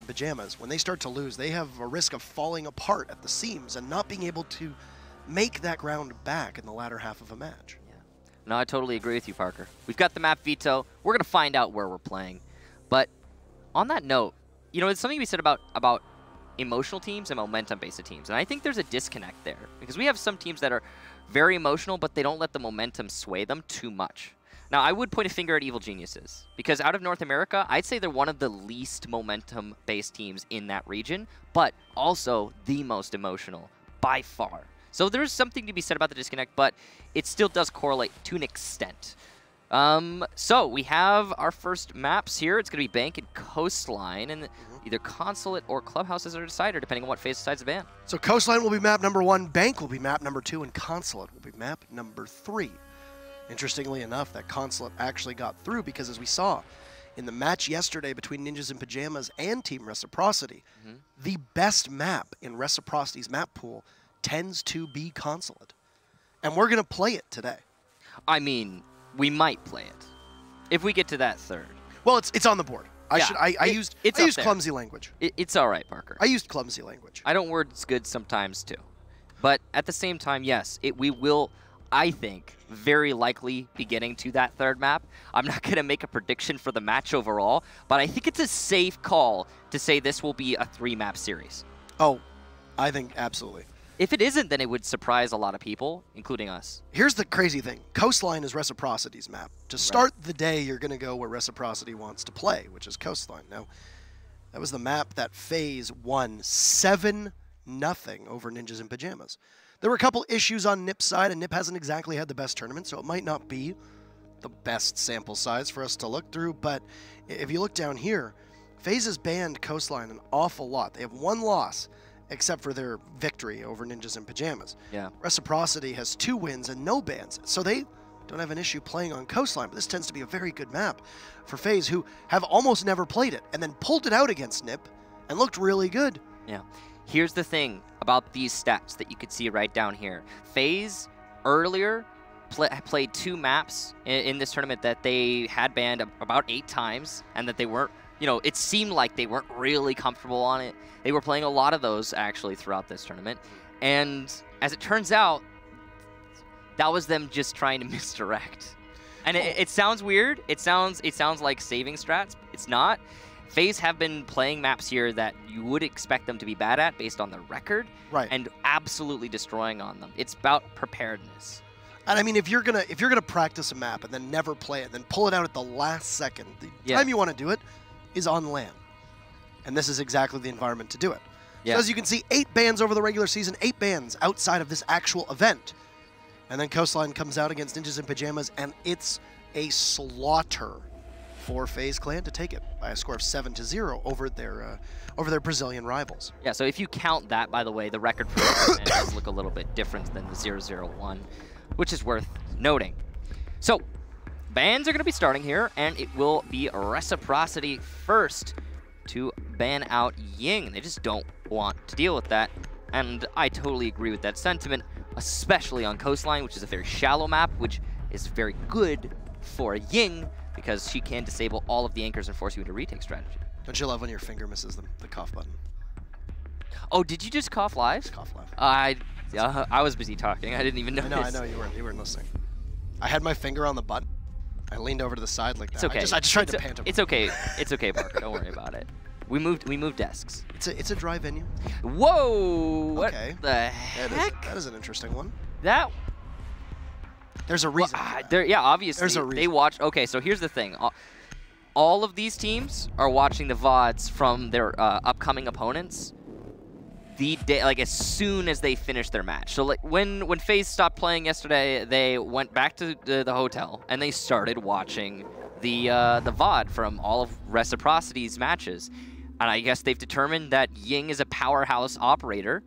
Pajamas, when they start to lose, they have a risk of falling apart at the seams and not being able to make that ground back in the latter half of a match. Yeah. No, I totally agree with you, Parker. We've got the map veto. We're going to find out where we're playing. But on that note, you know, it's something we said about emotional teams and momentum-based teams. And I think there's a disconnect there because we have some teams that are very emotional, but they don't let the momentum sway them too much. Now, I would point a finger at Evil Geniuses because out of North America, I'd say they're one of the least momentum-based teams in that region, but also the most emotional by far. So there's something to be said about the disconnect, but it still does correlate to an extent. So we have our first maps here. It's going to be Bank and Coastline, and either Consulate or Clubhouses are decided, depending on what FaZe decides to ban. So Coastline will be map number 1, Bank will be map number 2, and Consulate will be map number 3. Interestingly enough, that Consulate actually got through because, as we saw in the match yesterday between Ninjas in Pajamas and Team Reciprocity, the best map in Reciprocity's map pool tends to be Consulate. And we're going to play it today. I mean, we might play it if we get to that third. Well, it's on the board. I used clumsy language. It's all right, Parker. I used clumsy language. I don't words good sometimes too. But at the same time, yes, we will, I think, very likely be getting to that third map. I'm not going to make a prediction for the match overall, but I think it's a safe call to say this will be a 3-map series. Oh, I think absolutely. If it isn't, then it would surprise a lot of people, including us. Here's the crazy thing. Coastline is Reciprocity's map. To start the day, you're going to go where Reciprocity wants to play, which is Coastline. Now, that was the map that FaZe won 7-0 over Ninjas in Pajamas. There were a couple issues on NiP's side, and NiP hasn't exactly had the best tournament, so it might not be the best sample size for us to look through. But if you look down here, FaZe has banned Coastline an awful lot. They have 1 loss, except for their victory over Ninjas in Pajamas. Yeah. Reciprocity has 2 wins and no bans, so they don't have an issue playing on Coastline, but this tends to be a very good map for FaZe, who have almost never played it, and then pulled it out against NiP and looked really good. Yeah. Here's the thing about these stats that you could see right down here. FaZe earlier played 2 maps in this tournament that they had banned about 8 times, and that they weren't, you know, it seemed like they weren't really comfortable on it. They were playing a lot of those, actually, throughout this tournament. And as it turns out, that was them just trying to misdirect. And it sounds weird. It sounds like saving strats. It's not. FaZe have been playing maps here that you would expect them to be bad at based on their record. Right. And absolutely destroying on them. It's about preparedness. And I mean, if you're gonna practice a map and then never play it, then pull it out at the last second, the time you want to do it is on LAN. And this is exactly the environment to do it. Yeah. So as you can see, 8 bans over the regular season, 8 bans outside of this actual event. And then Coastline comes out against Ninjas in Pajamas, and it's a slaughter for FaZe Clan to take it by a score of 7-0 over their Brazilian rivals. Yeah, so if you count that, by the way, the record for the tournament does look a little bit different than the 0-0-1, which is worth noting. So, bans are going to be starting here, and it will be Reciprocity first to ban out Ying. They just don't want to deal with that, and I totally agree with that sentiment, especially on Coastline, which is a very shallow map, which is very good for Ying because she can disable all of the anchors and force you into retake strategy. Don't you love when your finger misses the cough button? Oh, did you just cough live? Just cough live. I was busy talking. I didn't even notice. I know you weren't listening. I had my finger on the button. I leaned over to the side like that. It's okay. I just tried to pant him. It's okay. It's okay, Parker. Don't worry about it. We moved desks. It's a dry venue. Whoa! What the heck? That is an interesting one. There's a reason. Well, yeah, obviously. There's a reason. They watch. Okay, so here's the thing. All of these teams are watching the VODs from their upcoming opponents the day, like as soon as they finish their match. So like when FaZe stopped playing yesterday, they went back to the hotel and they started watching the VOD from all of Reciprocity's matches. And I guess they've determined that Ying is a powerhouse operator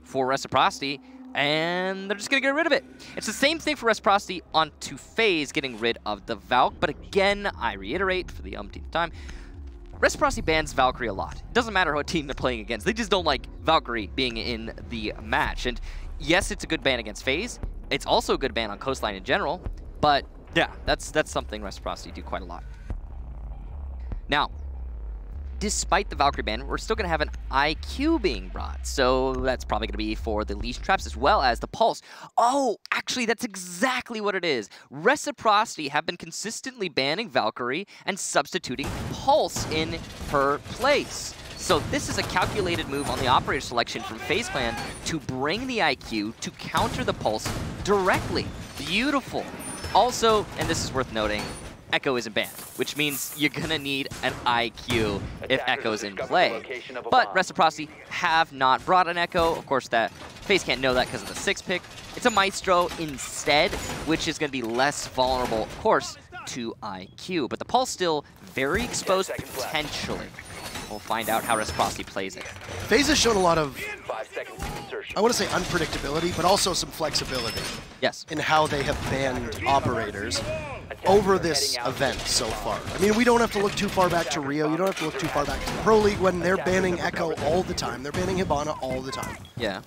for Reciprocity, and they're just going to get rid of it. It's the same thing for Reciprocity onto FaZe getting rid of the Valk, but again, I reiterate for the umpteenth time, Reciprocity bans Valkyrie a lot. It doesn't matter what team they're playing against. They just don't like Valkyrie being in the match. And yes, it's a good ban against FaZe. It's also a good ban on Coastline in general, but yeah, that's something Reciprocity do quite a lot. Now, despite the Valkyrie ban, we're still going to have an IQ being brought. So that's probably going to be for the Leash Traps as well as the Pulse. Oh, actually, that's exactly what it is. Reciprocity have been consistently banning Valkyrie and substituting Pulse in her place. So this is a calculated move on the operator selection from FaZe Clan to bring the IQ to counter the Pulse directly. Beautiful. Also, and this is worth noting, Echo isn't banned, which means you're gonna need an IQ if Echo's in play. But Reciprocity have not brought an Echo. Of course, that FaZe can't know that because of the 6 pick. It's a Maestro instead, which is gonna be less vulnerable, of course, to IQ. But the Pulse still very exposed potentially. We'll find out how Reciprocity plays it. FaZe has shown a lot of, I want to say unpredictability, but also some flexibility. Yes. In how they have banned operators over this event so far. I mean, we don't have to look too far back to Rio. You don't have to look too far back to Pro League when they're banning Echo all the time. They're banning Hibana all the time. Yeah.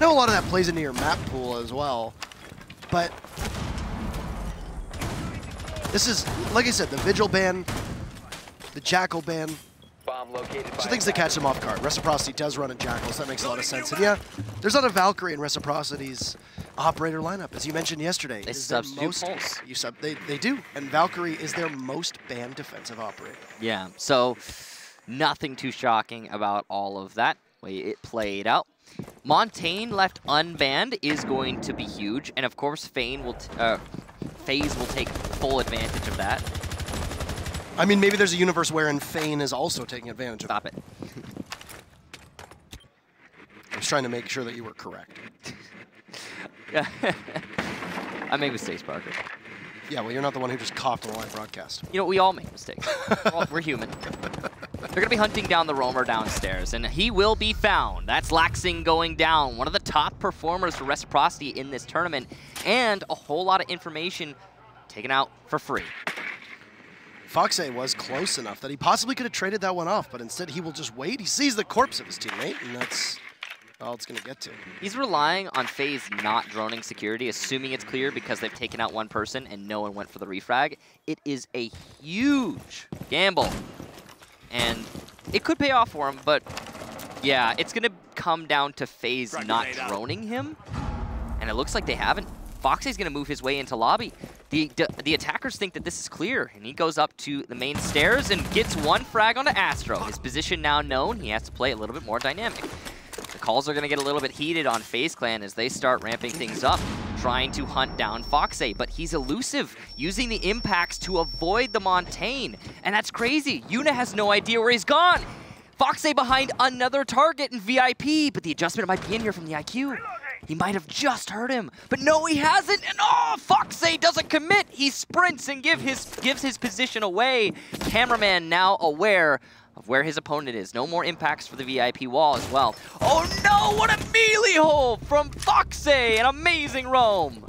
Now a lot of that plays into your map pool as well, but this is, like I said, the Vigil ban, the Jackal ban, so things that catch them off guard. Reciprocity does run a Jackal, so that makes a lot of sense. And yeah, there's not a Valkyrie in Reciprocity's operator lineup. As you mentioned yesterday, they substitute Pulse. They do, and Valkyrie is their most banned defensive operator. Yeah, so nothing too shocking about all of that, way it played out. Montaigne left unbanned is going to be huge, and of course FaZe will take full advantage of that. I mean, maybe there's a universe wherein Fane is also taking advantage of it. Stop it. I was trying to make sure that you were correct. I make mistakes, Parker. Yeah, well, you're not the one who just coughed on the live broadcast. You know, we all make mistakes. We're human. They're going to be hunting down the roamer downstairs, and he will be found. That's Laxing going down, one of the top performers for Reciprocity in this tournament, and a whole lot of information taken out for free. FaZe was close enough that he possibly could have traded that one off, but instead he will just wait. He sees the corpse of his teammate, and that's all it's going to get to. He's relying on FaZe not droning security, assuming it's clear because they've taken out one person and no one went for the refrag. It is a huge gamble, and it could pay off for him, but yeah, it's going to come down to FaZe not droning him, and it looks like they haven't. FaZe's going to move his way into lobby. The attackers think that this is clear, and he goes up to the main stairs and gets one frag onto Astro. His position now known, he has to play a little bit more dynamic. The calls are going to get a little bit heated on FaZe Clan as they start ramping things up, trying to hunt down FaZe, but he's elusive, using the impacts to avoid the Montaigne, and that's crazy. Yuna has no idea where he's gone. FaZe behind another target in VIP, but the adjustment might be in here from the IQ. He might have just heard him, but no, he hasn't. And oh, FaZe doesn't commit. He sprints and gives his position away. Cameraman now aware of where his opponent is. No more impacts for the VIP wall as well. Oh no, what a melee hole from FaZe, an amazing roam.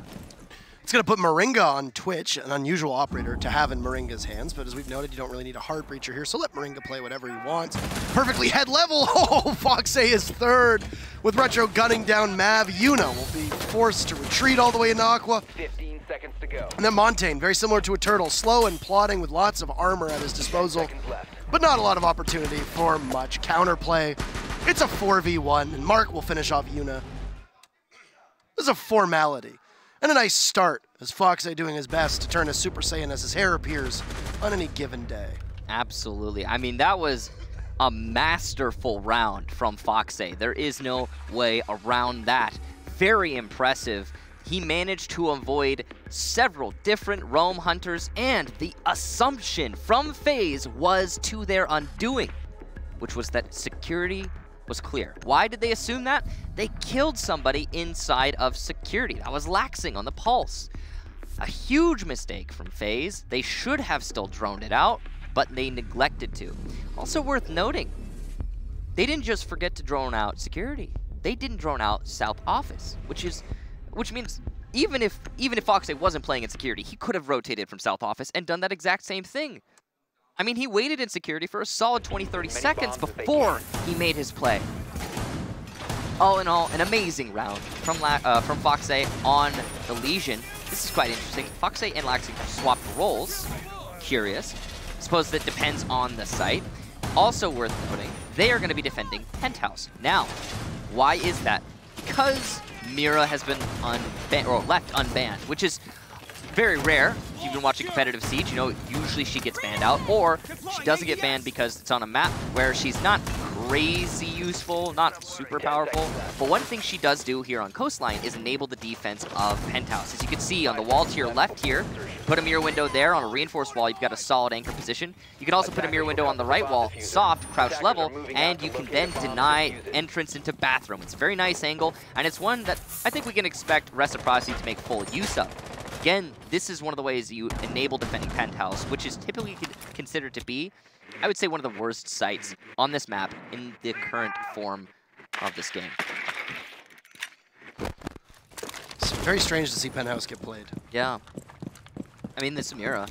It's going to put Moringa on Twitch, an unusual operator to have in Moringa's hands, but as we've noted, you don't really need a hard breacher here, so let Moringa play whatever he wants. Perfectly head level. Oh, FaZe is third with Retro gunning down Mav. Yuna will be forced to retreat all the way into Aqua. 15 seconds to go. And then Montaigne, very similar to a turtle, slow and plodding with lots of armor at his disposal, but not a lot of opportunity for much counterplay. It's a 4v1, and Mark will finish off Yuna. This is a formality. And a nice start as FaZe doing his best to turn a Super Saiyan as his hair appears on any given day. Absolutely. I mean, that was a masterful round from FaZe. There is no way around that. Very impressive. He managed to avoid several different roam hunters, and the assumption from FaZe was to their undoing, which was that security was clear. Why did they assume that? They killed somebody inside of security. That was Laxing on the Pulse. A huge mistake from FaZe. They should have still droned it out, but they neglected to. Also worth noting, they didn't just forget to drone out security. They didn't drone out South Office, which means even if FaZe wasn't playing in security, he could have rotated from South Office and done that exact same thing. I mean, he waited in security for a solid 20-30 seconds before he made his play. All in all, an amazing round from FaZe on the Legion. This is quite interesting. FaZe and Laxing swapped roles. Curious. Suppose that depends on the site. also worth noting, they are going to be defending Penthouse. Now, why is that? Because Mira has been left unbanned, which is very rare. If you've been watching competitive Siege, you know usually she gets banned out, or she doesn't get banned because it's on a map where she's not crazy useful, not super powerful. But one thing she does do here on Coastline is enable the defense of Penthouse. As you can see on the wall to your left here, put a mirror window there on a reinforced wall, you've got a solid anchor position. You can also put a mirror window on the right wall, soft, crouch level, and you can then deny entrance into bathroom. It's a very nice angle, and it's one that I think we can expect Reciprocity to make full use of. Again, this is one of the ways you enable defending Penthouse, which is typically considered to be, I would say, one of the worst sites on this map in the current form of this game. It's very strange to see Penthouse get played. Yeah. I mean, this Mira.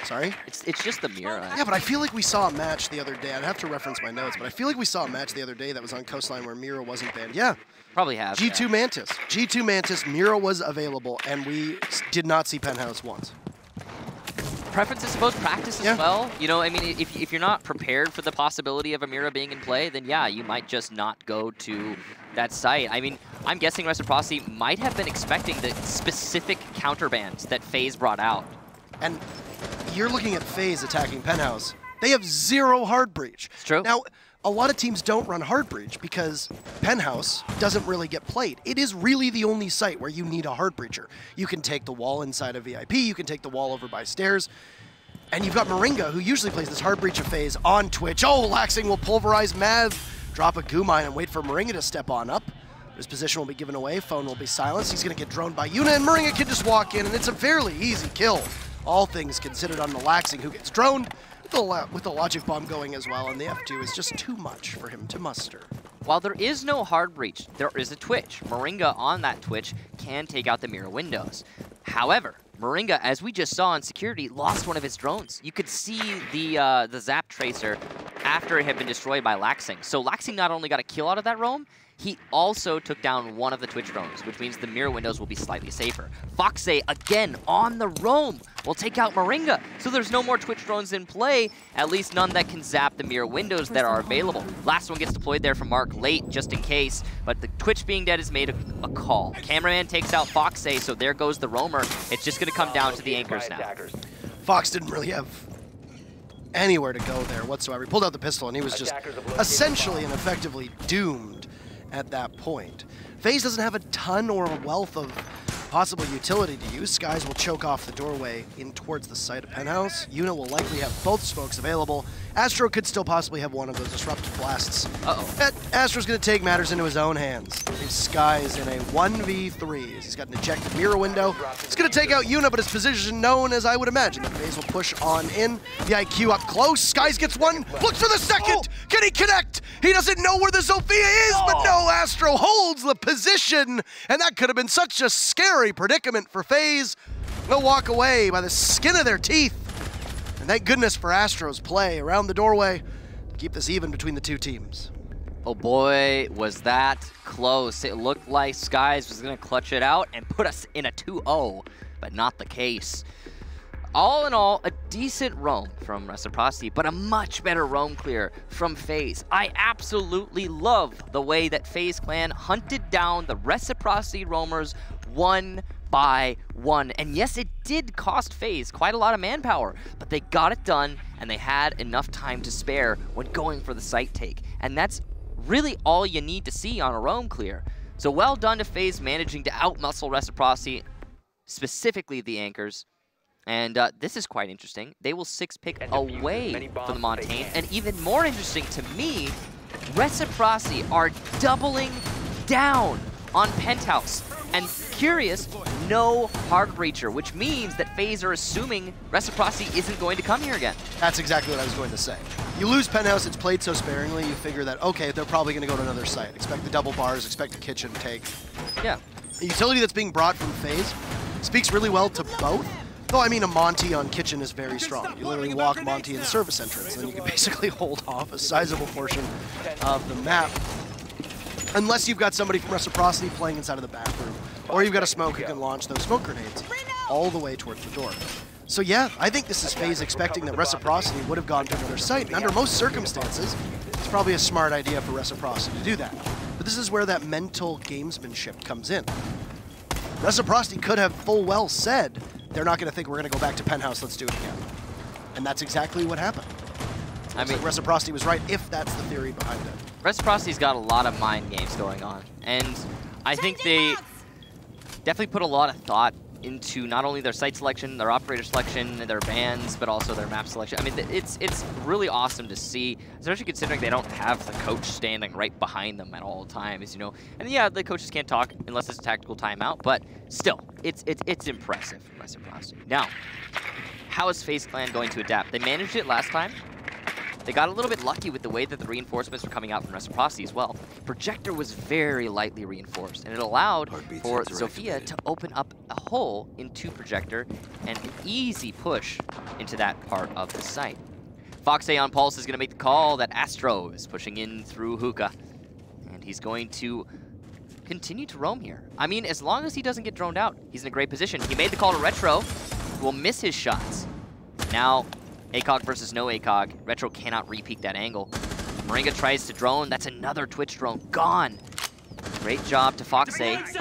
Sorry? It's just the Mira. Yeah, but I feel like we saw a match the other day. I'd have to reference my notes, but I feel like we saw a match the other day that was on Coastline where Mira wasn't banned. Yeah. Probably have. G2 yeah. Mantis. G2 Mantis, Mira was available, and we did not see Penthouse once. Preference, I suppose, practice as well. You know, I mean, if you're not prepared for the possibility of a Mira being in play, then yeah, you might just not go to that site. I mean, I'm guessing Reciprocity might have been expecting the specific counterbans that FaZe brought out. And you're looking at FaZe attacking Penthouse. They have 0 hard breach. It's true. Now, a lot of teams don't run hard breach because Penthouse doesn't really get played. It is really the only site where you need a hard breacher. You can take the wall inside of VIP, you can take the wall over by stairs, and you've got Moringa, who usually plays this hard breach of FaZe on Twitch. Oh, Laxing will pulverize Mav, drop a goo mine, and wait for Moringa to step on up. His position will be given away, phone will be silenced, he's going to get droned by Yuna, and Moringa can just walk in, and it's a fairly easy kill. All things considered on the Laxing, who gets droned, with the logic bomb going as well, and the F2 is just too much for him to muster. While there is no hard breach, there is a Twitch. Moringa on that Twitch can take out the mirror windows. However, Moringa, as we just saw in security, lost one of his drones. You could see the Zap Tracer after it had been destroyed by Laxing. So Laxing not only got a kill out of that roam, he also took down one of the Twitch drones, which means the mirror windows will be slightly safer. FaZe, again, on the roam, will take out Moringa. So there's no more Twitch drones in play, at least none that can zap the mirror windows that are available. Last one gets deployed there from Mark late, just in case, but the Twitch being dead has made a call. Cameraman takes out FaZe, so there goes the roamer. It's just gonna come down to the anchors now. Fox didn't really have anywhere to go there whatsoever. He pulled out the pistol and he was just essentially and effectively doomed at that point. FaZe doesn't have a ton or a wealth of possible utility to use. Skies will choke off the doorway in towards the site of Penthouse. Yuna will likely have both smokes available. Astro could still possibly have one of those disruptive blasts. Astro's going to take matters into his own hands. Leaves Skies in a 1v3. He's got an ejected mirror window. It's going to take out Yuna, but his position known as I would imagine. The FaZe will push on in. The IQ up close. Skies gets one. Looks for the second. Can he connect? He doesn't know where the Sophia is, but no, Astro holds the position. And that could have been such a scary predicament for FaZe. They'll walk away by the skin of their teeth. And thank goodness for Astro's play around the doorway to keep this even between the two teams. Oh boy, was that close. It looked like Skies was going to clutch it out and put us in a 2-0, but not the case. All in all, a decent roam from Reciprocity, but a much better roam clear from FaZe. I absolutely love the way that FaZe Clan hunted down the Reciprocity roamers one by one. And yes, it did cost FaZe quite a lot of manpower, but they got it done and they had enough time to spare when going for the site take. And that's really all you need to see on a roam clear. So well done to FaZe managing to outmuscle Reciprocity, specifically the anchors. And this is quite interesting. They will 6-pick away from the Montaigne. And even more interesting to me, Reciprocity are doubling down on Penthouse. And curious, no hard breacher, which means that FaZe are assuming Reciprocity isn't going to come here again. That's exactly what I was going to say. You lose Penthouse, it's played so sparingly, you figure that, okay, they're probably going to go to another site. Expect the double bars, expect the kitchen take. Yeah. The utility that's being brought from FaZe speaks really well to both. Though, I mean, a Monty on kitchen is very strong. You literally walk Monty in the service entrance, and then you can basically hold off a sizable portion of the map. Unless you've got somebody from Reciprocity playing inside of the bathroom, or you've got a smoke who can launch those smoke grenades all the way towards the door. So yeah, I think this is FaZe expecting that Reciprocity would have gone to another site, and under most circumstances, it's probably a smart idea for Reciprocity to do that. But this is where that mental gamesmanship comes in. Reciprocity could have full well said, they're not going to think we're going to go back to Penthouse, let's do it again. And that's exactly what happened. I mean, Reciprocity was right, if that's the theory behind it. Reciprocity's got a lot of mind games going on, and I think they definitely put a lot of thought into not only their site selection, their operator selection, their bans, but also their map selection. I mean, it's really awesome to see, especially considering they don't have the coach standing right behind them at all times, you know. And yeah, the coaches can't talk unless it's a tactical timeout, but still, it's impressive from Reciprocity. Now, how is FaZe Clan going to adapt? They managed it last time. They got a little bit lucky with the way that the reinforcements were coming out from Reciprocity as well. Projector was very lightly reinforced, and it allowed for Zofia to open up a hole into Projector and an easy push into that part of the site. FaZe on Pulse is going to make the call that Astro is pushing in through Hookah, and he's going to continue to roam here. I mean, as long as he doesn't get droned out, he's in a great position. He made the call to Retro, who will miss his shots. Now, ACOG versus no ACOG. Retro cannot re-peek that angle. Moringa tries to drone. That's another Twitch drone. Gone. Great job to FaZe.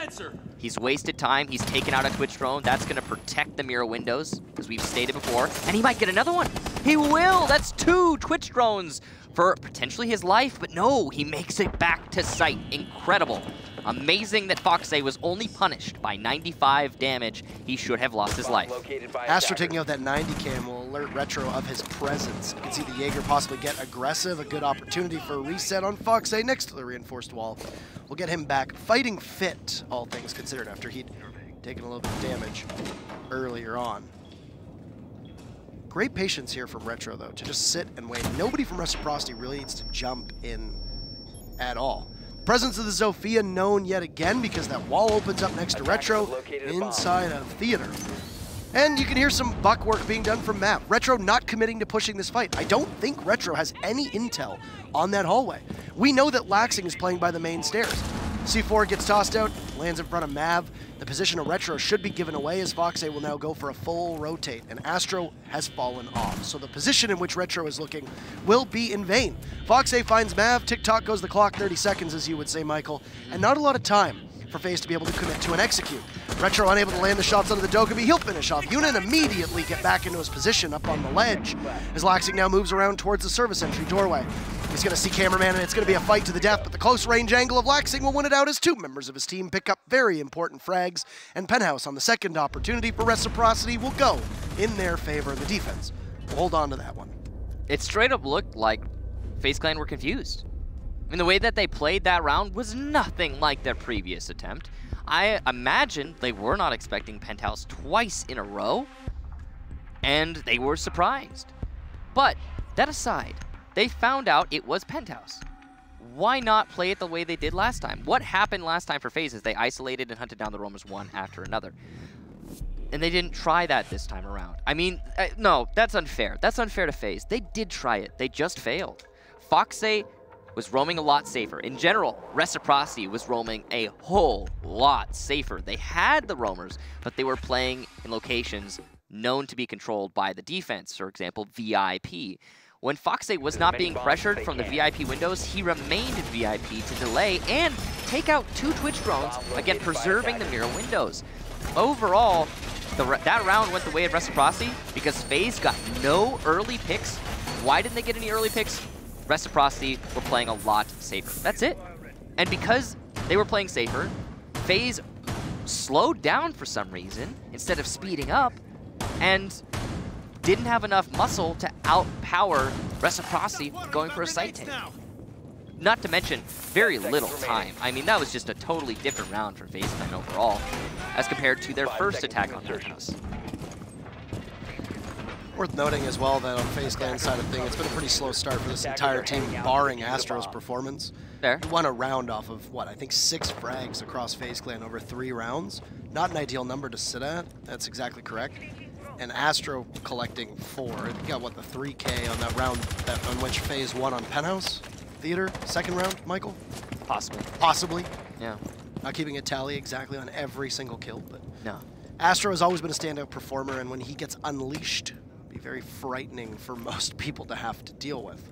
He's wasted time. He's taken out a Twitch drone. That's going to protect the mirror windows, as we've stated before. And he might get another one. He will. That's 2 Twitch drones for potentially his life. But no, he makes it back to site. Incredible. Amazing that FaZe was only punished by 95 damage. He should have lost his life. Astro taking out that 90 cam will alert Retro of his presence. You can see the Jaeger possibly get aggressive. A good opportunity for a reset on FaZe next to the reinforced wall. We'll get him back fighting fit, all things considered, after he'd taken a little bit of damage earlier on. Great patience here from Retro, though, to just sit and wait. Nobody from Reciprocity really needs to jump in at all. Presence of the Zofia known yet again because that wall opens up next to Retro inside of Theater. And you can hear some buck work being done from Map. Retro not committing to pushing this fight. I don't think Retro has any intel on that hallway. We know that Laxing is playing by the main stairs. C4 gets tossed out, lands in front of Mav. The position of Retro should be given away as FaZe will now go for a full rotate, and Astro has fallen off. So the position in which Retro is looking will be in vain. FaZe finds Mav, tick-tock goes the clock, 30 seconds as you would say, Michael, and not a lot of time for FaZe to be able to commit to an execute. Retro unable to land the shots onto the Dokkaebi, he'll finish off. Yunin immediately get back into his position up on the ledge as Laxing now moves around towards the service entry doorway. He's going to see Cameraman, and it's going to be a fight to the death, but the close range angle of Laxing will win it out as 2 members of his team pick up very important frags, and Penthouse on the second opportunity for Reciprocity will go in their favor. The defense will hold on to that one. It straight up looked like FaZe Clan were confused. I mean, the way that they played that round was nothing like their previous attempt. I imagine they were not expecting Penthouse twice in a row, and they were surprised. But that aside, they found out it was Penthouse. Why not play it the way they did last time? What happened last time for FaZe is they isolated and hunted down the roamers one after another. And they didn't try that this time around. I mean, no, that's unfair. That's unfair to FaZe. They did try it. They just failed. FaZe was roaming a lot safer. In general, Reciprocity was roaming a whole lot safer. They had the roamers, but they were playing in locations known to be controlled by the defense, for example, VIP. When FaZe was not being pressured from the VIP windows, he remained in VIP to delay and take out 2 Twitch drones, again preserving the mirror windows. Overall, that round went the way of Reciprocity because FaZe got no early picks. Why didn't they get any early picks? Reciprocity were playing a lot safer. That's it. And because they were playing safer, FaZe slowed down for some reason instead of speeding up, and didn't have enough muscle to outpower Reciprocity going for a site take. Not to mention, very little time. I mean, that was just a totally different round for FaZe Clan overall, as compared to their first attack on Penthouse. Worth noting as well that on FaZe Clan's side of things, it's been a pretty slow start for this entire team, barring Astro's performance. Fair. Won a round off of, what, I think 6 frags across FaZe Clan over 3 rounds. Not an ideal number to sit at, that's exactly correct. And Astro collecting 4. I think got, what, the 3K on that round on which FaZe won on Penthouse? Theater, second round, Michael? Possibly. Possibly. Yeah. Not keeping a tally exactly on every single kill, but... No. Astro has always been a standout performer, and when he gets unleashed, it'll be very frightening for most people to have to deal with.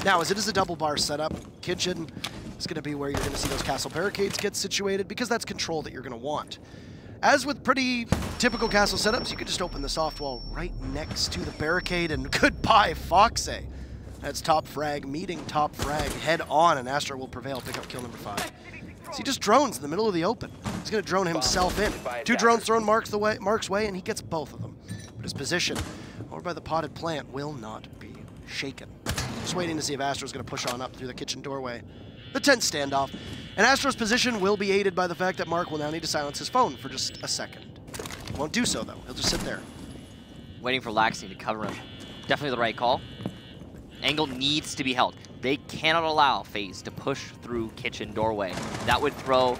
Now, as it is a double bar setup, Kitchen is going to be where you're going to see those castle barricades get situated, because that's control that you're going to want. As with pretty typical castle setups, you could just open the soft wall right next to the barricade, and goodbye, FaZe. That's top frag meeting top frag head on, and Astro will prevail, pick up kill number 5. So he just drones in the middle of the open. He's going to drone himself in. 2 drones thrown Mark's way, and he gets both of them. But his position over by the potted plant will not be shaken. Just waiting to see if Astro's going to push on up through the kitchen doorway. The tense standoff. And Astro's position will be aided by the fact that Mark will now need to silence his phone for just a second. He won't do so, though. He'll just sit there. Waiting for Laxing to cover him. Definitely the right call. Angle needs to be held. They cannot allow FaZe to push through kitchen doorway. That would throw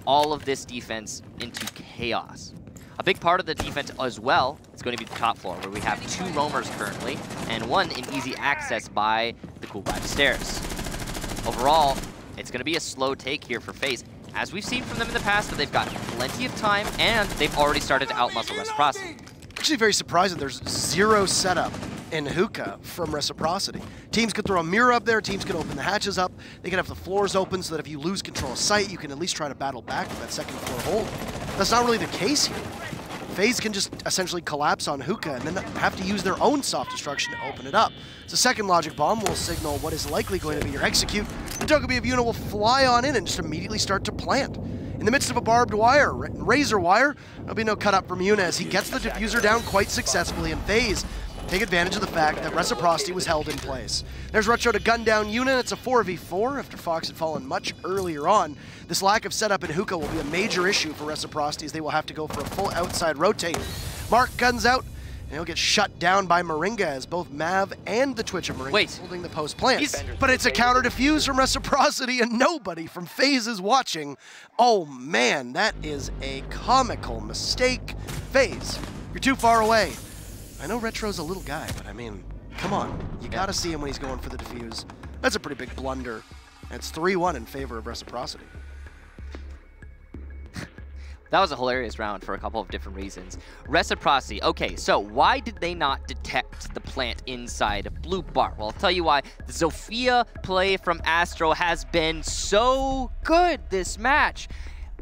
all of this defense into chaos. A big part of the defense as well is going to be the top floor, where we have 2 roamers currently, and 1 in easy access by the cool by the stairs. Overall, it's going to be a slow take here for FaZe. As we've seen from them in the past, that they've got plenty of time, and they've already started to outmuscle Reciprocity. Actually very surprising there's 0 setup in hookah from Reciprocity. Teams could throw a mirror up there, teams could open the hatches up, they could have the floors open so that if you lose control of sight, you can at least try to battle back with that second floor hold. That's not really the case here. FaZe can just essentially collapse on hookah and then have to use their own soft destruction to open it up. So second logic bomb will signal what is likely going to be your execute. The Dokkaebi of Yuna will fly on in and just immediately start to plant. In the midst of a barbed wire, razor wire, there'll be no cut up from Yuna as he gets the diffuser down quite successfully, and FaZe take advantage of the fact that Reciprocity was held in place. There's Retro to gun down Yuna. It's a 4v4 after Fox had fallen much earlier on. This lack of setup in hookah will be a major issue for Reciprocity as they will have to go for a full outside rotate. Mark guns out, and he'll get shut down by Moringa as both Mav and the Twitch of Moringa is holding the post plant. But it's a counter defuse from Reciprocity, and nobody from FaZe is watching. Oh man, that is a comical mistake. FaZe, you're too far away. I know Retro's a little guy, but I mean, come on. You gotta see him when he's going for the defuse. That's a pretty big blunder. And it's 3-1 in favor of Reciprocity. That was a hilarious round for a couple of different reasons. Reciprocity, okay, so why did they not detect the plant inside of Blue Bar? Well, I'll tell you why. The Zofia play from Astro has been so good this match.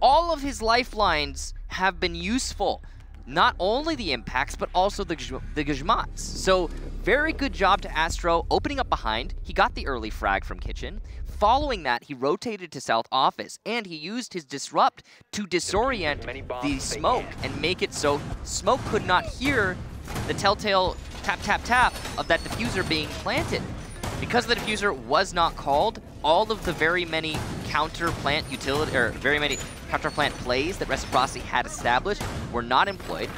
All of his lifelines have been useful. Not only the impacts, but also the Gajmats. So, very good job to Astro opening up behind. He got the early frag from Kitchen. Following that, he rotated to South Office, and he used his Disrupt to disorient the Smoke and make it so Smoke could not hear the telltale tap, tap, tap of that diffuser being planted. Because the diffuser was not called, all of the very many counter-plant utility, or very many counter-plant plays that Reciprocity had established were not employed,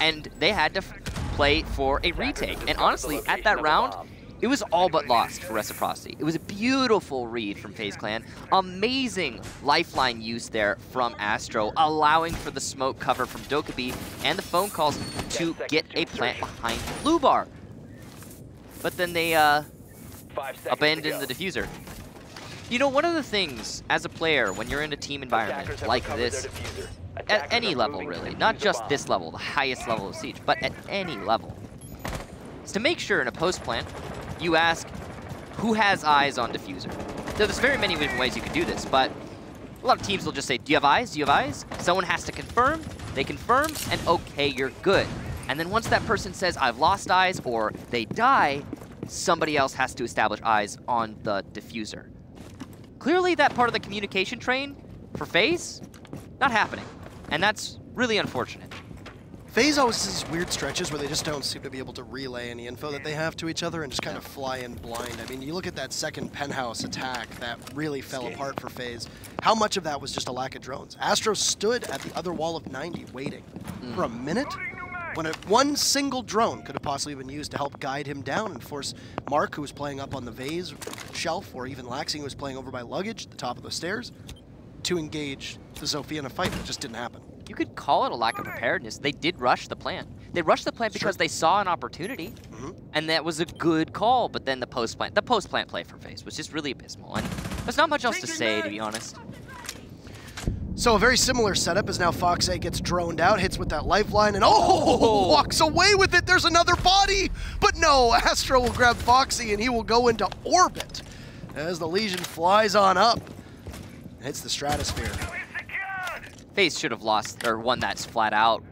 and they had to play for a retake. And honestly, at that round, it was all but lost for Reciprocity. It was a beautiful read from FaZe Clan. Amazing lifeline use there from Astro, allowing for the smoke cover from Dokkaebi and the phone calls to get a plant behind Blue Bar. But then they abandoned the diffuser. You know, one of the things as a player when you're in a team environment like this, at any level really, not just this level, the highest level of Siege, but at any level, is to make sure in a post plant, you ask who has eyes on diffuser. So there's very many different ways you can do this, but a lot of teams will just say, do you have eyes? Do you have eyes? Someone has to confirm, they confirm, and okay, you're good. And then once that person says, I've lost eyes, or they die, somebody else has to establish eyes on the diffuser. Clearly that part of the communication train for FaZe, not happening. And that's really unfortunate. FaZe always has these weird stretches where they just don't seem to be able to relay any info that they have to each other and just kind of fly in blind. I mean, you look at that second penthouse attack that really fell apart for FaZe. How much of that was just a lack of drones? Astro stood at the other wall of 90 waiting for a minute when one single drone could have possibly been used to help guide him down and force Mark, who was playing up on the vase shelf, or even Laxing, who was playing over by luggage at the top of the stairs, to engage the Zofia in a fight that just didn't happen. You could call it a lack of preparedness. They did rush the plant. They rushed the plant because they saw an opportunity, and that was a good call, but then the post-plant play for FaZe was just really abysmal, and there's not much else to say, to be honest. So a very similar setup as now FaZe gets droned out, hits with that lifeline, and walks away with it. There's another body, but no, Astro will grab Foxy and he will go into orbit as the Legion flies on up and hits the stratosphere. FaZe should have lost or won that flat out.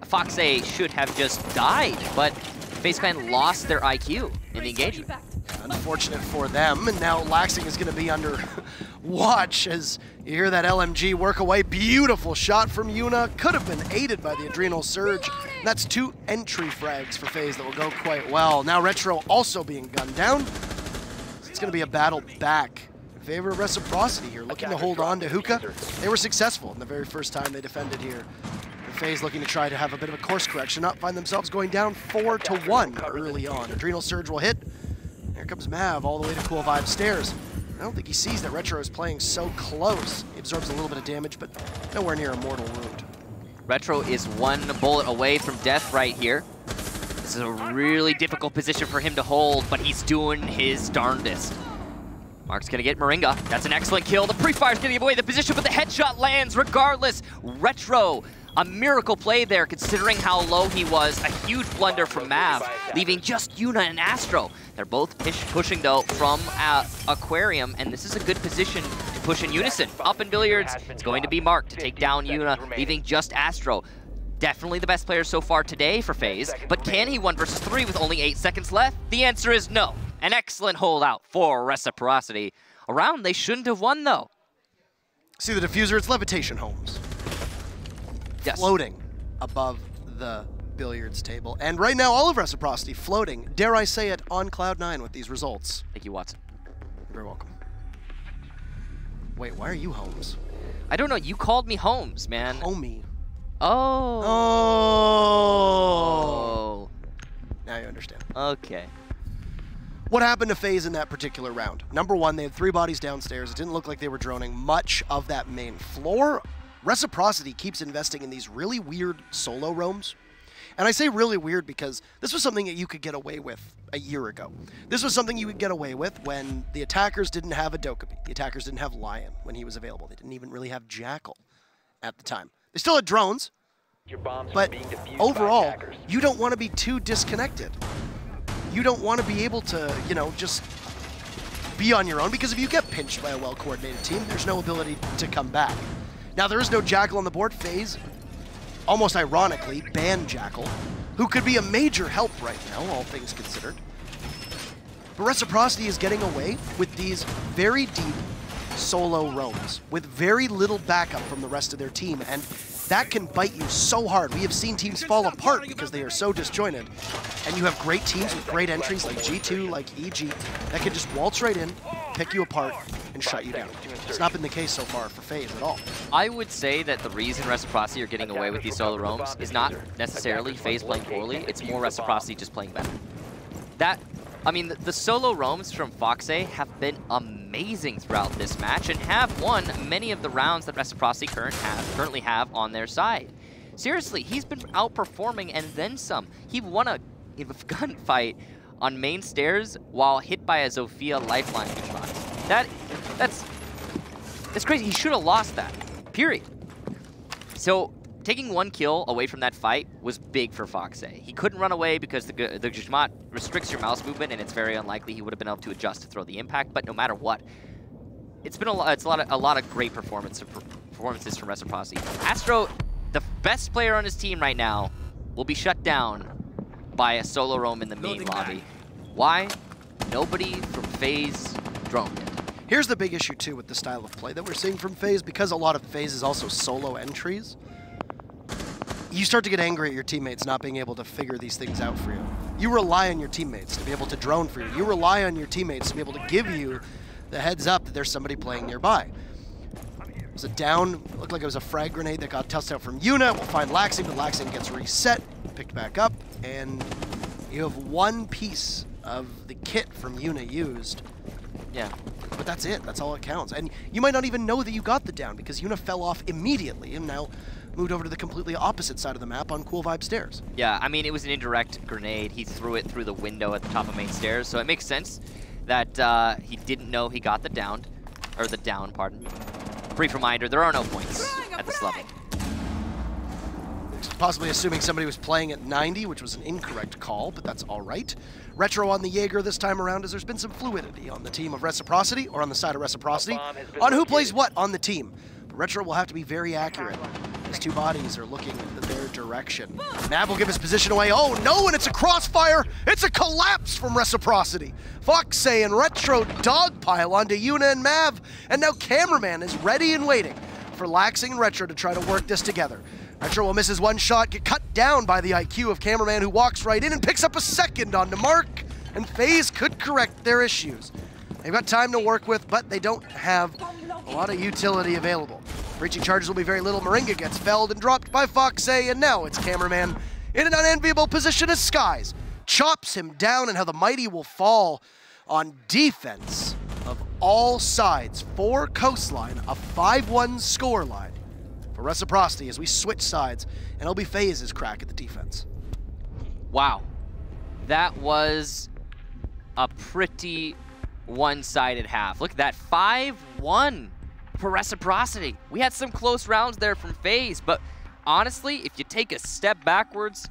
FaZe should have just died, but FaZe kind of lost their IQ in the engagement. Unfortunate for them, and now Laxing is going to be under watch as you hear that LMG work away. Beautiful shot from Yuna. Could have been aided by the Adrenal Surge. And that's 2 entry frags for FaZe that will go quite well. Now Retro also being gunned down. It's going to be a battle back in favor of Reciprocity here, looking to hold on to Hookah. They were successful in the very first time they defended here. FaZe looking to try to have a bit of a course correction up, find themselves going down 4-1 early on. Adrenal Surge will hit. Here comes Mav all the way to Cool Vibe Stairs. I don't think he sees that Retro is playing so close. He absorbs a little bit of damage, but nowhere near a mortal wound. Retro is 1 bullet away from death right here. This is a really difficult position for him to hold, but he's doing his darndest. Mark's gonna get Moringa. That's an excellent kill. The pre-fire's gonna give away the position, but the headshot lands regardless. Retro, a miracle play there considering how low he was. A huge blunder from Mav, leaving just Yuna and Astro. They're both pushing though from Aquarium, and this is a good position to push in unison. Up in Billiards, it's going to be Mark to take down Yuna, leaving just Astro. Definitely the best player so far today for FaZe, but can he 1 versus 3 with only 8 seconds left? The answer is no. An excellent holdout for Reciprocity. A round they shouldn't have won though. See the diffuser, it's levitation homes. Yes. Floating above the billiards table. And right now, all of Reciprocity floating, dare I say it, on Cloud9 with these results. Thank you, Watson. You're very welcome. Wait, why are you Holmes? I don't know, you called me Holmes, man. Homie. Oh. Oh. Now you understand. Okay. What happened to FaZe in that particular round? Number 1, they had 3 bodies downstairs. It didn't look like they were droning much of that main floor. Reciprocity keeps investing in these really weird solo roams. And I say really weird because this was something that you could get away with a year ago. This was something you could get away with when the attackers didn't have a Dokkaebi. The attackers didn't have Lion when he was available. They didn't even really have Jackal at the time. They still had drones, but overall, you don't want to be too disconnected. You don't want to be able to, you know, just be on your own, because if you get pinched by a well-coordinated team, there's no ability to come back. Now, there is no Jackal on the board. FaZe, almost ironically, banned Jackal, who could be a major help right now, all things considered. But Reciprocity is getting away with these very deep solo roams, with very little backup from the rest of their team, and that can bite you so hard. We have seen teams fall apart because they are so disjointed, and you have great teams with great entries like G2, like EG, that can just waltz right in, pick you apart, and shut you down. It's not been the case so far for FaZe at all. I would say that the reason Reciprocity are getting away with these solo roams is not necessarily FaZe playing poorly, it's more Reciprocity just playing better. I mean, the solo roams from FaZe have been amazing throughout this match and have won many of the rounds that Reciprocity currently have on their side. Seriously, he's been outperforming and then some. He won a gunfight on main stairs while hit by a Zofia lifeline shot. That's crazy. He should have lost that, period. So taking 1 kill away from that fight was big for FaZe. He couldn't run away because the Jajmat restricts your mouse movement, and it's very unlikely he would have been able to adjust to throw the impact. But no matter what, it's been a lot of great performances from Reciprocity. Astro, the best player on his team right now, will be shut down by a solo roam in the main lobby. Why? Nobody from FaZe droned it. Here's the big issue too with the style of play that we're seeing from FaZe, because a lot of FaZe is also solo entries. You start to get angry at your teammates not being able to figure these things out for you. You rely on your teammates to be able to drone for you. You rely on your teammates to be able to give you the heads up that there's somebody playing nearby. It was a down, looked like it was a frag grenade that got tossed out from Yuna. We'll find Laxing, but Laxing gets reset, picked back up, and you have 1 piece of the kit from Yuna used. Yeah. But that's it, that's all it counts. And you might not even know that you got the down because Yuna fell off immediately and now moved over to the completely opposite side of the map on Cool Vibe Stairs. Yeah, I mean, it was an indirect grenade. He threw it through the window at the top of main stairs, so it makes sense that he didn't know he got the down, pardon. Brief reminder, there are no points at this level. Possibly assuming somebody was playing at 90, which was an incorrect call, but that's all right. Retro on the Jaeger this time around, as there's been some fluidity on the team of Reciprocity, or on the side of Reciprocity, on who plays what on the team. But Retro will have to be very accurate. His two bodies are looking in their direction. Mav will give his position away. Oh no, and it's a crossfire! It's a collapse from Reciprocity. FaZe and Retro dogpile onto Yuna and Mav, and now Cameraman is ready and waiting for Laxing and Retro to try to work this together. Retro will miss his one shot, get cut down by the IQ of Cameraman, who walks right in and picks up a second onto Mark, and FaZe could correct their issues. They've got time to work with, but they don't have a lot of utility available. Breaching charges will be very little. Moringa gets felled and dropped by FaZe, and now it's Cameraman in an unenviable position as Skies chops him down, and how the mighty will fall on defense of all sides for Coastline, a 5-1 scoreline for Reciprocity as we switch sides, and it'll be FaZe's crack at the defense. Wow. That was a pretty one-sided half. Look at that, 5-1 for Reciprocity. We had some close rounds there from FaZe, but honestly, if you take a step backwards,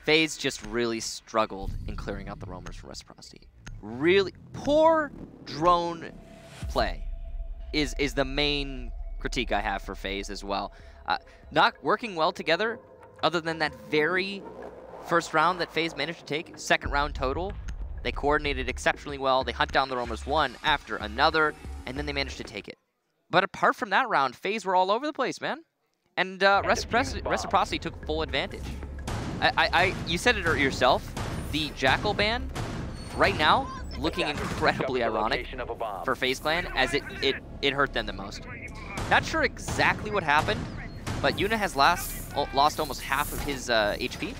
FaZe just really struggled in clearing out the roamers for Reciprocity. Really poor drone play is the main critique I have for FaZe as well. Not working well together, other than that very first round that FaZe managed to take, second round total. They coordinated exceptionally well. They hunt down the roamers one after another, and then they managed to take it. But apart from that round, FaZe were all over the place, man. And Reciprocity took full advantage. You said it yourself, the Jackal ban, right now, looking incredibly ironic for FaZe Clan, as it hurt them the most. Not sure exactly what happened, but Yuna has lost almost half of his HP.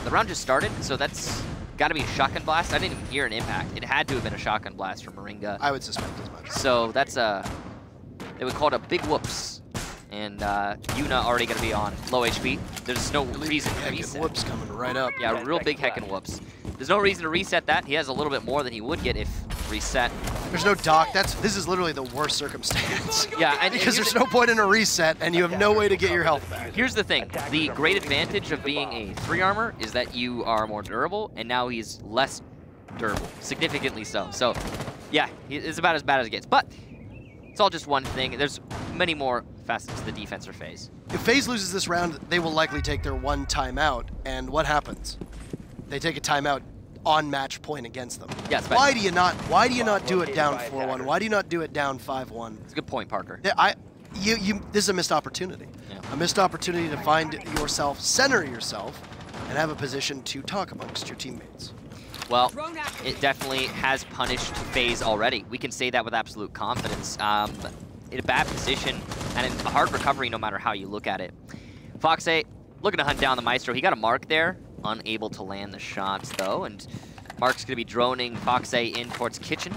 The round just started, so that's got to be a shotgun blast. I didn't even hear an impact. It had to have been a shotgun blast from Moringa. I would suspect as much. So that's they would call it a big whoops. And Yuna already going to be on low HP. There's no reason to reset. Whoops coming right up. Yeah, real big heckin' whoops. There's no reason to reset that. He has a little bit more than he would get if reset. There's no dock. This is literally the worst circumstance. Yeah, and because there's no point in a reset, and you have no way to get your health back. Here's the thing. The great advantage of being a 3 armor is that you are more durable, and now he's less durable, significantly so. So, yeah, it's about as bad as it gets. But it's all just one thing. There's many more facets to the defense for FaZe. If FaZe loses this round, they will likely take their one timeout, and what happens? They take a timeout on match point against them. Yes. Why do you not do it down 4-1? Why do you not do it down 5-1? It's a good point, Parker. This is a missed opportunity. Yeah. A missed opportunity to find yourself, center yourself, and have a position to talk amongst your teammates. Well, it definitely has punished FaZe already. We can say that with absolute confidence. In a bad position and in a hard recovery no matter how you look at it. FaZe looking to hunt down the Maestro. He got a mark there, unable to land the shots though, and Mark's going to be droning FaZe in towards Kitchen,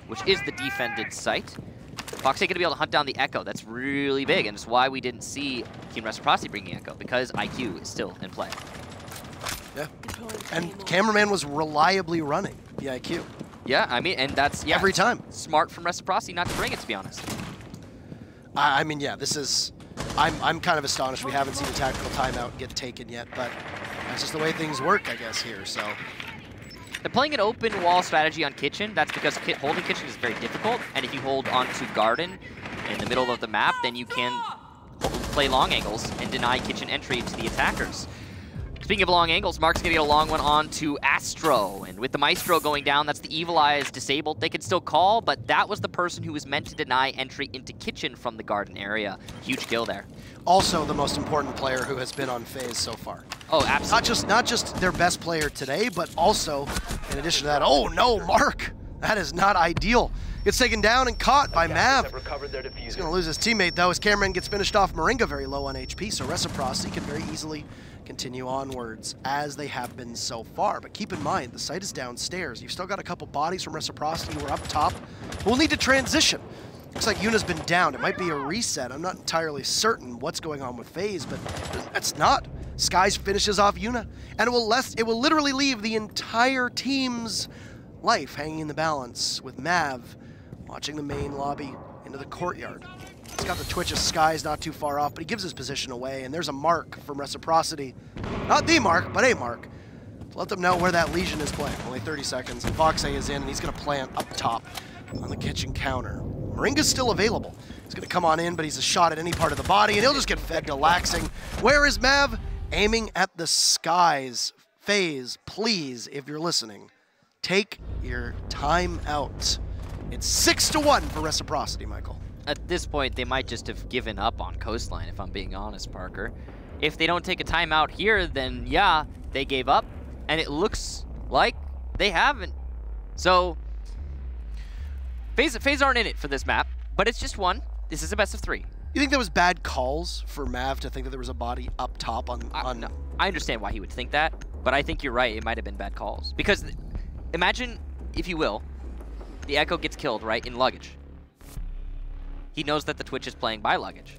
which is the defended site. FaZe going to be able to hunt down the Echo. That's really big, and it's why we didn't see Team Reciprocity bringing Echo, because IQ is still in play. Yeah, and Cameraman was reliably running the IQ. Yeah, I mean, and that's every time smart from Reciprocity not to bring it, to be honest. I mean, yeah, this is. I'm kind of astonished we haven't seen a tactical timeout get taken yet, but that's just the way things work, I guess, here. So they're playing an open wall strategy on Kitchen. That's because holding Kitchen is very difficult, and if you hold onto Garden in the middle of the map, then you can play long angles and deny Kitchen entry to the attackers. Speaking of long angles, Mark's going to get a long one on to Astro. And with the Maestro going down, that's the Evil Eye is disabled. They could still call, but that was the person who was meant to deny entry into Kitchen from the Garden area. Huge kill there. Also the most important player who has been on FaZe so far. Oh, absolutely. Not just their best player today, but also, in addition to that, oh no, Mark! That is not ideal. Gets taken down and caught by Mav. He's going to lose his teammate, though, as Cameron gets finished off. Moringa very low on HP, so Reciprocity can very easily continue onwards as they have been so far. But keep in mind, the site is downstairs. You've still got a couple bodies from Reciprocity who are up top. We'll need to transition. Looks like Yuna's been down. It might be a reset. I'm not entirely certain what's going on with FaZe, but that's not. Skies finishes off Yuna, and it will literally leave the entire team's life hanging in the balance, with Mav watching the main lobby into the courtyard. He's got the twitch of Skies not too far off, but he gives his position away, and there's a mark from Reciprocity. Not the mark, but a mark. To let them know where that Legion is playing. Only 30 seconds, and FaZe is in, and he's going to plant up top on the kitchen counter. Moringa's still available. He's going to come on in, but he's a shot at any part of the body, and he'll just get fed to Laxing. Where is Mav? Aiming at the skies. FaZe, please, if you're listening, take your time out. It's 6-1 for Reciprocity, Michael. At this point, they might just have given up on Coastline, if I'm being honest, Parker. If they don't take a timeout here, then yeah, they gave up, and it looks like they haven't. So, FaZe aren't in it for this map, but it's just one. This is a best of 3. You think that was bad calls for Mav to think that there was a body up top on... No, I understand why he would think that, but I think you're right. It might have been bad calls. Because imagine, if you will, the Echo gets killed, right, in luggage. He knows that the Twitch is playing by luggage.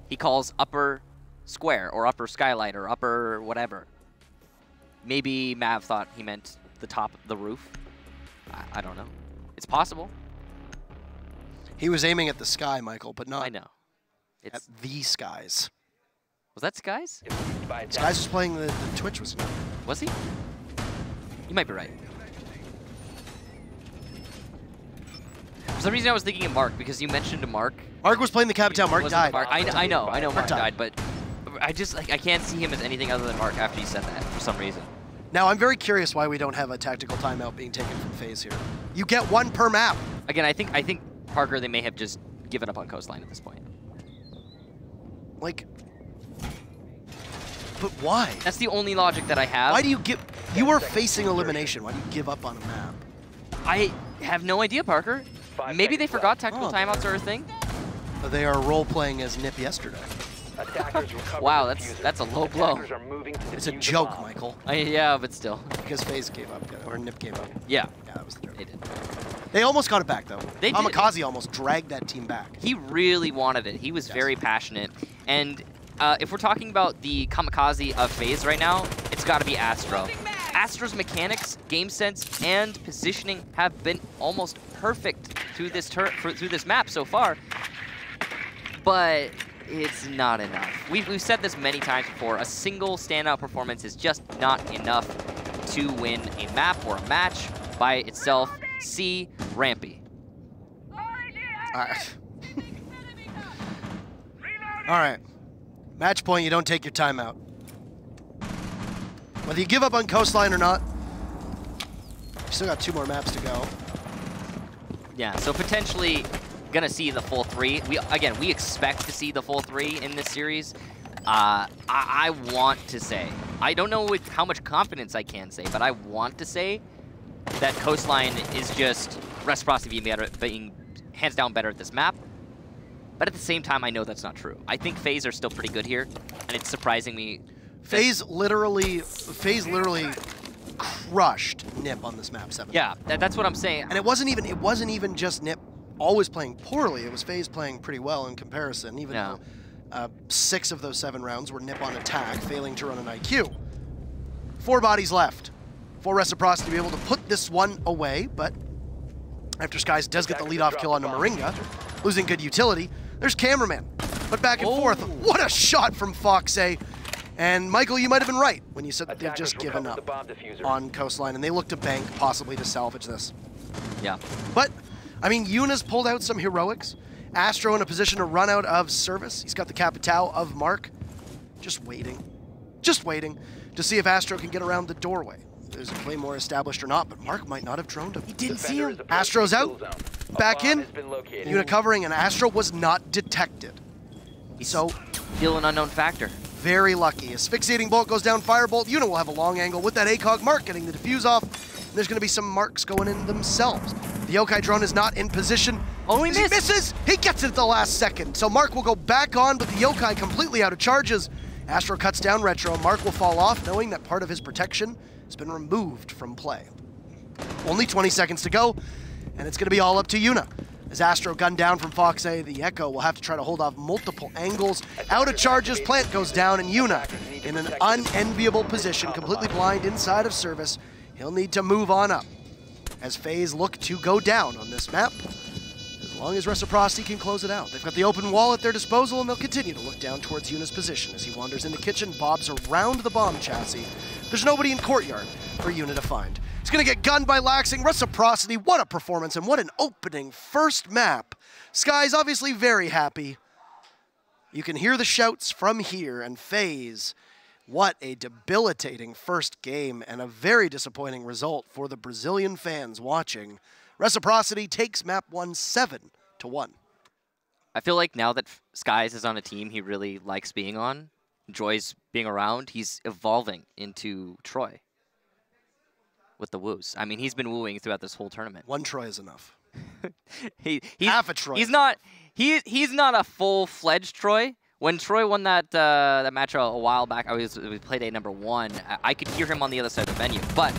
He calls upper square or upper skylight or upper whatever. Maybe Mav thought he meant the top of the roof. I don't know. It's possible. He was aiming at the sky, Michael, but not... I know. At the skies. Was that Skies? Skies was playing the Twitch, was he? Was he? You might be right. For some reason I was thinking of Mark, because you mentioned Mark. Mark was playing the Capital. Mark died. I know Mark died, but I just, like, I can't see him as anything other than Mark after you said that, for some reason. Now, I'm very curious why we don't have a tactical timeout being taken from FaZe here. You get one per map. Again, I think Parker, they may have just given up on Coastline at this point. Like, but why? That's the only logic that I have. Why do you give... You are facing elimination. Why do you give up on a map? I have no idea, Parker. Maybe they forgot tactical timeouts are a thing? They are role-playing as Nip yesterday. Wow, that's a low blow. It's a joke, Michael. Yeah, but still. Because FaZe gave up, or Nip gave up. Yeah. Yeah, that was the joke. They did. They almost got it back, though. They did. Kamikaze almost dragged that team back. He really wanted it. He was very passionate. And if we're talking about the Kamikaze of FaZe right now, it's got to be Astro. Astro's mechanics, game sense, and positioning have been almost perfect through this map so far. But it's not enough. We've said this many times before. A single standout performance is just not enough to win a map or a match by itself. See Rampy. All right. Match point, you don't take your timeout. Whether you give up on Coastline or not, you still got 2 more maps to go. Yeah, so potentially gonna see the full 3. We expect to see the full 3 in this series. I want to say, I don't know with how much confidence I can say, but I want to say that Coastline is just Reciprocity being hands down better at this map. But at the same time, I know that's not true. I think FaZe are still pretty good here, and it's surprising me. FaZe literally crushed Nip on this map 7. Yeah, that's what I'm saying. And it wasn't even just Nip always playing poorly. It was FaZe playing pretty well in comparison, even though 6 of those 7 rounds were Nip on attack, failing to run an IQ. 4 bodies left for Reciprocity to be able to put this one away, but after Skies does get the leadoff kill on Moringa, losing good utility, there's Cameraman. But back and forth, what a shot from FaZe. And Michael, you might have been right when you said that they've just given up on Coastline, and they look to bank possibly to salvage this. Yeah. But, I mean, Yuna's pulled out some heroics. Astro in a position to run out of service. He's got the Capitao of Mark. Just waiting to see if Astro can get around the doorway. There's a Claymore established or not, but Mark might not have droned him. He didn't see him. Astro's out. Back in. Yuna covering, and Astro was not detected. He's still an unknown factor. Very lucky. Asphyxiating bolt goes down, firebolt. Yuna will have a long angle with that ACOG Mark getting the defuse off. And there's going to be some marks going in themselves. The Yokai drone is not in position. Oh, he misses. He gets it at the last second. So Mark will go back on, but the Yokai completely out of charges. Astro cuts down Retro. Mark will fall off, knowing that part of his protection has been removed from play. Only 20 seconds to go, and it's going to be all up to Yuna. As Astro gunned down from FaZe, the Echo will have to try to hold off multiple angles. Out of charges, Plant goes down, and Yuna in an unenviable position, completely blind inside of service. He'll need to move on up as FaZe look to go down on this map. As long as Reciprocity can close it out. They've got the open wall at their disposal, and they'll continue to look down towards Yuna's position. As he wanders in the kitchen, bobs around the bomb chassis. There's nobody in courtyard for Yuna to find. He's going to get gunned by Laxing. Reciprocity, what a performance, and what an opening first map. Sky's obviously very happy. You can hear the shouts from here, and FaZe, what a debilitating first game and a very disappointing result for the Brazilian fans watching. Reciprocity takes map 1 7-1. I feel like now that Skies is on a team he really likes being on, enjoys being around, he's evolving into Troy with the woos. I mean, he's been wooing throughout this whole tournament. One Troy is enough. Half a Troy. He's not a full-fledged Troy. When Troy won that match a while back, we played a #1. I could hear him on the other side of the venue. But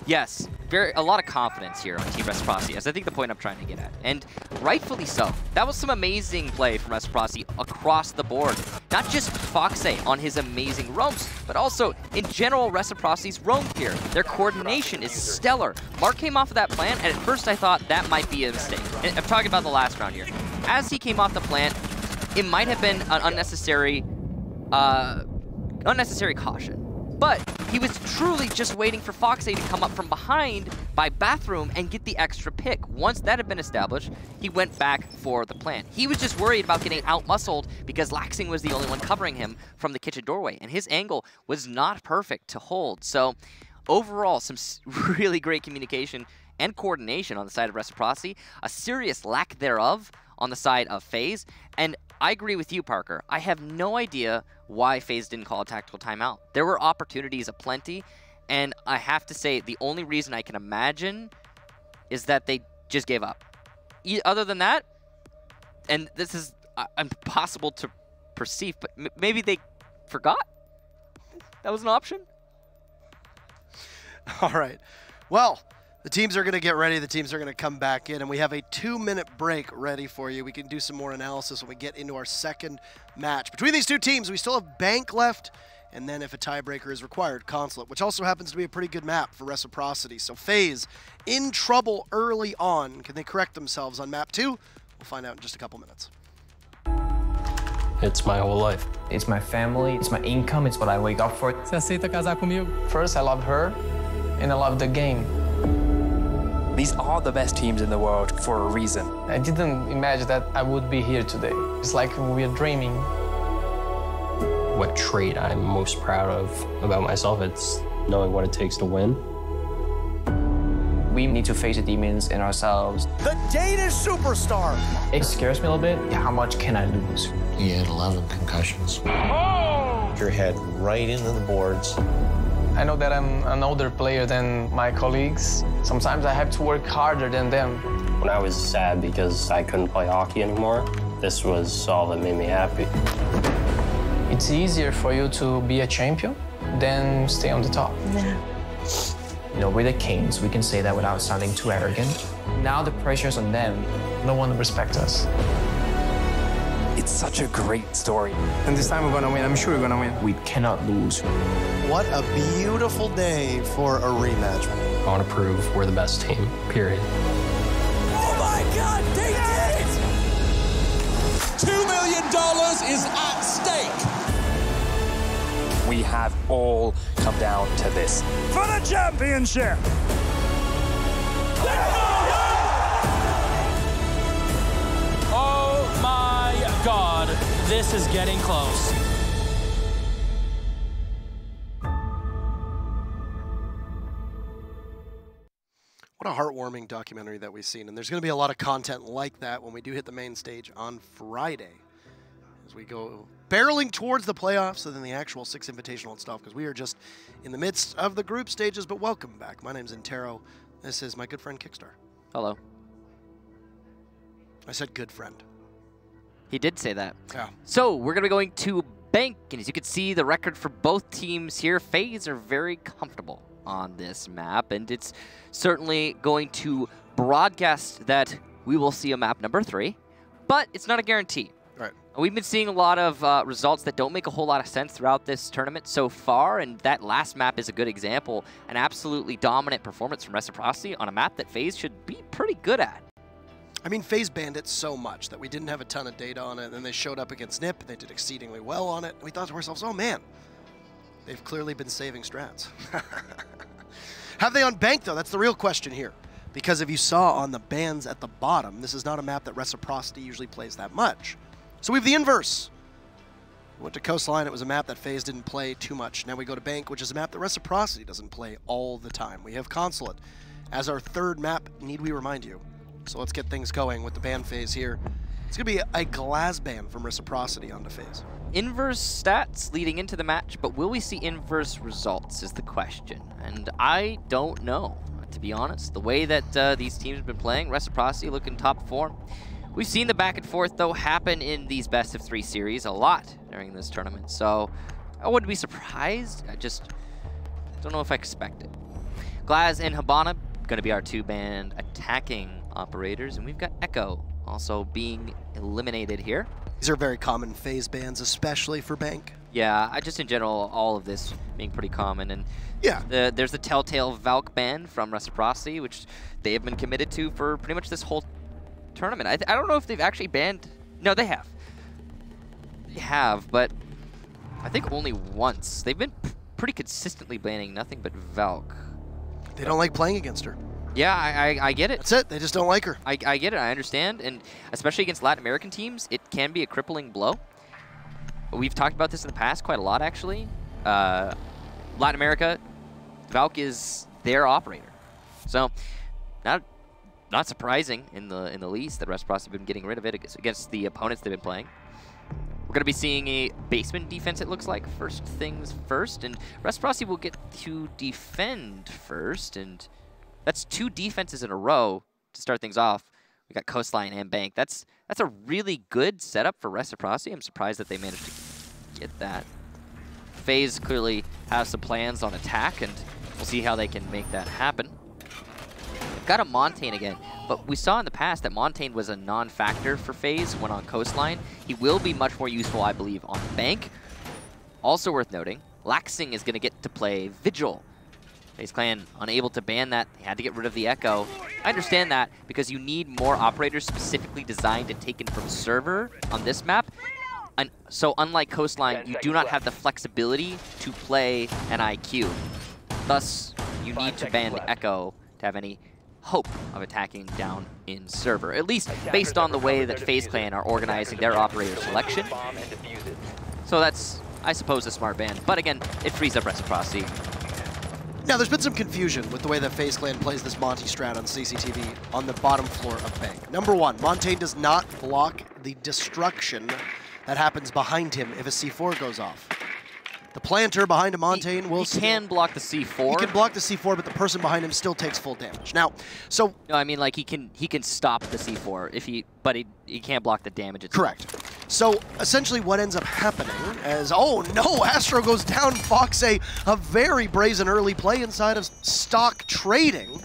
yes, a lot of confidence here on Team Reciprocity, as I think the point I'm trying to get at. And rightfully so. That was some amazing play from Reciprocity across the board. Not just FaZe on his amazing roams, but also, in general, Reciprocity's roam here. Their coordination is stellar. Mark came off of that plant, and at first I thought that might be a mistake. And I'm talking about the last round here. As he came off the plant, it might have been an unnecessary caution. But he was truly just waiting for FaZe to come up from behind by bathroom and get the extra pick. Once that had been established, he went back for the plant. He was just worried about getting out-muscled because Laxing was the only one covering him from the kitchen doorway, and his angle was not perfect to hold. So overall, some really great communication and coordination on the side of Reciprocity, a serious lack thereof on the side of FaZe, and I agree with you, Parker. I have no idea why FaZe didn't call a tactical timeout. There were opportunities aplenty, and I have to say the only reason I can imagine is that they just gave up. Other than that, and this is impossible to perceive, but maybe they forgot that was an option? All right. Well, the teams are going to get ready. The teams are going to come back in, and we have a 2-minute break ready for you. We can do some more analysis when we get into our second match. Between these two teams, we still have Bank left, and then if a tiebreaker is required, Consulate, which also happens to be a pretty good map for Reciprocity. So FaZe in trouble early on. Can they correct themselves on map 2? We'll find out in just a couple minutes. It's my whole life. It's my family, it's my income, it's what I wake up for. Você aceita casar comigo? First, I love her, and I love the game. These are the best teams in the world for a reason. I didn't imagine that I would be here today. It's like we are dreaming. What trait I'm most proud of about myself, it's knowing what it takes to win. We need to face the demons in ourselves. The Danish superstar. It scares me a little bit. How much can I lose? He had 11 concussions. Oh! Your head right into the boards. I know that I'm an older player than my colleagues. Sometimes I have to work harder than them. When I was sad because I couldn't play hockey anymore, this was all that made me happy. It's easier for you to be a champion than stay on the top. Yeah. You know, we're the kings. We can say that without sounding too arrogant. Now the pressure's on them. No one respects us. It's such a great story. And this time we're gonna win. I'm sure we're gonna win. We cannot lose. What a beautiful day for a rematch. I want to prove we're the best team, period. Oh my God, they did it! $2 million is at stake. We have all come down to this. For the championship! Oh my God, this is getting close. What a heartwarming documentary that we've seen, and there's going to be a lot of content like that when we do hit the main stage on Friday as we go barreling towards the playoffs and then the actual 6 Invitational and stuff, because we are just in the midst of the group stages. But welcome back. My name's Intero. This is my good friend Kickstar. Hello. I said good friend. He did say that. Yeah. So we're going to be going to Bank, and as you can see, the record for both teams here, FaZe are very comfortable on this map, and it's certainly going to broadcast that we will see a map number 3, but it's not a guarantee. Right. We've been seeing a lot of results that don't make a whole lot of sense throughout this tournament so far, and that last map is a good example. An absolutely dominant performance from Reciprocity on a map that FaZe should be pretty good at. I mean, FaZe banned it so much that we didn't have a ton of data on it, and then they showed up against NIP, they did exceedingly well on it, and we thought to ourselves, oh man, they've clearly been saving strats. Have they on Bank, though? That's the real question here. Because if you saw on the bans at the bottom, this is not a map that Reciprocity usually plays that much. So we have the inverse. We went to Coastline, it was a map that FaZe didn't play too much. Now we go to Bank, which is a map that Reciprocity doesn't play all the time. We have Consulate as our third map, need we remind you. So let's get things going with the ban phase here. It's going to be a glass ban from Reciprocity onto FaZe. Inverse stats leading into the match, but will we see inverse results is the question. And I don't know, to be honest. The way that these teams have been playing, Reciprocity looking top form. We've seen the back and forth, though, happen in these best-of-3 series a lot during this tournament. So I wouldn't be surprised. I just don't know if I expect it. Glaz and Habana going to be our two-band attacking operators, and we've got Echo also being eliminated here. These are very common FaZe bans, especially for Bank. Yeah, just in general, all of this being pretty common. And yeah, there's the Telltale Valk ban from Reciprocity, which they have been committed to for pretty much this whole tournament. I don't know if they've actually banned... No, they have. They have, but I think only once. They've been pretty consistently banning nothing but Valk. They don't like playing against her. Yeah, I get it. That's it. They just don't like her. I get it. I understand. And especially against Latin American teams, it can be a crippling blow. We've talked about this in the past quite a lot, actually. Latin America, Valk is their operator. So, not surprising in the least that Reciprocity have been getting rid of it against the opponents they've been playing. We're going to be seeing a basement defense, it looks like, first things first. And Reciprocity will get to defend first. And that's 2 defenses in a row to start things off. We got Coastline and Bank. That's a really good setup for Reciprocity. I'm surprised that they managed to get that. FaZe clearly has some plans on attack, and we'll see how they can make that happen. They've got a Montaigne again, but we saw in the past that Montaigne was a non-factor for FaZe when on Coastline. He will be much more useful, I believe, on Bank. Also worth noting, Laxing is going to get to play Vigil. FaZe Clan unable to ban that. They had to get rid of the Echo. I understand that because you need more operators specifically designed and taken from server on this map. And so unlike Coastline, you do not have the flexibility to play an IQ. Thus, you need to ban the Echo to have any hope of attacking down in server. At least based on the way that FaZe Clan are organizing their operator selection. So that's, I suppose, a smart ban. But again, it frees up Reciprocity. Now, there's been some confusion with the way that FaZe Clan plays this Monty strat on CCTV on the bottom floor of Bank. Number 1, Montaigne does not block the destruction that happens behind him if a C4 goes off. The planter behind a Montaigne will... He can block the C4. He can block the C4, but the person behind him still takes full damage. Now, so... No, I mean, like, he can stop the C4, if but he can't block the damage itself. Correct. So, essentially what ends up happening is... Oh, no! Astro goes down. Fox a very brazen early play inside of stock trading.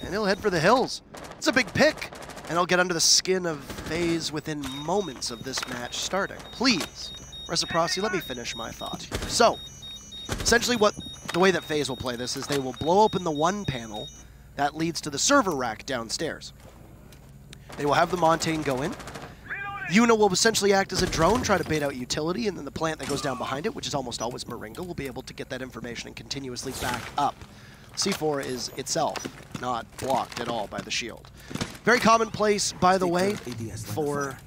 And he'll head for the hills. It's a big pick. And he'll get under the skin of FaZe within moments of this match starting. Please, Reciprocity, let me finish my thought here. So, essentially the way that FaZe will play this is they will blow open the one panel that leads to the server rack downstairs. They will have the Montaigne go in. Yuna will essentially act as a drone, try to bait out utility, and then the plant that goes down behind it, which is almost always Moringa, will be able to get that information and continuously back up. C4 is itself not blocked at all by the shield. Very commonplace, by the way, for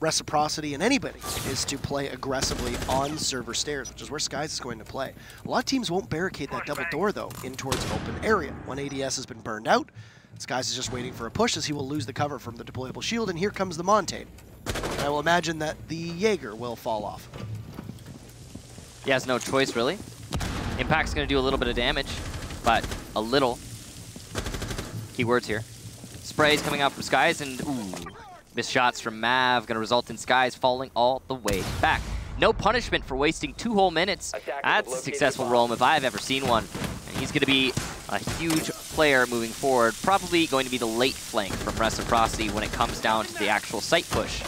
Reciprocity and anybody is to play aggressively on server stairs, which is where Skies is going to play. A lot of teams won't barricade that double door, though, in towards open area. One ADS has been burned out. Skies is just waiting for a push as he will lose the cover from the deployable shield, and here comes the Montaigne. And I will imagine that the Jaeger will fall off. He has no choice, really. Impact's going to do a little bit of damage, but a little. Keywords here. Sprays coming out from Skies, and ooh, missed shots from Mav, going to result in Skies falling all the way back. No punishment for wasting 2 whole minutes. That's a successful roam if I've ever seen one. And he's going to be a huge player moving forward, probably going to be the late flank from Reciprocity when it comes down to the actual site push.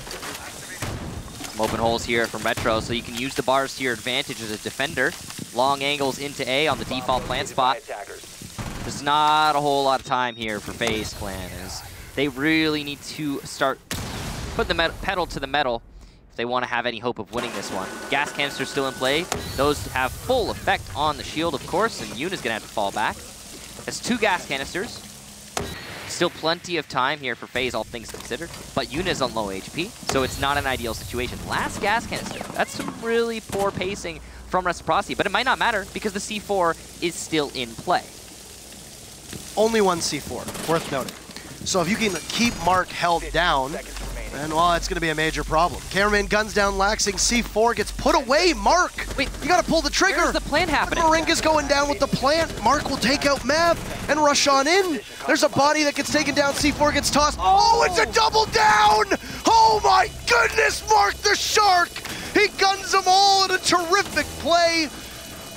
Some open holes here from Retro, so you can use the bars to your advantage as a defender. Long angles into A on the default plant spot. There's not a whole lot of time here for FaZe Clan, as They really need to start putting the pedal to the metal if they want to have any hope of winning this one. Gas canisters still in play. Those have full effect on the shield, of course, and Yuna's going to have to fall back. That's 2 gas canisters. Still plenty of time here for FaZe, all things considered, but Yuna's on low HP, so it's not an ideal situation. Last gas canister. That's some really poor pacing from Reciprocity, but it might not matter because the C4 is still in play. Only one C4, worth noting. So if you can keep Mark held down, then, well, it's going to be a major problem. Cameraman guns down Laxing. C4 gets put away. Mark! Wait, you got to pull the trigger. Where's the plant happening? Moringa's going down with the plant. Mark will take out Mav and rush on in. There's a body that gets taken down. C4 gets tossed. Oh, it's a double down! Oh my goodness, Mark the Shark! He guns them all in a terrific play.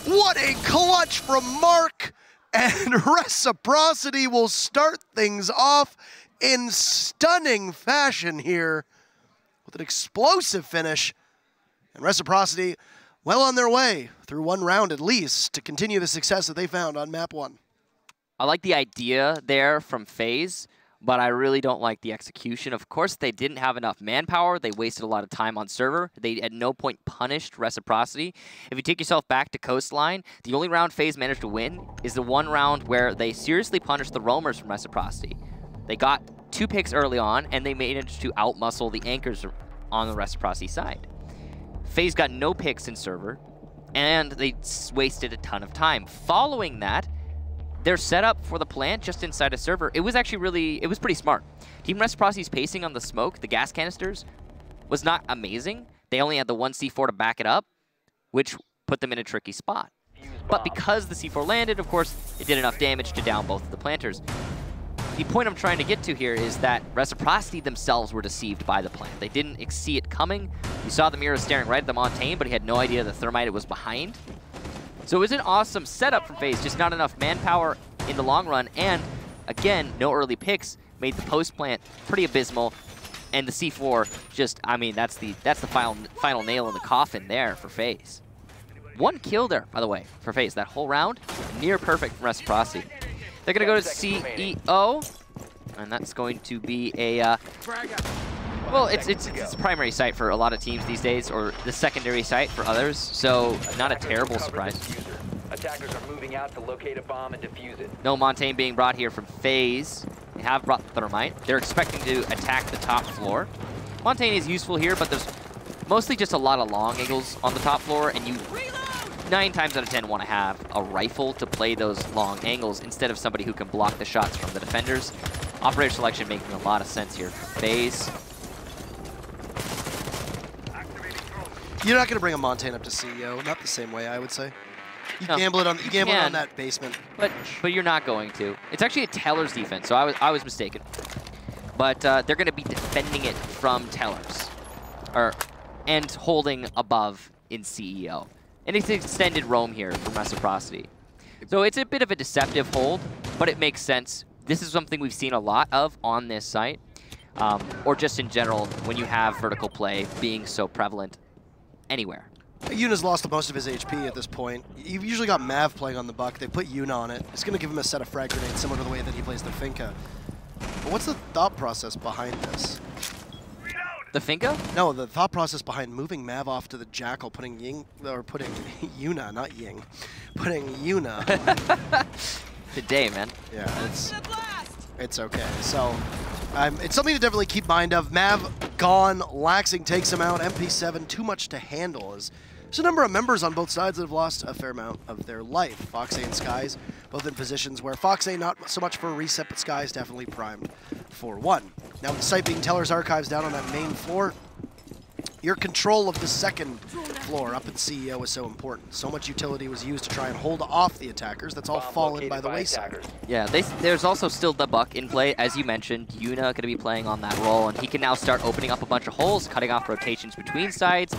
What a clutch from Mark. And Reciprocity will start things off in stunning fashion here with an explosive finish. And Reciprocity well on their way through one round at least to continue the success that they found on map 1. I like the idea there from FaZe, but I really don't like the execution. Of course, they didn't have enough manpower. They wasted a lot of time on server. They at no point punished Reciprocity. If you take yourself back to Coastline, the only round FaZe managed to win is the one round where they seriously punished the roamers from Reciprocity. They got 2 picks early on, and they managed to outmuscle the anchors on the Reciprocity side. FaZe got no picks in server, and they wasted a ton of time. Following that, their setup for the plant just inside a server, it was pretty smart. Team Reciprocity's pacing on the smoke, the gas canisters, was not amazing. They only had the 1 C4 to back it up, which put them in a tricky spot. But because the C4 landed, of course, it did enough damage to down both of the planters. The point I'm trying to get to here is that Reciprocity themselves were deceived by the plant. They didn't see it coming. You saw the mirror staring right at the Montaigne, but he had no idea the Thermite it was behind. So it was an awesome setup from FaZe, just not enough manpower in the long run. And again, no early picks made the post plant pretty abysmal. And the C4 just, I mean, that's the final nail in the coffin there for FaZe. 1 kill there, by the way, for FaZe. That whole round, near perfect from Reciprocity. They're going to go to CEO, and that's going to be a, well, it's a primary site for a lot of teams these days, or the secondary site for others, so not a terrible surprise. Attackers are moving out to locate a bomb and defuse it. No Montaigne being brought here from FaZe. They have brought the Thermite. They're expecting to attack the top floor. Montaigne is useful here, but there's mostly just a lot of long angles on the top floor, and you 9 times out of 10 want to have a rifle to play those long angles instead of somebody who can block the shots from the defenders. Operator selection making a lot of sense here for FaZe. You're not going to bring a Montaigne up to CEO, not the same way, I would say. You No, gamble it on can, that basement. But you're not going to. It's actually a Teller's defense, so I was mistaken. But they're going to be defending it from Tellers, and holding above in CEO. And it's extended roam here from Reciprocity. So it's a bit of a deceptive hold, but it makes sense. This is something we've seen a lot of on this site, or just in general when you have vertical play being so prevalent anywhere. Yuna's lost most of his HP at this point. You've usually got Mav playing on the buck. They put Yuna on it. It's going to give him a set of frag grenades similar to the way that he plays the Finka. But what's the thought process behind this? The Finka? No, the thought process behind moving Mav off to the Jackal, putting Yuna, not Ying, putting Yuna. Today, man. Yeah, it's okay. So it's something to definitely keep mind of. Mav gone, Laxing takes him out. MP7 too much to handle. There's a number of members on both sides that have lost a fair amount of their life. Foxay and Skies both in positions where Foxay not so much for a reset, but Skies definitely primed for one. Now with the site being Teller's Archives down on that main floor, your control of the second floor up in CEO is so important. So much utility was used to try and hold off the attackers. That's all fallen by the wayside. Yeah, there's also still the Buck in play. As you mentioned, Yuna going to be playing on that role, and he can now start opening up a bunch of holes, cutting off rotations between sides,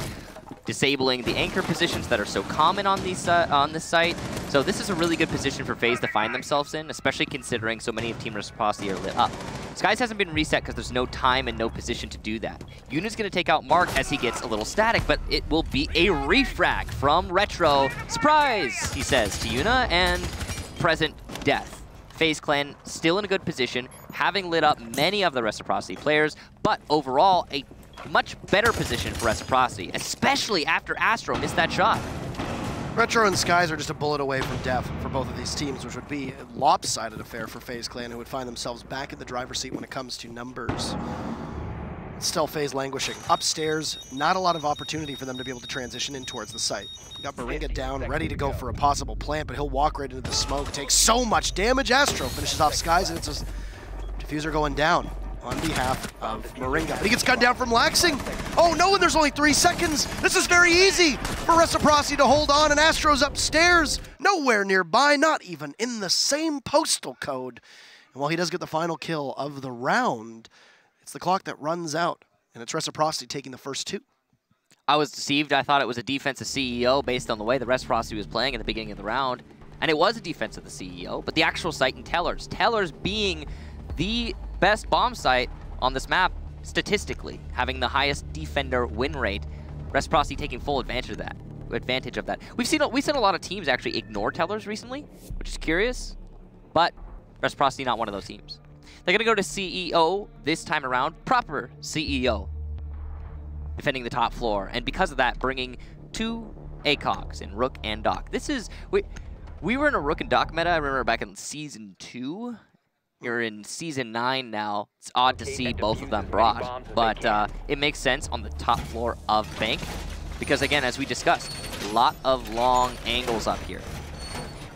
disabling the anchor positions that are so common on these on this site. So this is a really good position for FaZe to find themselves in, especially considering so many of Team Reciprocity are lit up. Skies hasn't been reset because there's no time and no position to do that. Yuna's going to take out Mark as he gets a little static, but it will be a refrag from Retro. Surprise, he says to Yuna, and present death FaZe Clan still in a good position, having lit up many of the Reciprocity players, but overall a much better position for Reciprocity, especially after Astro missed that shot. Retro and Skies are just a bullet away from death for both of these teams, which would be a lopsided affair for FaZe Clan, who would find themselves back in the driver's seat when it comes to numbers. Still FaZe languishing. Upstairs, not a lot of opportunity for them to be able to transition in towards the site. We got Moringa down, ready to go for a possible plant, but he'll walk right into the smoke, takes so much damage. Astro finishes off Skies, and it's a diffuser going down on behalf of Moringa. But he gets gunned down from Laxing. Oh no, and there's only 3 seconds. This is very easy for Reciprocity to hold on, and Astro's upstairs, nowhere nearby, not even in the same postal code. And while he does get the final kill of the round, it's the clock that runs out, and it's Reciprocity taking the first 2. I was deceived. I thought it was a defensive CEO based on the way the Reciprocity was playing at the beginning of the round. And it was a defense of the CEO, but the actual site in Tellers. Tellers being the best bomb site on this map statistically, having the highest defender win rate. Reciprocity taking full advantage of that. We've seen a lot of teams actually ignore Tellers recently, which is curious, but Reciprocity not one of those teams. They're going to go to CEO this time around, proper CEO, defending the top floor, and because of that, bringing 2 ACOGs in Rook and Doc. This is, we were in a Rook and Doc meta, I remember back in Season 2. You're in Season 9 now. It's odd to see both of them brought, but it makes sense on the top floor of Bank, because again, as we discussed, a lot of long angles up here.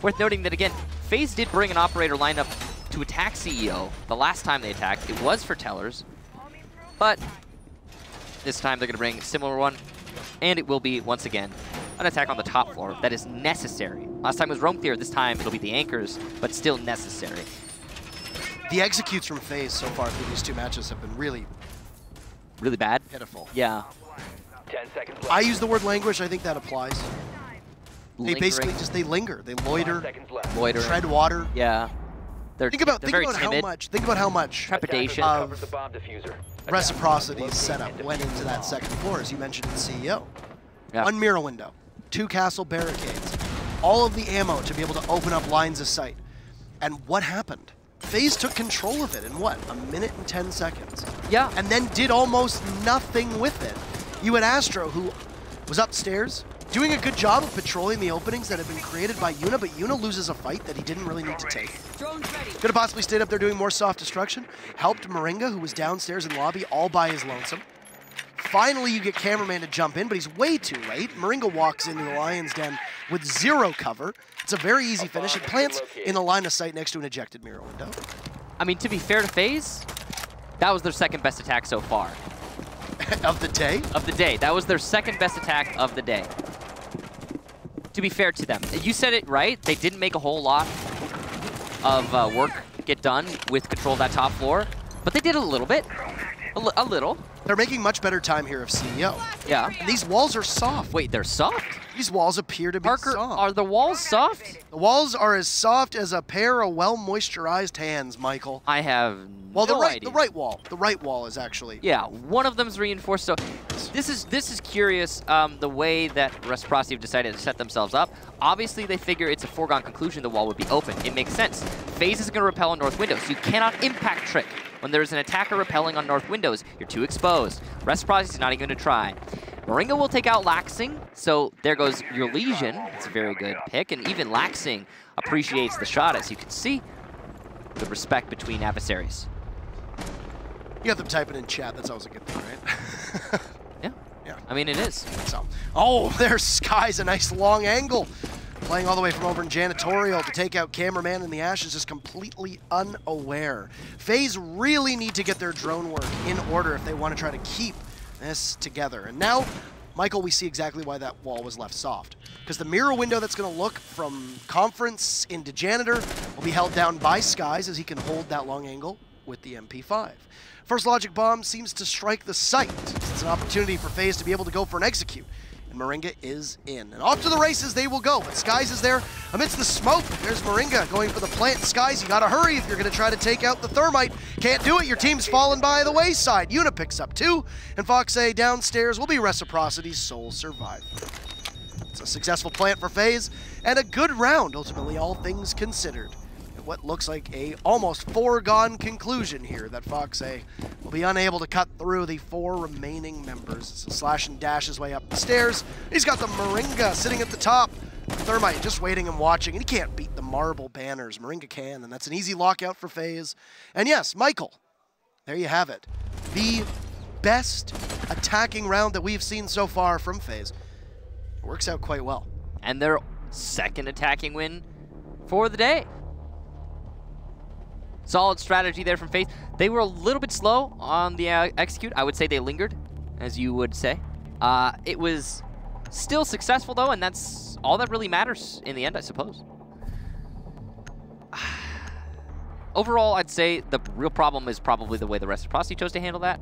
Worth noting that again, FaZe did bring an operator lineup to attack CEO. The last time they attacked, it was for Tellers, but this time they're going to bring a similar one, and it will be, once again, an attack on the top floor that is necessary. Last time was Roam Clear, this time it'll be the Anchors, but still necessary. The executes from FaZe so far through these 2 matches have been really bad. Pitiful. Yeah. 10 seconds left. I use the word languish, I think that applies. They basically just, they linger, they loiter, tread water. Yeah. Think about how much trepidation of Reciprocity's setup went into that second floor, as you mentioned in CEO. Yeah. 1 mirror window, 2 castle barricades, all of the ammo to be able to open up lines of sight. And what happened? FaZe took control of it in what, 1 minute and 10 seconds? Yeah. And then did almost nothing with it. You had Astro, who was upstairs, doing a good job of patrolling the openings that had been created by Yuna, but Yuna loses a fight that he didn't really need to take. Could have possibly stayed up there doing more soft destruction. Helped Moringa, who was downstairs in lobby, all by his lonesome. Finally, you get Cameraman to jump in, but he's way too late. Moringa walks into the Lion's Den with 0 cover. It's a very easy finish. It plants in the line of sight next to an ejected mirror window. I mean, to be fair to FaZe, that was their second best attack so far. Of the day? Of the day. That was their second best attack of the day. To be fair to them. You said it right. They didn't make a whole lot of work get done with control of that top floor, but they did a little bit. A little. They're making much better time here of CEO. Yeah. And these walls are soft. Wait, they're soft? These walls appear to be Parker, soft. are the walls soft? The walls are as soft as a pair of well-moisturized hands, Michael. I have well, no idea. The right wall is actually. Yeah, one of them's reinforced. So this is curious. The way that Reciprocity have decided to set themselves up. Obviously, they figure it's a foregone conclusion the wall would be open. It makes sense. FaZe is going to repel on north windows. So you cannot impact trick. When there's an attacker repelling on north windows, you're too exposed. Reciprocity is not even going to try. Moringa will take out Laxing, so there goes your Legion. It's a very good pick, and even Laxing appreciates the shot, as you can see. The respect between adversaries. You got them typing in chat, that's always a good thing, right? Yeah. I mean, it is. So, oh, there's Sky's a nice long angle. Playing all the way from over in Janitorial to take out Cameraman, and the Ash is just completely unaware. FaZe really need to get their drone work in order if they want to try to keep this together. And now, Michael, we see exactly why that wall was left soft. Because the mirror window that's going to look from Conference into Janitor will be held down by Skies as he can hold that long angle with the MP5. First Logic Bomb seems to strike the site. It's an opportunity for FaZe to be able to go for an execute. And Moringa is in. And off to the races they will go, but Skies is there amidst the smoke. There's Moringa going for the plant. Skies, you gotta hurry if you're gonna try to take out the Thermite. Can't do it, your team's fallen by the wayside. Yuna picks up 2, and Fox A downstairs will be Reciprocity's sole survivor. It's a successful plant for FaZe, and a good round, ultimately, all things considered. what looks like a almost foregone conclusion here that FaZe will be unable to cut through the 4 remaining members. So slash and dash his way up the stairs. He's got the Moringa sitting at the top. Thermite just waiting and watching, and he can't beat the marble banners. Moringa can, and that's an easy lockout for FaZe. And yes, Michael, there you have it. The best attacking round that we've seen so far from FaZe. It works out quite well. And their second attacking win for the day. Solid strategy there from FaZe. They were a little bit slow on the execute. I would say they lingered, as you would say. It was still successful, though, and that's all that really matters in the end, I suppose. Overall, I'd say the real problem is probably the way the Reciprocity chose to handle that.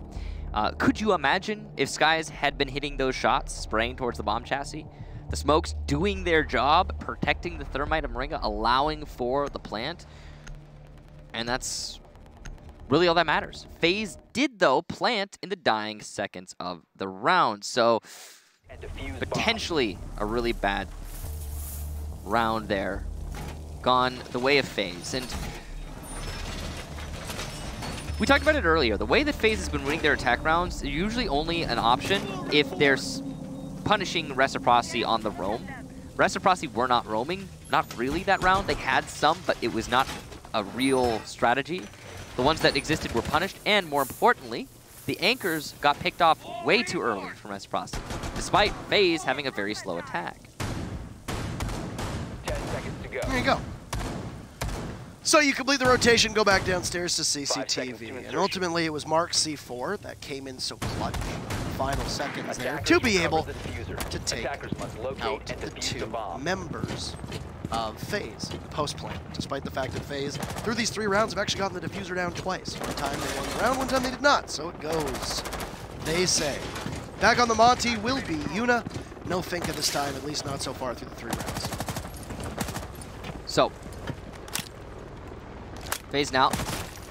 Could you imagine if Skies had been hitting those shots, spraying towards the bomb chassis? The smokes doing their job, protecting the Thermite and Moringa, allowing for the plant. And that's really all that matters. FaZe did, though, plant in the dying seconds of the round. So potentially a really bad round there. Gone the way of FaZe. And we talked about it earlier. The way that FaZe has been winning their attack rounds is usually only an option if they're punishing Reciprocity on the roam. Reciprocity were not roaming, not really that round. They had some, but it was not a real strategy. The ones that existed were punished, and more importantly, the anchors got picked off way too early from Reciprocity, despite FaZe having a very slow attack. 10 seconds to go. There you go. So you complete the rotation, go back downstairs to CCTV, and ultimately it was Mark C4 that came in so clutch in the final seconds there to be able to take out the 2 members of FaZe post-plant, despite the fact that FaZe, through these 3 rounds, have actually gotten the diffuser down twice. One time they won the round, one time they did not, so it goes, they say. Back on the Monty will be Yuna. No Finka this time, at least not so far through the 3 rounds. So, FaZe now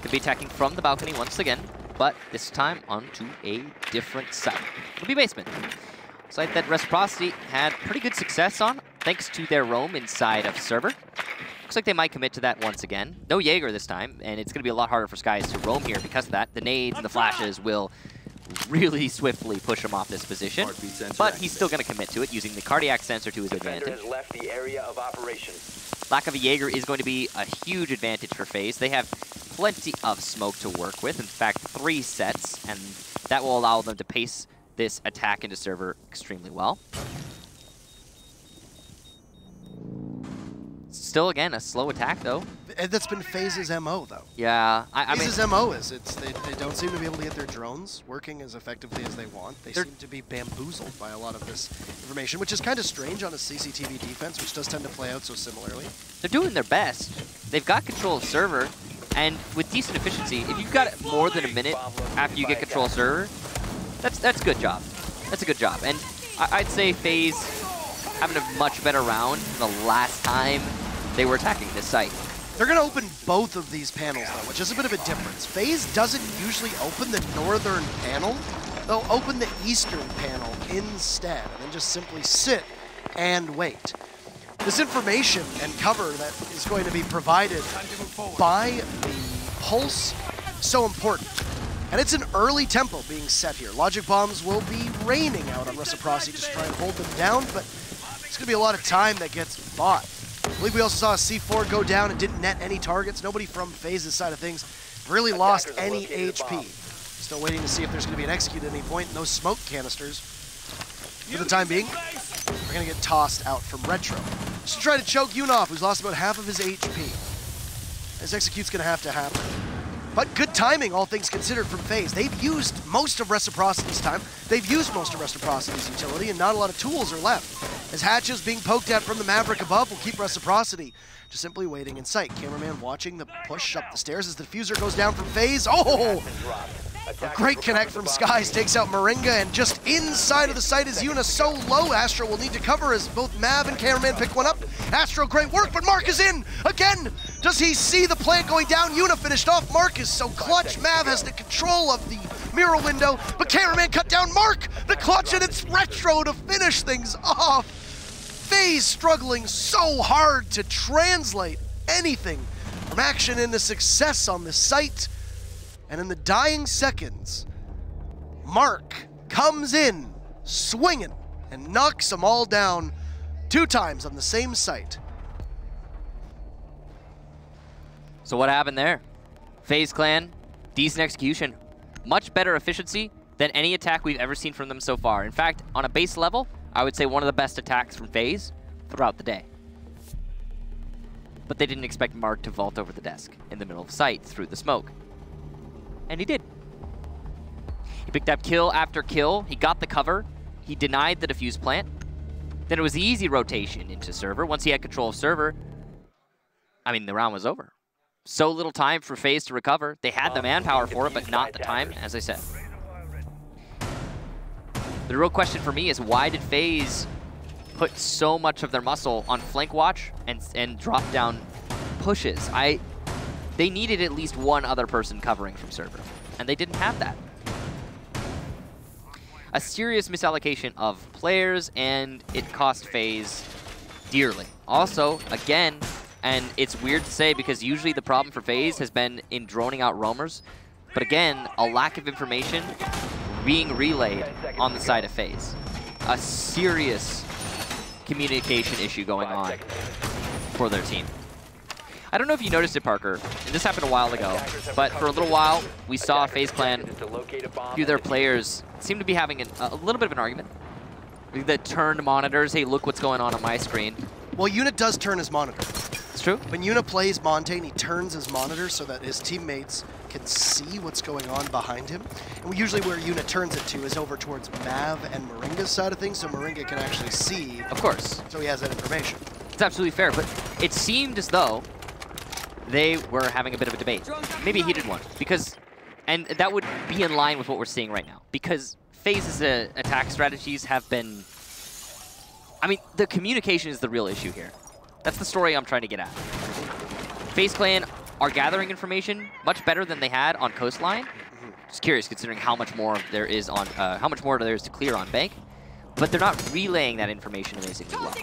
could be attacking from the balcony once again, but this time onto a different site. It'll be basement. A site that Reciprocity had pretty good success on, thanks to their roam inside of server. Looks like they might commit to that once again. No Jaeger this time, and it's going to be a lot harder for Skies to roam here because of that. The nades and the flashes will really swiftly push him off this position, but he's still going to commit to it using the cardiac sensor to his advantage. Has left the area of operations. Lack of a Jaeger is going to be a huge advantage for FaZe. They have plenty of smoke to work with, in fact 3 sets, and that will allow them to pace this attack into server extremely well. Still, again, a slow attack, though. And that's been FaZe's MO, though. Yeah, FaZe's MO is they don't seem to be able to get their drones working as effectively as they want. They seem to be bamboozled by a lot of this information, which is kind of strange on a CCTV defense, which does tend to play out so similarly. They're doing their best. They've got control of server, and with decent efficiency, if you've got more than a minute after you get control of server, that's a good job. That's a good job. And I'd say FaZe having a much better round than the last time they were attacking this site. They're going to open both of these panels, though, which is a bit of a difference. FaZe doesn't usually open the northern panel. They'll open the eastern panel instead, and then just simply sit and wait. This information and cover that is going to be provided by the Pulse is so important. And it's an early tempo being set here. Logic bombs will be raining out on Reciprocity to try and hold them down, but it's going to be a lot of time that gets bought. I believe we also saw a C4 go down and didn't net any targets. Nobody from FaZe's side of things really lost any HP. Still waiting to see if there's going to be an execute at any point. No smoke canisters. For the time being, we're going to get tossed out from Retro. Just to try to choke Yuna off, who's lost about half of his HP. This execute's going to happen. But good timing, all things considered, from FaZe. They've used most of Reciprocity's time. They've used most of Reciprocity's utility, and not a lot of tools are left. As hatches being poked at from the Maverick above will keep Reciprocity just simply waiting in sight. Cameraman watching the push up the stairs as the diffuser goes down from FaZe. Oh! A great connect from Skies, takes out Moringa, and just inside of the site is Yuna so low. Astro will need to cover as both Mav and Cameraman pick one up. Astro, great work, but Mark is in again. Does he see the plant going down? Yuna finished off. Mark is so clutch. Mav has the control of the mirror window, but Cameraman cut down Mark. The clutch, and it's Retro to finish things off. FaZe struggling so hard to translate anything from action into success on the site. And in the dying seconds, Mark comes in swinging and knocks them all down 2 times on the same site. So what happened there? FaZe Clan, decent execution. Much better efficiency than any attack we've ever seen from them so far. In fact, on a base level, I would say one of the best attacks from FaZe throughout the day. But they didn't expect Mark to vault over the desk in the middle of the site through the smoke. And he did. He picked up kill after kill. He got the cover. He denied the defuse plant. Then it was the easy rotation into server. Once he had control of server, I mean, the round was over. So little time for FaZe to recover. They had the manpower for it, but not the time, as I said. The real question for me is, why did FaZe put so much of their muscle on flank watch and drop down pushes? They needed at least one other person covering from server, and they didn't have that. A serious misallocation of players, and it cost FaZe dearly. Also, again, and it's weird to say because usually the problem for FaZe has been in droning out roamers, but again, a lack of information being relayed on the side of FaZe. A serious communication issue going on for their team. I don't know if you noticed it, Parker, and this happened a while ago, but for a little while, we saw FaZe Clan, a few of their players seem to be having a little bit of an argument. The turned monitors, hey, look what's going on my screen. Well, Unit does turn his monitor. It's true. When Unit plays Montaigne, he turns his monitor so that his teammates can see what's going on behind him. And usually where Unit turns it to is over towards Mav and Moringa's side of things, so Moringa can actually see. Of course. So he has that information. It's absolutely fair, but it seemed as though they were having a bit of a debate, maybe a heated one, because, and that would be in line with what we're seeing right now, because FaZe's attack strategies have been, I mean, the communication is the real issue here. That's the story I'm trying to get at. FaZe Clan are gathering information much better than they had on Coastline. Just curious, considering how much more there is on, how much more there is to clear on Bank, but they're not relaying that information amazingly well.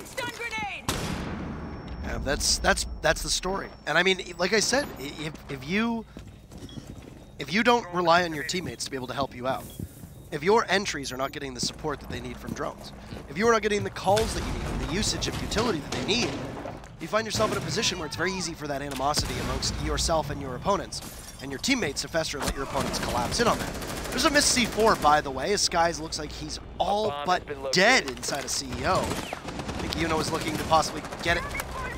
Yeah, that's the story. And I mean, like I said, if you don't rely on your teammates to be able to help you out, if your entries are not getting the support that they need from drones, if you are not getting the calls that you need, and the usage of utility that they need, you find yourself in a position where it's very easy for that animosity amongst yourself and your opponents, and your teammates to fester and let your opponents collapse in on that. There's a missed C4, by the way. Skies looks like he's all but dead inside a CEO. I think Yuno is looking to possibly get it,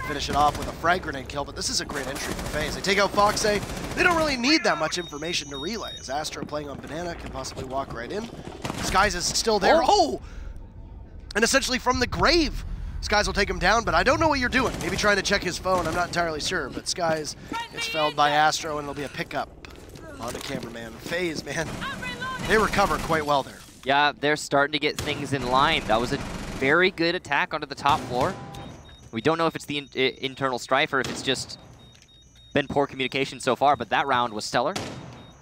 finish it off with a frag grenade kill, but this is a great entry for FaZe. They take out Foxe. They don't really need that much information to relay, as Astro playing on Banana can possibly walk right in. Skies is still there. Oh! And essentially from the grave, Skies will take him down, but I don't know what you're doing. Maybe trying to check his phone, I'm not entirely sure, but Skies gets felled by Astro, and it'll be a pickup on the cameraman. FaZe, man, they recover quite well there. Yeah, they're starting to get things in line. That was a very good attack onto the top floor. We don't know if it's the internal strife or if it's just been poor communication so far, but that round was stellar.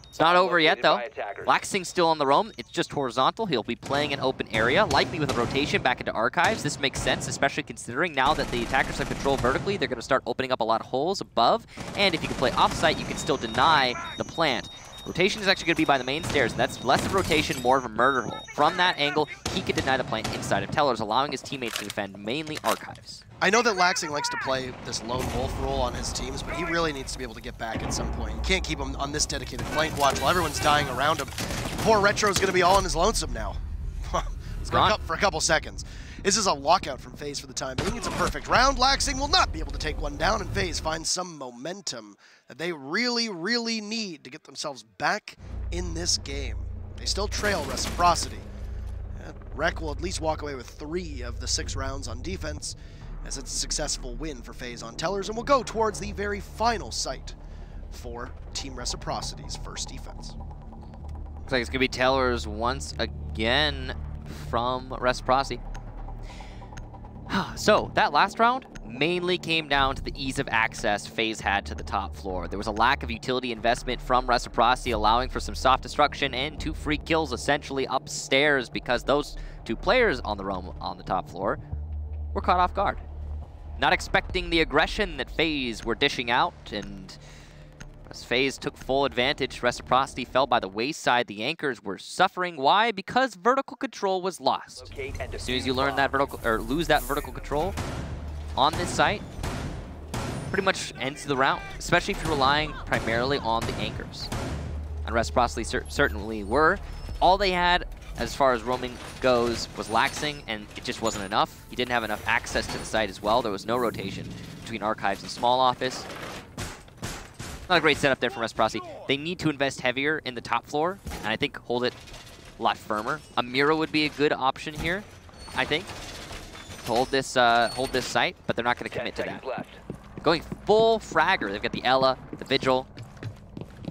It's not over yet, though. Laxing's still on the roam. It's just horizontal. He'll be playing an open area, likely with a rotation back into archives. This makes sense, especially considering now that the attackers have control vertically, they're going to start opening up a lot of holes above. And if you can play offsite, you can still deny the plant. Rotation is actually going to be by the main stairs, and that's less of a rotation, more of a murder hole. From that angle, he can deny the plant inside of Tellers, allowing his teammates to defend mainly archives. I know that Laxing likes to play this lone wolf role on his teams, but he really needs to be able to get back at some point. You can't keep him on this dedicated flank watch while everyone's dying around him. Poor Retro's going to be all on his lonesome now. for a couple seconds. This is a lockout from FaZe for the time being. It's a perfect round. Laxing will not be able to take one down, and FaZe finds some momentum that they really, really need to get themselves back in this game. They still trail Reciprocity. Rec will at least walk away with 3 of the 6 rounds on defense, as it's a successful win for FaZe on Tellers, and we'll go towards the very final site for Team Reciprocity's first defense. Looks like it's going to be Tellers once again from Reciprocity. So, that last round mainly came down to the ease of access FaZe had to the top floor. There was a lack of utility investment from Reciprocity, allowing for some soft destruction and 2 free kills essentially upstairs because those 2 players on the roam on the top floor were caught off guard. not expecting the aggression that FaZe were dishing out, and as FaZe took full advantage, Reciprocity fell by the wayside. The anchors were suffering. Why? Because vertical control was lost. As soon as you learn that vertical, or lose that vertical control on this site, pretty much ends the round, especially if you're relying primarily on the anchors. And Reciprocity certainly were. All they had as far as roaming goes was Laxing, and it just wasn't enough. He didn't have enough access to the site as well. There was no rotation between Archives and Small Office. Not a great setup there for Reciprocity. They need to invest heavier in the top floor, and I think hold it a lot firmer. A Mira would be a good option here, I think, to hold this site, but they're not going to commit to that. Going full fragger. They've got the Ella, the Vigil.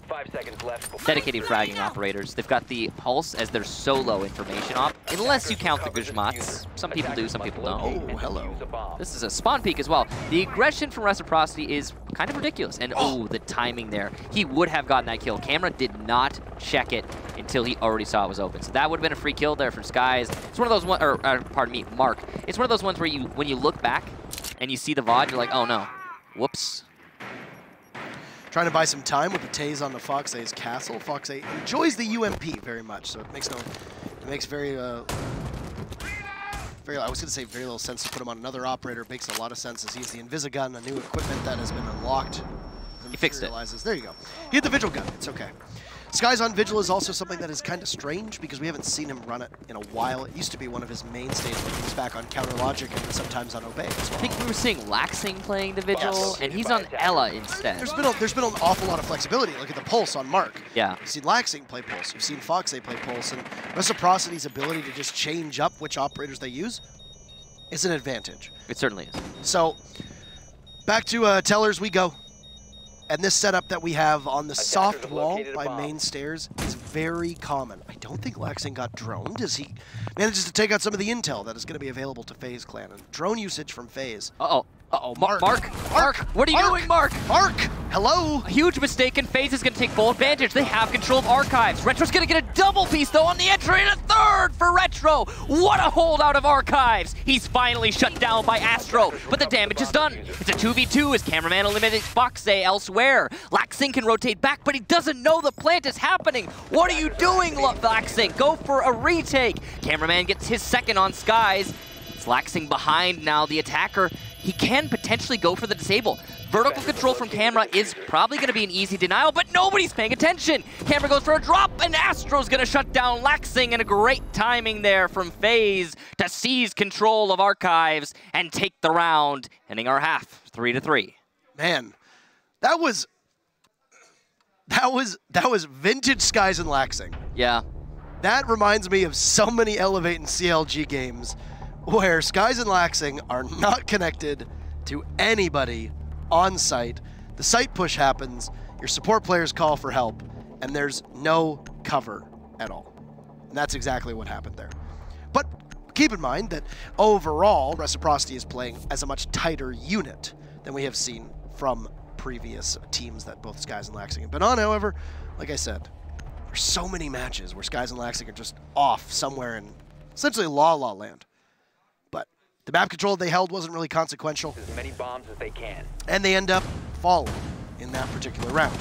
5 seconds left. Dedicated fragging operators. They've got the Pulse as their solo information op, unless you count the Guzmats. Some people do, some people don't. Oh, hello. This is a spawn peek as well. The aggression from Reciprocity is kind of ridiculous. And oh, the timing there. He would have gotten that kill. Camera did not check it until he already saw it was open. So that would have been a free kill there from Skies. It's one of those ones, or pardon me, Mark. It's one of those ones where when you look back and you see the VOD, you're like, oh no, whoops. Trying to buy some time with the Taze on the FaZe's castle. FaZe enjoys the UMP very much, so it makes very I was going to say very little sense to put him on another operator. It makes a lot of sense as he's the Invisigun, a new equipment that has been unlocked. He fixed it. There you go. He had the Vigil gun. It's okay. Skies on Vigil is also something that is kind of strange because we haven't seen him run it in a while. It used to be one of his mainstays when he was back on Counter Logic and sometimes on Obey as well. I think we were seeing Laxing playing the Vigil, and he's on Ella instead. There's been an awful lot of flexibility. Look at the Pulse on Mark. Yeah. You've seen Laxing play Pulse. You've seen FaZe play Pulse. And Reciprocity's ability to just change up which operators they use is an advantage. It certainly is. So, back to Tellers we go. And this setup that we have on the soft wall by main stairs is very common. I don't think Laxing got droned as he manages to take out some of the intel that is going to be available to FaZe Clan. And drone usage from FaZe. Uh-oh. Uh-oh, Mark, what are you doing, Mark? Mark, hello? A huge mistake, and FaZe is going to take full advantage. They have control of Archives. Retro's going to get a double piece, though, on the entry, and a third for Retro. What a holdout of Archives. He's finally shut down by Astro, but the damage is done. It's a 2v2 as Cameraman eliminates Foxe elsewhere. Laxing can rotate back, but he doesn't know the plant is happening. What are you doing, Laxing? Go for a retake. Cameraman gets his second on Skies. It's Laxing behind now, the attacker. He can potentially go for the disable. Vertical control from Camera is probably going to be an easy denial, but nobody's paying attention. Camera goes for a drop, and Astro's going to shut down Laxing, and a great timing there from FaZe to seize control of Archives and take the round, ending our half 3-3. Man, that was vintage Skies and Laxing. Yeah. That reminds me of so many Elevate and CLG games where Skies and Laxing are not connected to anybody on site. The site push happens, your support players call for help, and there's no cover at all. And that's exactly what happened there. But keep in mind that overall, Reciprocity is playing as a much tighter unit than we have seen from previous teams that both Skies and Laxing have been on. However, like I said, there's so many matches where Skies and Laxing are just off somewhere in essentially La La Land. The map control they held wasn't really consequential. As many bombs as they can. And they end up falling in that particular round.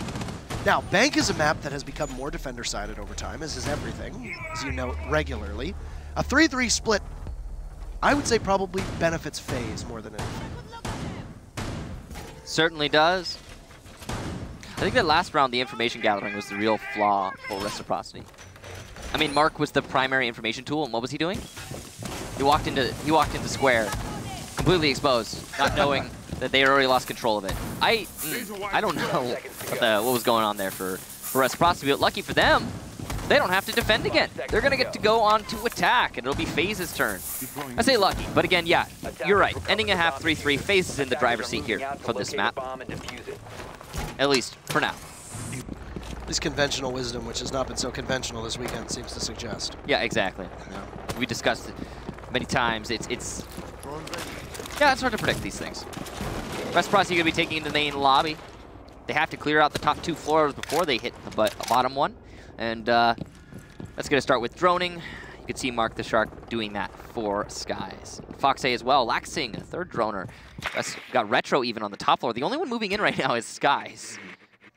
Now, Bank is a map that has become more defender-sided over time, as is everything, as you note regularly. A 3-3 split, I would say, probably benefits FaZe more than anything. Certainly does. I think that last round, the information gathering was the real flaw for Reciprocity. I mean, Mark was the primary information tool, and what was he doing? He walked into square, completely exposed, not knowing that they had already lost control of it. I don't know what was going on there for Reciprocity, but lucky for them, they don't have to defend again. They're going to get to go on to attack, and it'll be FaZe's turn. I say lucky, but again, yeah, you're right. Ending a half 3-3, FaZe is in the driver's seat here for this map. At least for now. This conventional wisdom, which has not been so conventional this weekend, seems to suggest. Yeah, exactly. No. We discussed it many times. It's hard to predict these things. Reciprocity going to be taking into the main lobby. They have to clear out the top 2 floors before they hit the bottom one. And that's going to start with droning. You could see Mark the Shark doing that for Skies. FaZe as well, Laxing, a third droner. That's got Retro even on the top floor. The only one moving in right now is Skies.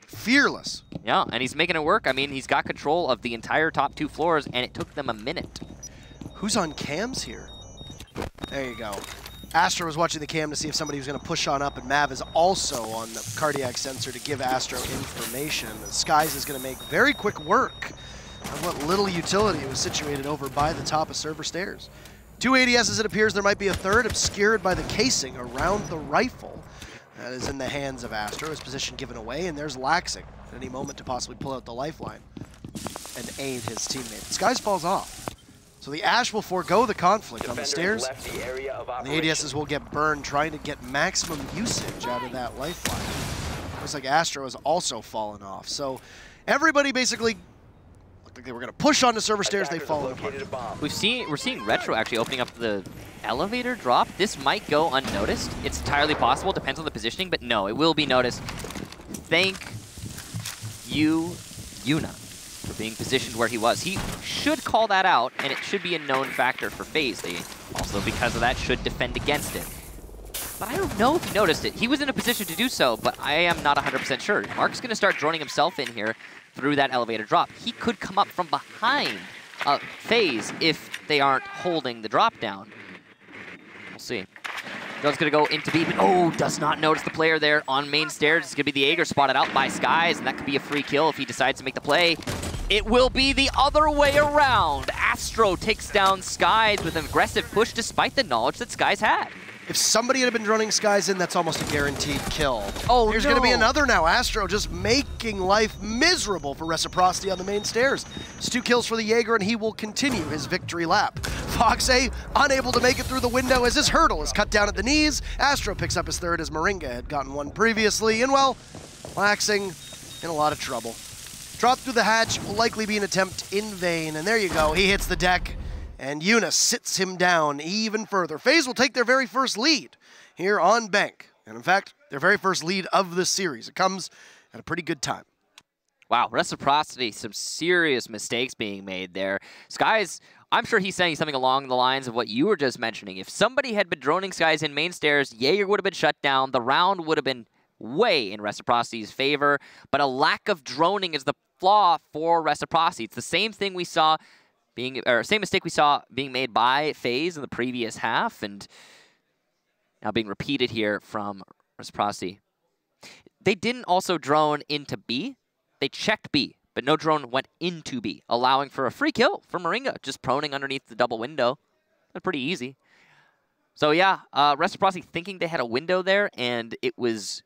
Fearless. Yeah, and he's making it work. I mean, he's got control of the entire top 2 floors, and it took them a minute. Who's on cams here? There you go. Astro was watching the cam to see if somebody was going to push on up, and Mav is also on the cardiac sensor to give Astro information. Skies is going to make very quick work of what little utility was situated over by the top of server stairs. 2 ADSs, it appears there might be a third, obscured by the casing around the rifle. That is in the hands of Astro, his position given away, and there's Laxing at any moment to possibly pull out the lifeline and aid his teammate. Skies falls off. So the Ash will forego the conflict on the stairs, and the ADSs will get burned trying to get maximum usage out of that lifeline. Looks like Astro has also fallen off. So everybody basically looked like they were going to push onto server stairs, they fall apart. We're seeing Retro actually opening up the elevator drop. This might go unnoticed. It's entirely possible, depends on the positioning, but no, it will be noticed. Thank you, Yuna, for being positioned where he was. He should call that out, and it should be a known factor for FaZe. They also, because of that, should defend against it. But I don't know if he noticed it. He was in a position to do so, but I am not 100% sure. Mark's going to start droning himself in here through that elevator drop. He could come up from behind FaZe if they aren't holding the drop down. We'll see. Joe's going to go into B, but oh, does not notice the player there on main stairs. It's going to be the Jaeger spotted out by Skies, and that could be a free kill if he decides to make the play. It will be the other way around. Astro takes down Skies with an aggressive push despite the knowledge that Skies had. If somebody had been running Skies in, that's almost a guaranteed kill. Oh, There's going to be another now. Astro just making life miserable for Reciprocity on the main stairs. It's 2 kills for the Jaeger, and he will continue his victory lap. FaZe unable to make it through the window as his hurdle is cut down at the knees. Astro picks up his third as Moringa had gotten one previously. And, well, Laxing in a lot of trouble. Drop through the hatch will likely be an attempt in vain. And there you go. He hits the deck. And Yuna sits him down even further. FaZe will take their very first lead here on Bank. And in fact, their very first lead of the series. It comes at a pretty good time. Wow, Reciprocity, some serious mistakes being made there. Skies, I'm sure he's saying something along the lines of what you were just mentioning. If somebody had been droning Skies in main stairs, Jaeger would have been shut down. The round would have been way in Reciprocity's favor. But a lack of droning is the flaw for Reciprocity. It's the same thing we saw same mistake we saw being made by FaZe in the previous half, and now being repeated here from Reciprocity. They didn't also drone into B. They checked B, but no drone went into B, allowing for a free kill for Moringa, just proning underneath the double window. That's pretty easy. So yeah, Reciprocity thinking they had a window there, and it was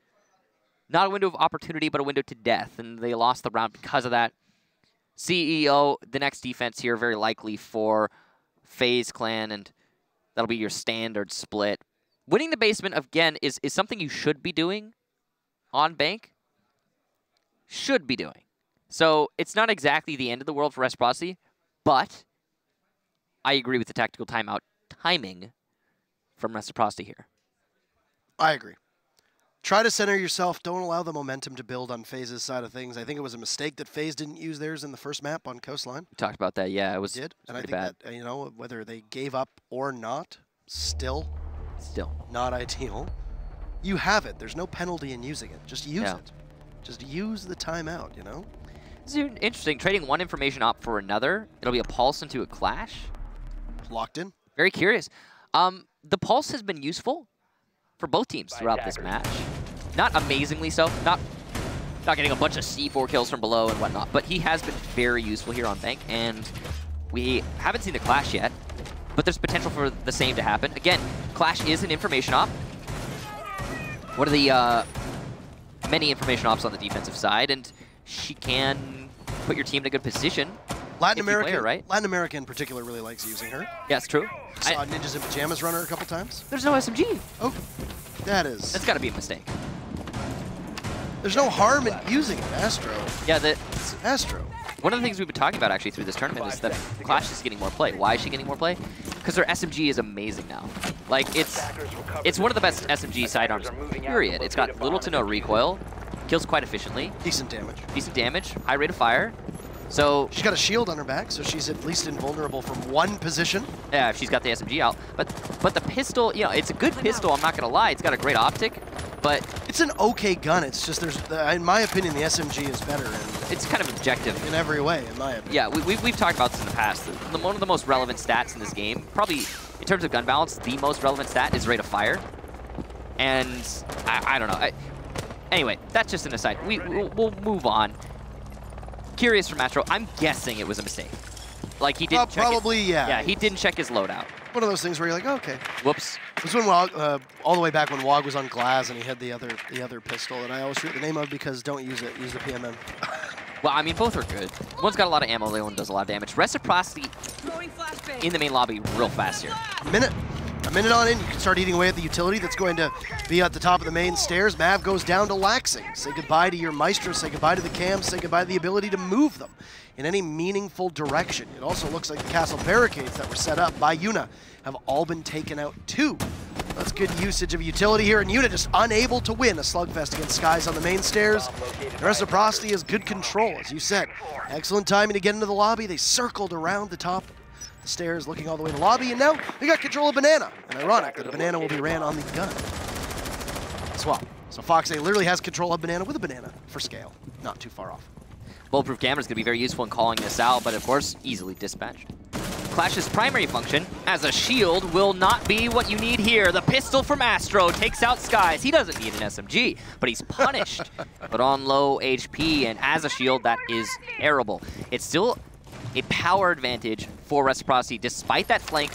not a window of opportunity, but a window to death, and they lost the round because of that. CEO, the next defense here, very likely for FaZe Clan, and that'll be your standard split. Winning the basement, again, is something you should be doing on Bank. Should be doing. So it's not exactly the end of the world for Reciprocity, but I agree with the tactical timeout timing from Reciprocity here. I agree. Try to center yourself. Don't allow the momentum to build on FaZe's side of things. I think it was a mistake that FaZe didn't use theirs in the first map on Coastline. We talked about that, yeah. It was did, and I think bad. that, you know, whether they gave up or not, still not ideal. You have it. There's no penalty in using it. Just use it. Just use the timeout, you know? This is interesting. Trading one information op for another. It'll be a pulse into a clash. Locked in. Very curious. The pulse has been useful for both teams throughout this match. Not amazingly so. Not getting a bunch of C4 kills from below and whatnot, but he has been very useful here on Bank, and we haven't seen the clash yet, but there's potential for the same to happen. Again, clash is an information op. One of the many information ops on the defensive side, and she can put your team in a good position. Latin America, play her, right? Latin America in particular really likes using her. Yeah, it's true. I saw Ninjas in Pajamas run her a couple times. There's no SMG. Oh, that's got to be a mistake. There's no harm in using it, Astro. Yeah, Astro. One of the things we've been talking about actually through this tournament is that Clash is getting more play. Why is she getting more play? Because her SMG is amazing now. Like, it's one of the best SMG sidearms, period. It's got little to no recoil, kills quite efficiently. Decent damage. Decent damage, high rate of fire. So she's got a shield on her back, so she's at least invulnerable from one position. Yeah, if she's got the SMG out. But the pistol, you know, it's a good pistol, I'm not going to lie. It's got a great optic, but... It's an okay gun. It's just, in my opinion, the SMG is better. It's kind of objective. In every way, in my opinion. Yeah, we've talked about this in the past. One of the most relevant stats in this game, probably in terms of gun balance, the most relevant stat is rate of fire. And I don't know. Anyway, that's just an aside. We'll move on. Curious from Astro, I'm guessing it was a mistake. Like he didn't check probably, yeah. Yeah, he didn't check his loadout. One of those things where you're like, oh, okay. Whoops. This one, all the way back when Wog was on Glass and he had the other pistol, and I always forget the name of because don't use it. Use the PMM. Well, I mean, both are good. One's got a lot of ammo, the other one does a lot of damage. Reciprocity in the main lobby real fast here. A minute on in, you can start eating away at the utility that's going to be at the top of the main stairs. Mav goes down to Laxing. Say goodbye to your Maestro, say goodbye to the cams, say goodbye to the ability to move them in any meaningful direction. It also looks like the castle barricades that were set up by Yuna have all been taken out too. That's good usage of utility here, and Yuna just unable to win a slugfest against Skies on the main stairs. The Reciprocity has good control, as you said. Excellent timing to get into the lobby. They circled around the top the stairs, looking all the way to the lobby, and now they got control of Banana. And ironic that a Banana will be ran on the gun as well. So FaZe literally has control of Banana with a Banana for scale. Not too far off. Bulletproof camera is going to be very useful in calling this out, but of course, easily dispatched. Clash's primary function as a shield will not be what you need here. The pistol from Astro takes out Skies. He doesn't need an SMG, but he's punished, but on low HP, and as a shield, that is terrible. It's still a power advantage for Reciprocity, despite that flank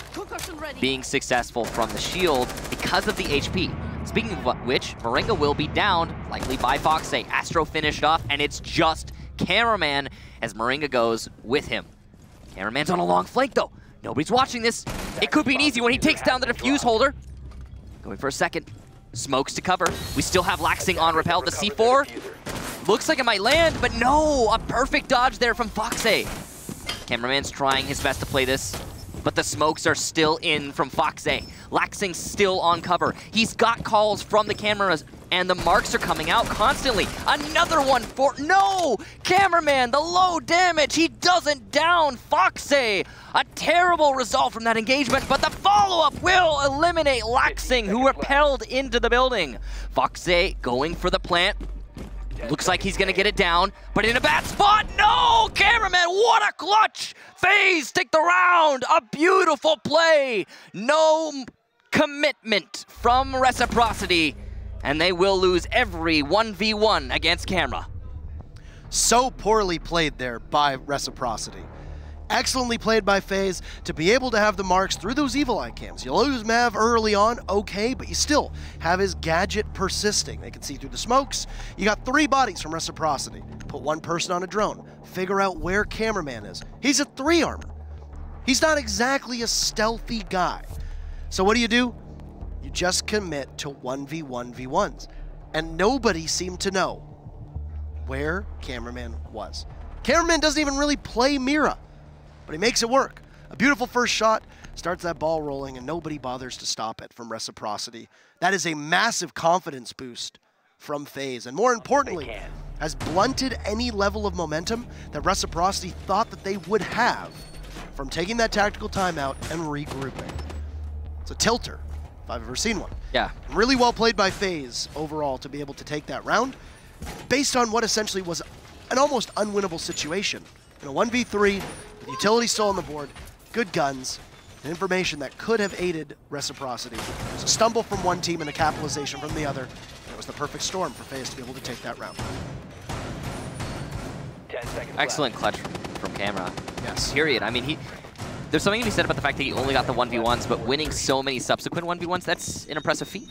being successful from the shield because of the HP. Speaking of which, Moringa will be downed, likely by FaZe. Astro finished off, and it's just Cameraman as Moringa goes with him. Cameraman's on a long flank, though. Nobody's watching this. It could be an easy one. He takes down the defuse holder. Going for a second. Smokes to cover. We still have Laxing on rappel. The C4 looks like it might land, but no! A perfect dodge there from FaZe. Cameraman's trying his best to play this, but the smokes are still in from FaZe. Laxing's still on cover. He's got calls from the cameras, and the marks are coming out constantly. Another one for... No! Cameraman, the low damage. He doesn't down FaZe. A terrible result from that engagement, but the follow-up will eliminate Laxing, who repelled into the building. FaZe going for the plant. Looks like he's going to get it down, but in a bad spot. No! Cameraman, what a clutch! FaZe take the round. A beautiful play. No commitment from Reciprocity, and they will lose every 1v1 against Camera. So poorly played there by Reciprocity. Excellently played by FaZe to be able to have the marks through those Evil Eye cams. You lose Mav early on, okay, but you still have his gadget persisting. They can see through the smokes. You got 3 bodies from Reciprocity. Put 1 person on a drone. Figure out where Cameraman is. He's at 3 armor. He's not exactly a stealthy guy. So what do? You just commit to 1v1v1s. And nobody seemed to know where Cameraman was. Cameraman doesn't even really play Mira, but he makes it work. A beautiful first shot, starts that ball rolling, and nobody bothers to stop it from Reciprocity. That is a massive confidence boost from FaZe, and more importantly, has blunted any level of momentum that Reciprocity thought that they would have from taking that tactical timeout and regrouping. It's a tilter, if I've ever seen one. Yeah. Really well played by FaZe overall to be able to take that round, based on what essentially was an almost unwinnable situation. In a 1v3, with utility still on the board, good guns, and information that could have aided Reciprocity. It was a stumble from one team and a capitalization from the other, and it was the perfect storm for FaZe to be able to take that round. 10 seconds Excellent clutch from Camera. Yes. Period. I mean, there's something to be said about the fact that he only got the 1v1s, but winning so many subsequent 1v1s, that's an impressive feat.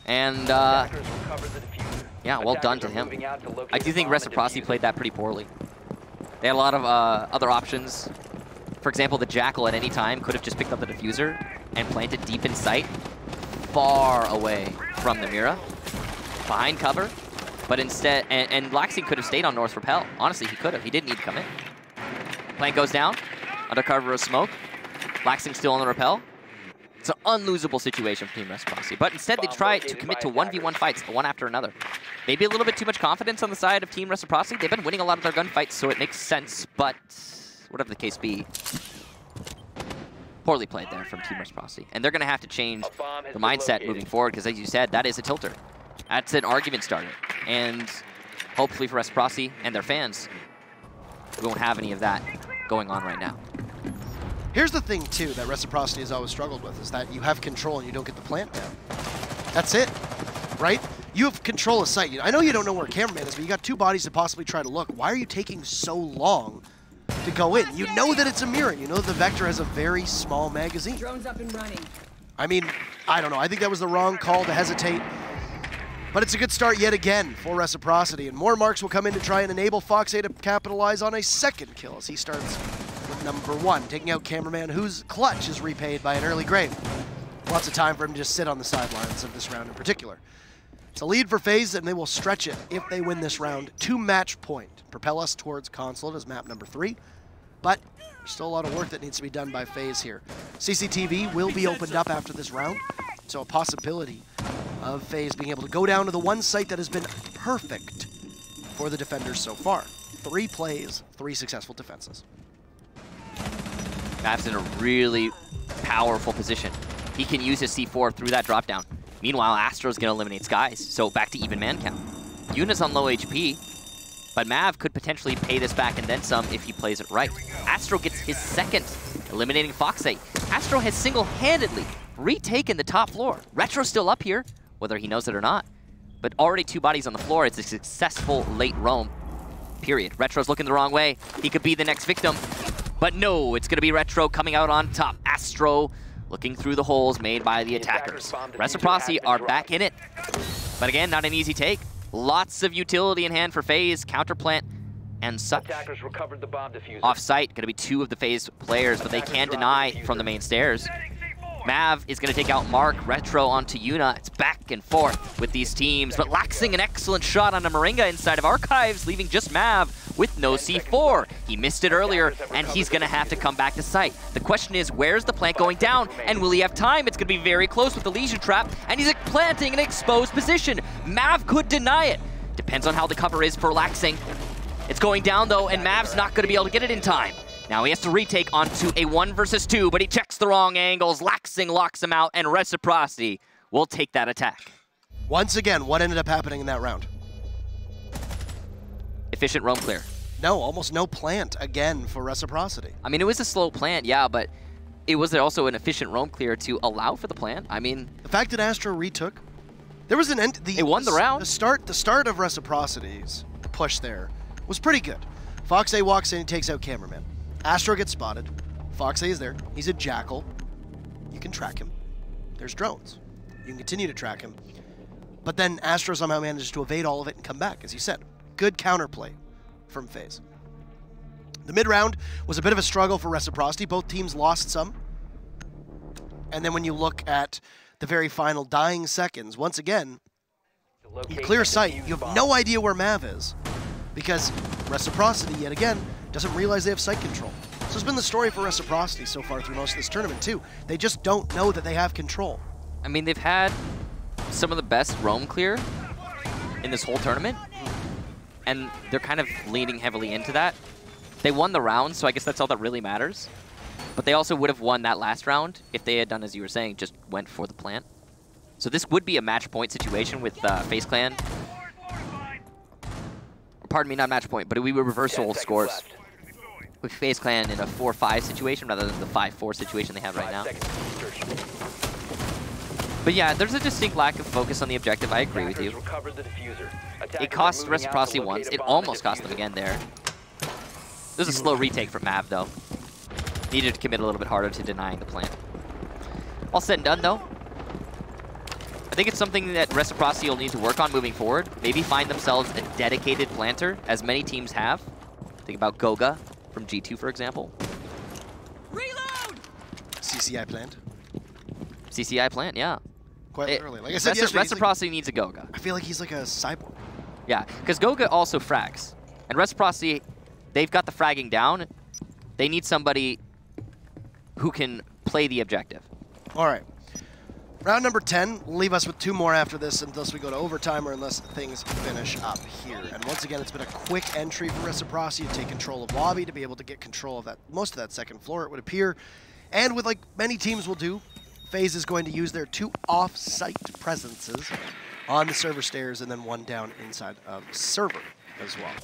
And, yeah, well done to him. I do think Reciprocity played that pretty poorly. They had a lot of other options. For example, the Jackal at any time could have just picked up the diffuser and planted deep in sight, far away from the Mira, behind cover. But instead, and Laxing could have stayed on North Rappel. Honestly, he could have. He didn't need to come in. Plant goes down, under cover of smoke. Laxing still on the rappel. It's an unlosable situation for Team Reciprocity. But instead, they try to commit to 1v1 fights, one after another. Maybe a little bit too much confidence on the side of Team Reciprocity. They've been winning a lot of their gunfights, so it makes sense. But whatever the case be, poorly played there from Team Reciprocity. And they're going to have to change the mindset moving forward, because as you said, that is a tilter. That's an argument starter. And hopefully for Reciprocity and their fans, we won't have any of that going on right now. Here's the thing, too, that Reciprocity has always struggled with, is that you have control and you don't get the plant down. That's it, right? You have control of sight. I know you don't know where cameraman is, but you got two bodies to possibly try to look. Why are you taking so long to go in? You know that it's a mirror. You know that the Vector has a very small magazine. Drones up and running. I mean, I don't know. I think that was the wrong call to hesitate. But it's a good start yet again for Reciprocity, and more marks will come in to try and enable FaZe to capitalize on a second kill as he starts with #1, taking out cameraman, whose clutch is repaid by an early grave. Lots of time for him to just sit on the sidelines of this round in particular. It's a lead for FaZe, and they will stretch it if they win this round to match point. Propel us towards Consulate as map #3, but there's still a lot of work that needs to be done by FaZe here. CCTV will be opened up after this round, so a possibility of FaZe being able to go down to the one site that has been perfect for the defenders so far. 3 plays, 3 successful defenses. Mav's in a really powerful position. He can use his C4 through that drop down. Meanwhile, Astro's going to eliminate Skies, so back to even man count. Yuna's on low HP, but Mav could potentially pay this back and then some if he plays it right. Astro gets his second, eliminating FaZe. Astro has single-handedly retaken the top floor. Retro's still up here, whether he knows it or not, but already 2 bodies on the floor. It's a successful late roam, period. Retro's looking the wrong way. He could be the next victim, but no, it's going to be Retro coming out on top. Astro looking through the holes made by the attackers. Reciprocity are back in it, but again, not an easy take. Lots of utility in hand for FaZe, counterplant, and such. Attackers recovered the bomb diffuser. Off-site, going to be 2 of the FaZe players, but they can deny from the main stairs. Mav is going to take out Mark, Retro onto Yuna. It's back and forth with these teams, but Laxing an excellent shot on a Moringa inside of Archives, leaving just Mav with no C4. He missed it earlier, and he's going to have to come back to site. The question is, where's the plant going down, and will he have time? It's going to be very close with the Legion Trap, and he's planting an exposed position. Mav could deny it. Depends on how the cover is for Laxing. It's going down, though, and Mav's not going to be able to get it in time. Now he has to retake onto a 1 versus 2, but he checks the wrong angles. Laxing locks him out, and Reciprocity will take that attack. Once again, what ended up happening in that round? Efficient roam clear. No, almost no plant again for Reciprocity. I mean, it was a slow plant, yeah, but it was also an efficient roam clear to allow for the plant. I mean, the fact that Astro retook, there was an end. They won the round. The start of Reciprocity's push there was pretty good. FaZe walks in and takes out cameraman. Astro gets spotted. FaZe is there. He's a jackal. You can track him. There's drones. You can continue to track him. But then Astro somehow manages to evade all of it and come back, as you said. Good counterplay from FaZe. The mid-round was a bit of a struggle for Reciprocity. Both teams lost some. And then when you look at the very final dying seconds, once again, in clear sight, you have no idea where Mav is. Because Reciprocity, yet again, doesn't realize they have site control. This has been the story for Reciprocity so far through most of this tournament, too. They just don't know that they have control. I mean, they've had some of the best roam clear in this whole tournament, and they're kind of leaning heavily into that. They won the round, so I guess that's all that really matters. But they also would have won that last round if they had done, as you were saying, just went for the plant. So this would be a match point situation with FaZe Clan. Pardon me, not match point, but we would reversal scores with FaZe Clan in a 4-5 situation rather than the 5-4 situation they have right now. But yeah, there's a distinct lack of focus on the objective. I agree with you. It cost Reciprocity once. It almost cost them again there. This is a slow retake from Mav, though. Needed to commit a little bit harder to denying the plant. All said and done, though, I think it's something that Reciprocity will need to work on moving forward. Maybe find themselves a dedicated planter, as many teams have. Think about Goga from G2, for example. Reload! CCI plant. CCI plant, yeah. Quite literally. Like I said yesterday, Reciprocity needs a Goga. I feel like he's like a cyborg. Yeah, because Goga also frags. And Reciprocity, they've got the fragging down. They need somebody who can play the objective. All right. Round number 10 will leave us with 2 more after this unless we go to overtime or unless things finish up here. And once again, it's been a quick entry for Reciprocity to take control of lobby, to be able to get control of that most of that second floor, it would appear. And with like many teams will do, FaZe is going to use their 2 off-site presences on the server stairs and then 1 down inside of server as well.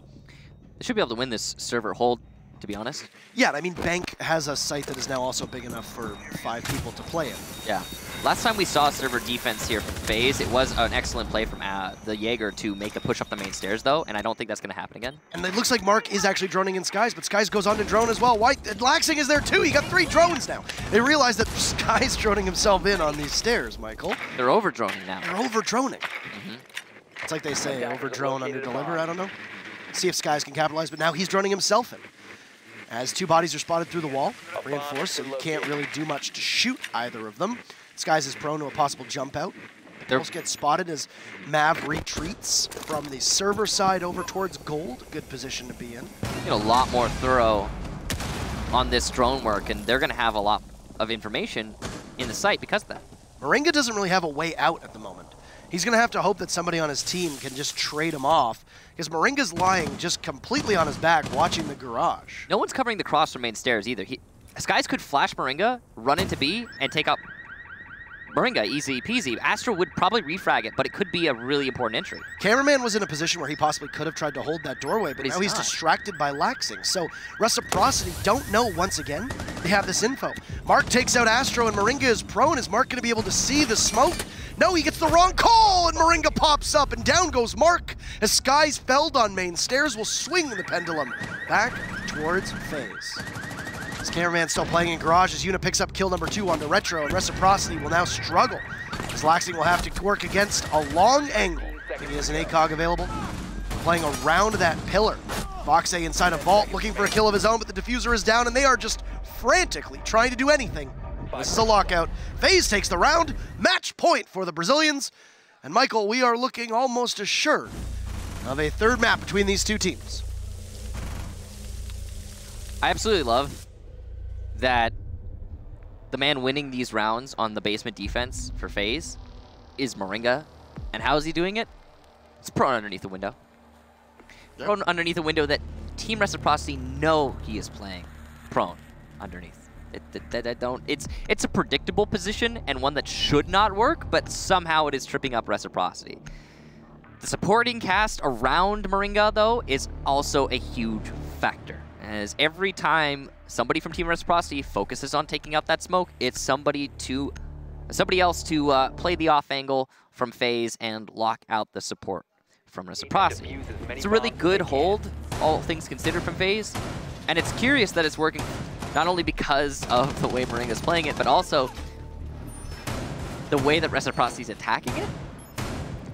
They should be able to win this server hold, to be honest. Yeah, I mean, Bank has a site that is now also big enough for 5 people to play in. Yeah. Last time we saw server defense here from FaZe, it was an excellent play from the Jaeger to make the push up the main stairs, though, and I don't think that's going to happen again. And it looks like Mark is actually droning in Skies, but Skies goes on to drone as well. Laxing is there too. He got 3 drones now. They realize that Skies droning himself in on these stairs, Michael. They're over droning now. They're over droning. It's like they say, over drone, under deliver. I don't know. See if Skies can capitalize, but now he's droning himself in. As 2 bodies are spotted through the wall, reinforced, so you can't really do much to shoot either of them. Skies is prone to a possible jump out. They both get spotted as Mav retreats from the server side over towards gold. Good position to be in. A lot more thorough on this drone work, and they're going to have a lot of information in the site because of that. Moringa doesn't really have a way out at the moment. He's going to have to hope that somebody on his team can just trade him off, because Moringa's lying just completely on his back watching the garage. No one's covering the cross from main stairs either. Skies could flash Moringa, run into B, and take out Moringa, easy peasy. Astro would probably refrag it, but it could be a really important entry. Cameraman was in a position where he possibly could have tried to hold that doorway, but now he's distracted by Laxing. So Reciprocity don't know once again. They have this info. Mark takes out Astro and Moringa is prone. Is Mark going to be able to see the smoke? No, he gets the wrong call, and Moringa pops up, and down goes Mark. As Skies felled on main stairs will swing the pendulum back towards FaZe. This cameraman still playing in garage as Yuna picks up kill number 2 on the retro, and Reciprocity will now struggle. As Laxing will have to work against a long angle. I think he has an ACOG available. Playing around that pillar. Foxe inside a vault looking for a kill of his own, but the diffuser is down, and they are just frantically trying to do anything. This is a lockout. FaZe takes the round. Match point for the Brazilians. And Michael, we are looking almost assured of a 3rd map between these 2 teams. I absolutely love that the man winning these rounds on the basement defense for FaZe is Moringa. And how is he doing it? It's prone underneath the window. Yep. Prone underneath a window that Team Reciprocity know he is playing prone underneath. It's a predictable position and one that should not work, but somehow it is tripping up Reciprocity. The supporting cast around Moringa, though, is also a huge factor. As every time somebody from Team Reciprocity focuses on taking out that smoke, it's somebody else to play the off angle from FaZe and lock out the support from Reciprocity. It's a really good hold, all things considered, from FaZe, and it's curious that it's working not only because of the way Moringa's playing it, but also the way that Reciprocity is attacking it.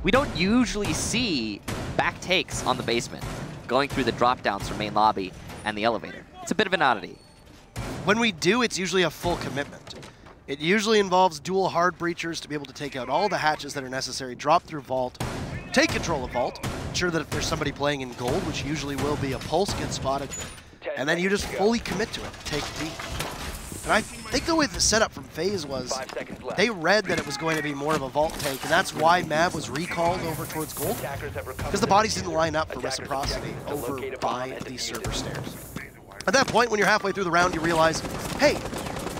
We don't usually see back takes on the basement, going through the drop downs from main lobby and the elevator. It's a bit of an oddity. When we do, it's usually a full commitment. It usually involves dual hard breachers to be able to take out all the hatches that are necessary, drop through vault, take control of vault, ensure that if there's somebody playing in gold, which usually will be a pulse, get spotted, and then you just fully commit to it, take D. And I think the way the setup from FaZe was, they read that it was going to be more of a vault take, and that's why Mav was recalled over towards gold, because the bodies didn't line up for Reciprocity over by the server stairs. At that point, when you're halfway through the round, you realize, hey,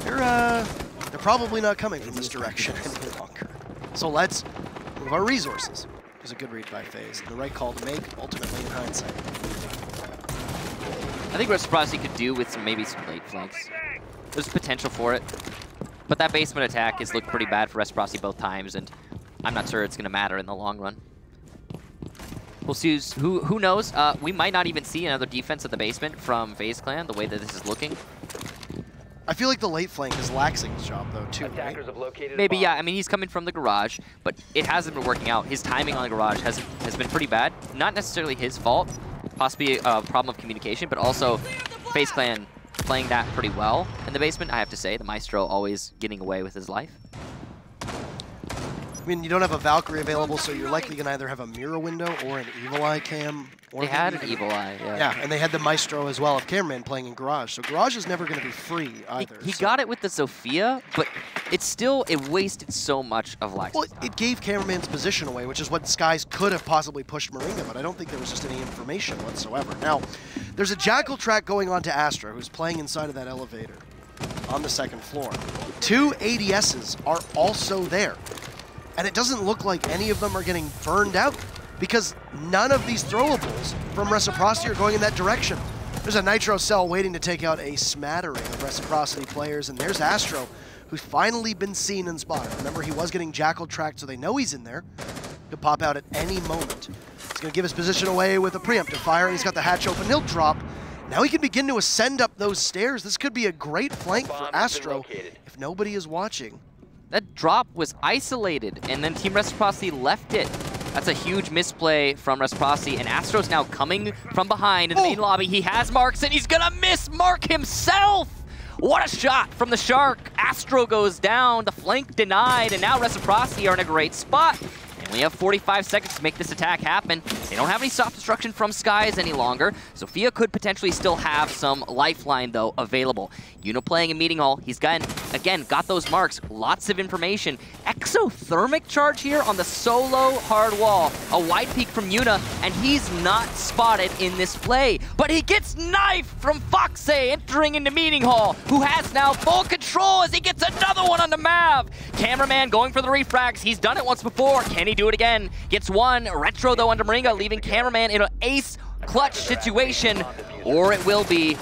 they're probably not coming from this direction any longer. So let's move our resources. It was a good read by FaZe, and the right call to make, ultimately in hindsight. I think Reciprocity could do with maybe some late flanks. There's potential for it. But that basement attack has looked pretty bad for Reciprocity both times, and I'm not sure it's going to matter in the long run. We'll see who knows. We might not even see another defense at the basement from FaZe Clan, the way that this is looking. I feel like the late flank is Laxing's job, though, too, right? Maybe, yeah. I mean, he's coming from the garage, but it hasn't been working out. His timing on the garage has been pretty bad. Not necessarily his fault. Possibly a problem of communication, but also FaZe Clan playing that pretty well in the basement, I have to say. The Maestro always getting away with his life. I mean, you don't have a Valkyrie available, so you're likely going to either have a mirror window or an Evil Eye cam. Or they had an Evil Eye, yeah. Yeah, and they had the Maestro as well of Cameraman playing in Garage. So Garage is never going to be free either. He got it with the Sophia, but it wasted so much of Lax's Well, time. it gave Cameraman's position away, which is what Skies could have possibly pushed Moringa, but I don't think there was just any information whatsoever. Now, there's a Jackal track going on to Astra, who's playing inside of that elevator on the second floor. 2 ADSs are also there, and it doesn't look like any of them are getting burned out because none of these throwables from Reciprocity are going in that direction. There's a Nitro Cell waiting to take out a smattering of Reciprocity players, and there's Astro, who's finally been seen and spotted. Remember, he was getting Jackal tracked, so they know he's in there. Could pop out at any moment. He's going to give his position away with a preemptive fire, and he's got the hatch open. He'll drop. Now he can begin to ascend up those stairs. This could be a great flank for Astro if nobody is watching. That drop was isolated, and then Team Reciprocity left it. That's a huge misplay from Reciprocity, and Astro's now coming from behind in the main lobby. He has marks, and he's gonna miss Mark himself! What a shot from the Shark! Astro goes down, the flank denied, and now Reciprocity are in a great spot. And we have 45 seconds to make this attack happen. They don't have any soft destruction from Skies any longer. Sophia could potentially still have some lifeline, though, available. Yuno playing in Meeting Hall. He's got those marks. Lots of information. Exothermic charge here on the solo hard wall. A wide peek from Yuna, and he's not spotted in this play. But he gets knifed from FaZe entering into Meeting Hall, who has now full control as he gets another one on the Mav. Cameraman going for the refrags. He's done it once before. Can he do it again? Gets one. Retro, though, under Moringa, leaving Cameraman in an ace clutch situation. Or it will be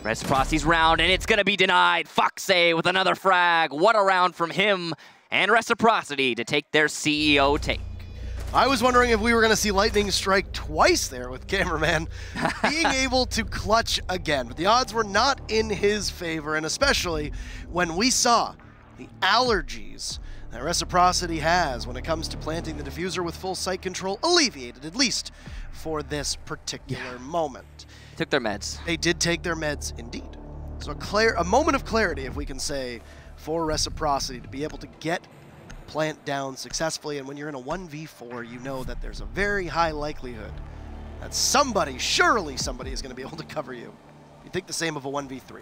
Reciprocity's round, and it's going to be denied. FaZe with another frag. What a round from him and Reciprocity to take their CEO take. I was wondering if we were going to see lightning strike twice there with Cameraman being able to clutch again. But the odds were not in his favor, and especially when we saw the allergies that Reciprocity has when it comes to planting the diffuser with full site control alleviated, at least for this particular moment. Took their meds. They did take their meds, indeed. So a moment of clarity, if we can say, for Reciprocity to be able to get plant down successfully. And when you're in a 1v4, you know that there's a very high likelihood that surely somebody is going to be able to cover you. You think the same of a 1v3.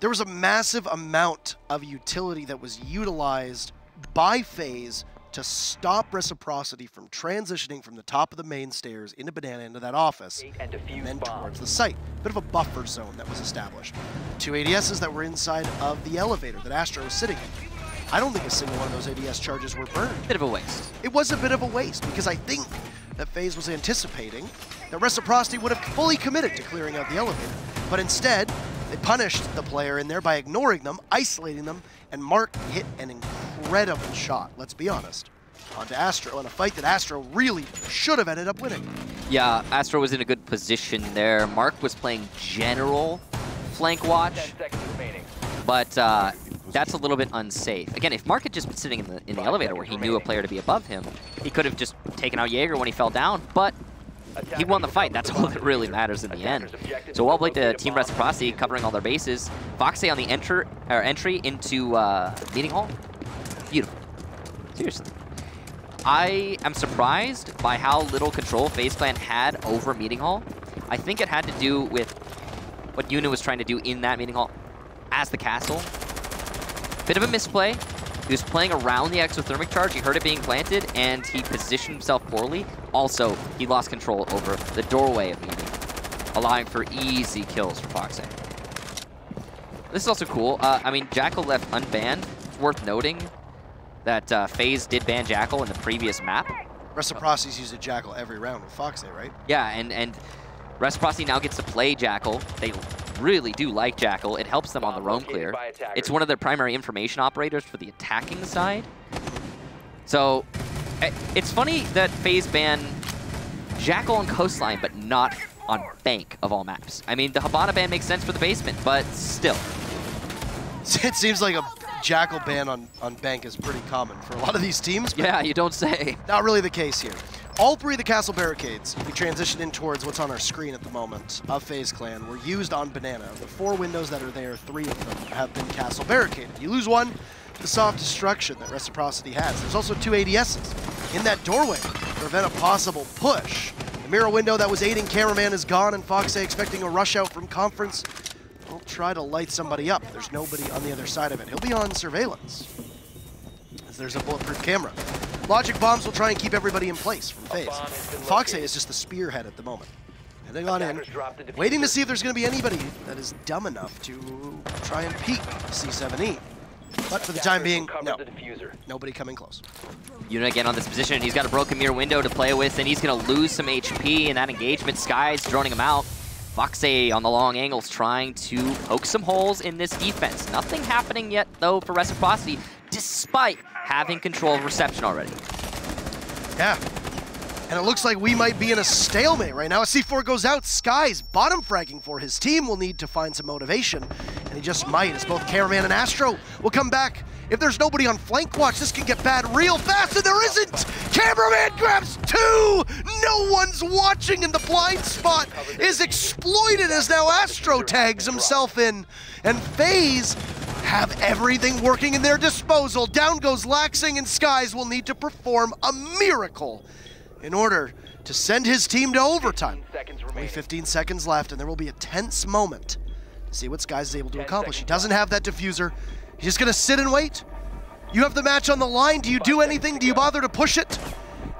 There was a massive amount of utility that was utilized by FaZe to stop Reciprocity from transitioning from the top of the main stairs into Banana into that office and then towards the site. Bit of a buffer zone that was established. 2 ADSs that were inside of the elevator that Astro was sitting in. I don't think a single one of those ADS charges were burned. Bit of a waste. It was a bit of a waste because I think that FaZe was anticipating that Reciprocity would have fully committed to clearing out the elevator. But instead, they punished the player in there by ignoring them, isolating them, and Mark hit an incredible shot, let's be honest, onto Astro in a fight that Astro really should have ended up winning. Yeah, Astro was in a good position there. Mark was playing general flank watch, 10 seconds remaining. but that's a little bit unsafe. Again, if Mark had just been sitting in the elevator where he knew a player to be above him, he could have just taken out Jaeger when he fell down, but he won the fight. That's all that really matters in the end. So well played to Team Reciprocity, covering all their bases. FaZe on the entry into Meeting Hall. Beautiful. Seriously. I am surprised by how little control FaZe Clan had over Meeting Hall. I think it had to do with what Yuna was trying to do in that Meeting Hall as the castle. Bit of a misplay. He was playing around the exothermic charge. He heard it being planted, and he positioned himself poorly. Also, he lost control over the doorway of Meeting, allowing for easy kills for FaZe. This is also cool. I mean, Jackal left unbanned. It's worth noting that FaZe did ban Jackal in the previous map. Reciprocity's used a Jackal every round with FaZe, right? Yeah, and Reciprocity now gets to play Jackal. They really do like Jackal. It helps them on the roam clear. It's one of their primary information operators for the attacking side. So it's funny that FaZe ban Jackal on Coastline, but not on Bank of all maps. I mean, the Habana ban makes sense for the basement, but still. It seems like a Jackal ban on Bank is pretty common for a lot of these teams. Yeah, you don't say. Not really the case here. All 3 of the castle barricades, we transitioned in towards what's on our screen at the moment, of FaZe Clan, were used on Banana. The 4 windows that are there, 3 of them have been castle barricaded. You lose one, the soft destruction that Reciprocity has. There's also 2 ADSs in that doorway to prevent a possible push. The mirror window that was aiding Cameraman is gone, and FaZe expecting a rush out from Conference. will try to light somebody up. There's nobody on the other side of it. He'll be on surveillance, as there's a bulletproof camera. Logic bombs will try and keep everybody in place from FaZe. FaZe is just the spearhead at the moment. Heading on in, waiting to see if there's going to be anybody that is dumb enough to try and peek C7E. But for the time being, no. Nobody coming close. Unit again on this position. He's got a broken mirror window to play with, and he's going to lose some HP in that engagement. Sky's droning him out. FaZe on the long angles trying to poke some holes in this defense. Nothing happening yet, though, for Reciprocity, despite having control of reception already. Yeah. And it looks like we might be in a stalemate right now. As C4 goes out, Sky's bottom fragging for his team will need to find some motivation. And he just might, as both Cameraman and Astro will come back. If there's nobody on flank watch, this can get bad real fast, and there isn't! Cameraman grabs two! No one's watching, and the blind spot is exploited as now Astro tags himself in. And FaZe have everything working in their disposal. Down goes Laxing, and Skies will need to perform a miracle in order to send his team to overtime. Only 15 seconds left, and there will be a tense moment to see what Skies is able to accomplish. He doesn't have that diffuser. He's just gonna sit and wait. You have the match on the line. Do you do anything? Do you bother to push it?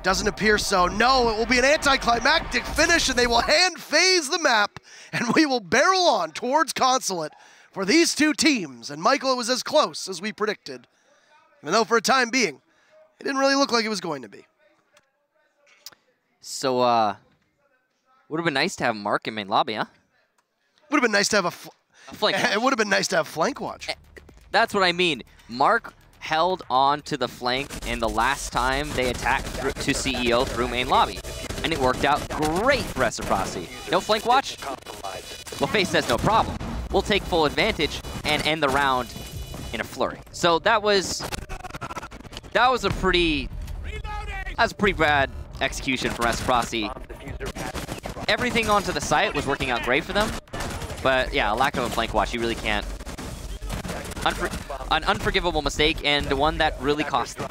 Doesn't appear so. No, it will be an anticlimactic finish, and they will hand FaZe the map, and we will barrel on towards Consulate for these two teams. And Michael, it was as close as we predicted, even though for a time being, it didn't really look like it was going to be. So, would have been nice to have Mark in main lobby, huh? Would have been nice to have a flank watch. It would have been nice to have flank watch. That's what I mean. Mark held on to the flank in the last time they attacked to CEO through main lobby, and it worked out great for Reciprocity. No flank watch? Well, FaZe says no problem. We'll take full advantage and end the round in a flurry. So that was a pretty bad execution for Reciprocity. Everything onto the site was working out great for them, but yeah, a lack of a flank watch, you really can't. An unforgivable mistake, and one that really cost them.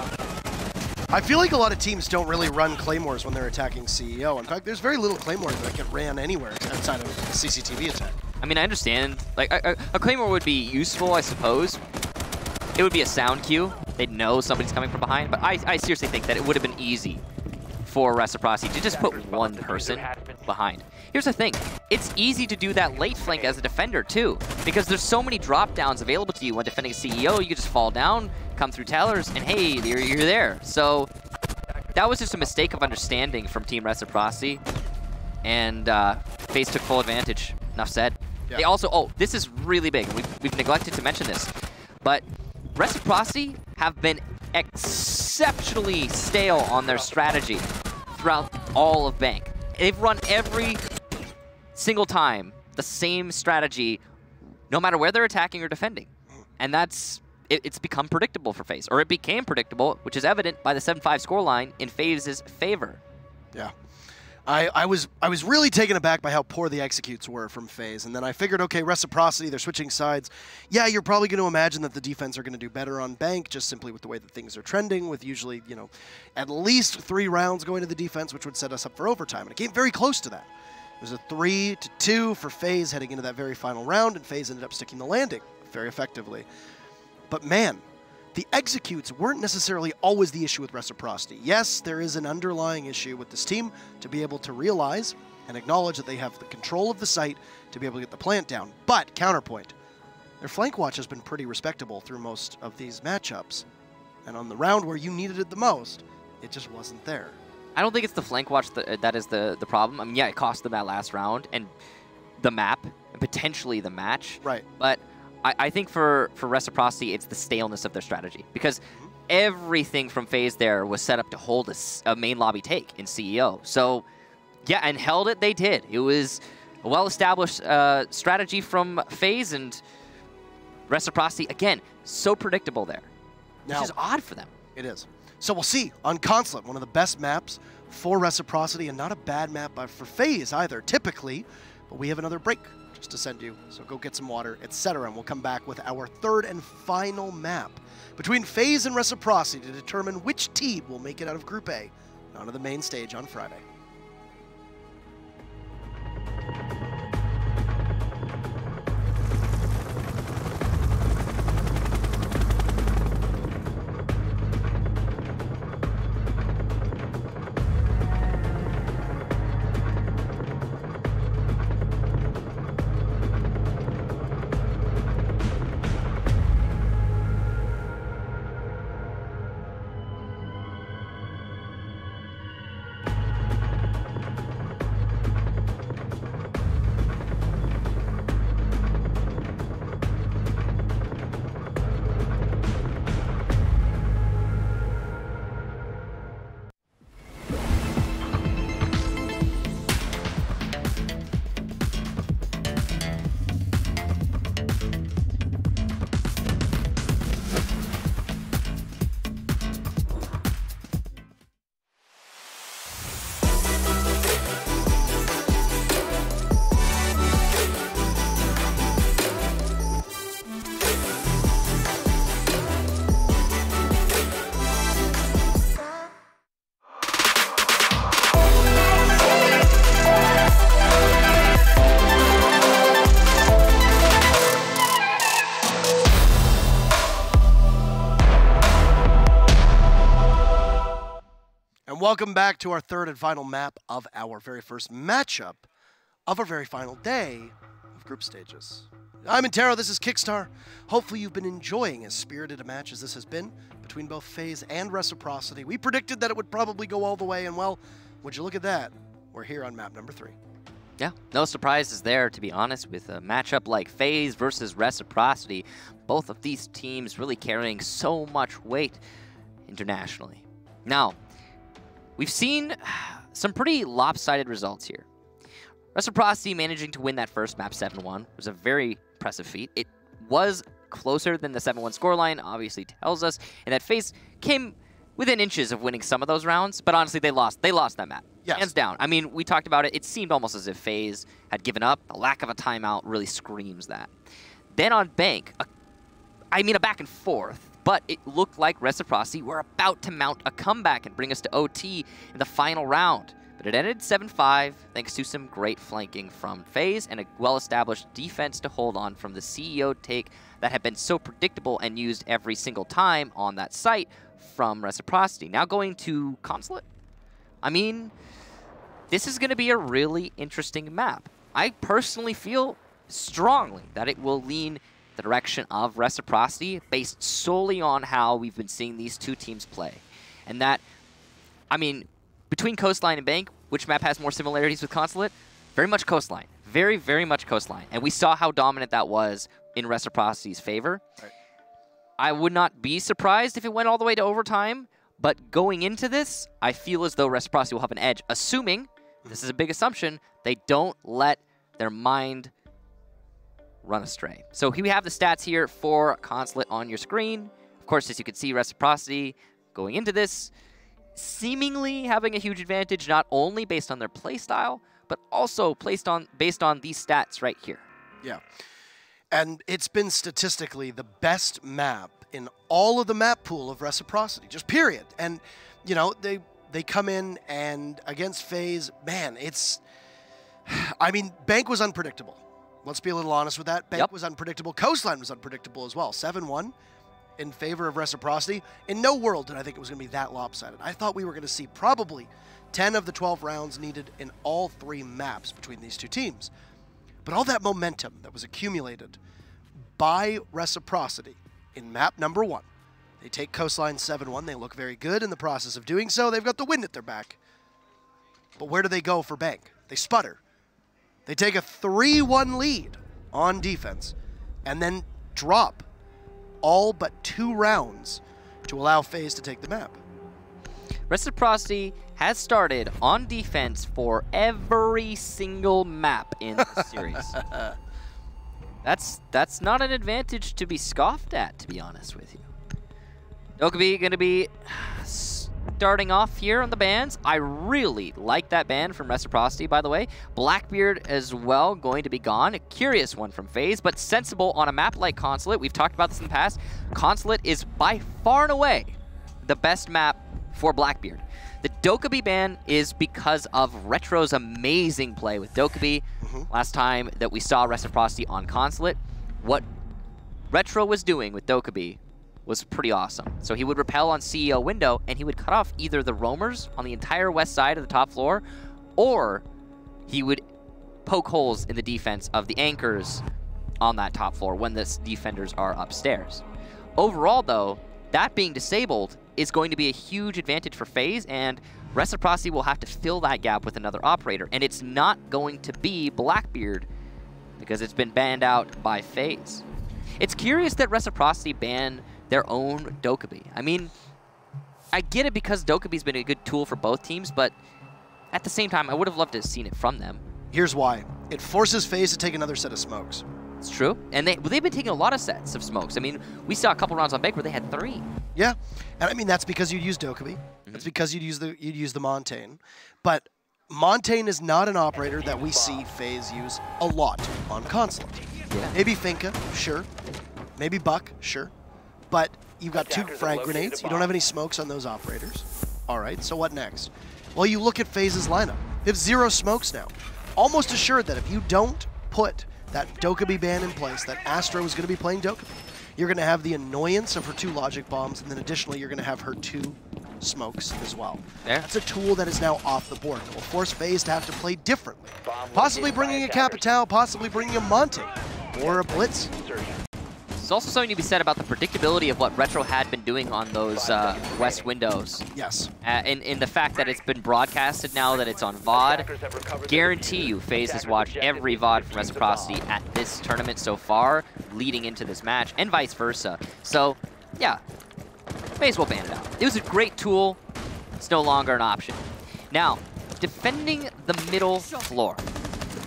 I feel like a lot of teams don't really run Claymores when they're attacking CEO. In fact, there's very little Claymores that get ran anywhere outside of a CCTV attack. I mean, I understand. Like, a Claymore would be useful, I suppose. It would be a sound cue. They'd know somebody's coming from behind, but I seriously think that it would have been easy for Reciprocity to just put one person behind. Here's the thing, it's easy to do that late flank as a defender too, because there's so many drop downs available to you when defending CEO. You can just fall down, come through towers, and hey, you're there. So that was just a mistake of understanding from Team Reciprocity, and FaZe took full advantage. Enough said. Yeah. They also, oh, this is really big. We've neglected to mention this, but Reciprocity have been exceptionally stale on their strategy throughout all of Bank. They've run every single time the same strategy, no matter where they're attacking or defending. And it's become predictable for FaZe, or it became predictable, which is evident by the 7-5 scoreline in FaZe's favor. Yeah. I was really taken aback by how poor the executes were from FaZe, and then I figured, okay, Reciprocity, they're switching sides. Yeah, you're probably going to imagine that the defense are going to do better on Bank, just simply with the way that things are trending, with usually, you know, at least 3 rounds going to the defense, which would set us up for overtime. And it came very close to that. It was a 3-2 for FaZe heading into that very final round, and FaZe ended up sticking the landing very effectively. But man, the executes weren't necessarily always the issue with Reciprocity. Yes, there is an underlying issue with this team to be able to realize and acknowledge that they have the control of the site to be able to get the plant down. But, counterpoint, their flank watch has been pretty respectable through most of these matchups. And on the round where you needed it the most, it just wasn't there. I don't think it's the flank watch that is the problem. I mean, yeah, it cost them that last round and the map and potentially the match. Right. But I think for Reciprocity, it's the staleness of their strategy, because everything from FaZe there was set up to hold a main lobby take in CEO. So, yeah, and held it they did. It was a well-established strategy from FaZe, and Reciprocity, again, so predictable there, which is odd for them. It is. So we'll see on Consulate, one of the best maps for Reciprocity, and not a bad map for FaZe either, typically, but we have another break to send you, so go get some water, etc. And we'll come back with our third and final map between FaZe and Reciprocity to determine which team will make it out of Group A and onto the main stage on Friday. And welcome back to our third and final map of our very first matchup of our very final day of group stages. I'm Intero, this is Kickstar. Hopefully you've been enjoying as spirited a match as this has been between both FaZe and Reciprocity. We predicted that it would probably go all the way, and well, would you look at that? We're here on map number 3. Yeah, no surprises there, to be honest, with a matchup like FaZe versus Reciprocity. Both of these teams really carrying so much weight internationally. Now, we've seen some pretty lopsided results here. Reciprocity managing to win that first map 7-1 was a very impressive feat. It was closer than the 7-1 scoreline obviously tells us, and that FaZe came within inches of winning some of those rounds, but honestly, they lost that map. Yes. Hands down. I mean, we talked about it. It seemed almost as if FaZe had given up. The lack of a timeout really screams that. Then on Bank, a back and forth, but it looked like Reciprocity were about to mount a comeback and bring us to OT in the final round. But it ended 7-5 thanks to some great flanking from FaZe and a well-established defense to hold on from the CEO take that had been so predictable and used every single time on that site from Reciprocity. Now going to Consulate. I mean, this is going to be a really interesting map. I personally feel strongly that it will lean the direction of Reciprocity based solely on how we've been seeing these two teams play. And that, I mean, between Coastline and Bank, which map has more similarities with Consulate? Very much Coastline. Very, very much Coastline. And we saw how dominant that was in Reciprocity's favor. Right. I would not be surprised if it went all the way to overtime, but going into this, I feel as though Reciprocity will have an edge, assuming, this is a big assumption, they don't let their mind run astray. So here we have the stats here for Consulate on your screen. Of course, as you can see, Reciprocity going into this, seemingly having a huge advantage, not only based on their playstyle, but also based on these stats right here. Yeah. And it's been statistically the best map in all of the map pool of Reciprocity, just period. And, you know, they come in and against FaZe, man, it's... I mean, Bank was unpredictable. Let's be a little honest with that. Bank was unpredictable. Coastline was unpredictable as well. 7-1 in favor of Reciprocity. In no world did I think it was going to be that lopsided. I thought we were going to see probably 10 of the 12 rounds needed in all 3 maps between these two teams. But all that momentum that was accumulated by Reciprocity in map number 1. They take Coastline 7-1. They look very good in the process of doing so. They've got the wind at their back. But where do they go for Bank? They sputter. They take a 3-1 lead on defense and then drop all but 2 rounds to allow FaZe to take the map. Reciprocity has started on defense for every single map in the series. That's not an advantage to be scoffed at, to be honest with you. Dokkaebi going to be starting off here on the bans. I really like that ban from Reciprocity, by the way. Blackbeard as well going to be gone. A curious one from FaZe, but sensible on a map like Consulate. We've talked about this in the past. Consulate is by far and away the best map for Blackbeard. The Dokkaebi ban is because of Retro's amazing play with Dokkaebi. Last time that we saw Reciprocity on Consulate, what Retro was doing with Dokkaebi was pretty awesome. So he would repel on CEO window, and he would cut off either the roamers on the entire west side of the top floor, or he would poke holes in the defense of the anchors on that top floor when the defenders are upstairs. Overall, though, that being disabled is going to be a huge advantage for FaZe, and Reciprocity will have to fill that gap with another operator, and it's not going to be Blackbeard because it's been banned out by FaZe. It's curious that Reciprocity banned their own Dokkaebi. I mean, I get it because Dokkaebi's been a good tool for both teams, but at the same time, I would have loved to have seen it from them. Here's why. It forces FaZe to take another set of smokes. It's true. And they've been taking a lot of sets of smokes. I mean, we saw a couple rounds on Bank where they had 3. Yeah. And I mean, that's because you'd use Dokkaebi. That's because you'd use the Montaigne. But Montaigne is not an operator that we see FaZe use a lot on Consulate. Yeah. Maybe Finka, sure. Maybe Buck, sure. But you've got 2 frag grenades. You don't have any smokes on those operators. All right, so what next? Well, you look at FaZe's lineup. They have 0 smokes now. Almost assured that if you don't put that Dokkaebi ban in place, that Astro is going to be playing Dokkaebi. You're going to have the annoyance of her 2 logic bombs, and then additionally, you're going to have her 2 smokes as well. There. That's a tool that is now off the board. It will force FaZe to have to play differently. Possibly bringing a Capital, possibly bringing a Monte, or a Blitz. There's also something to be said about the predictability of what Retro had been doing on those West windows. Yes. In the fact that it's been broadcasted now that it's on VOD, guarantee you FaZe has watched every VOD from Reciprocity at this tournament so far, leading into this match, and vice versa. So, yeah, may as well ban it out. It was a great tool. It's no longer an option. Now, defending the middle floor.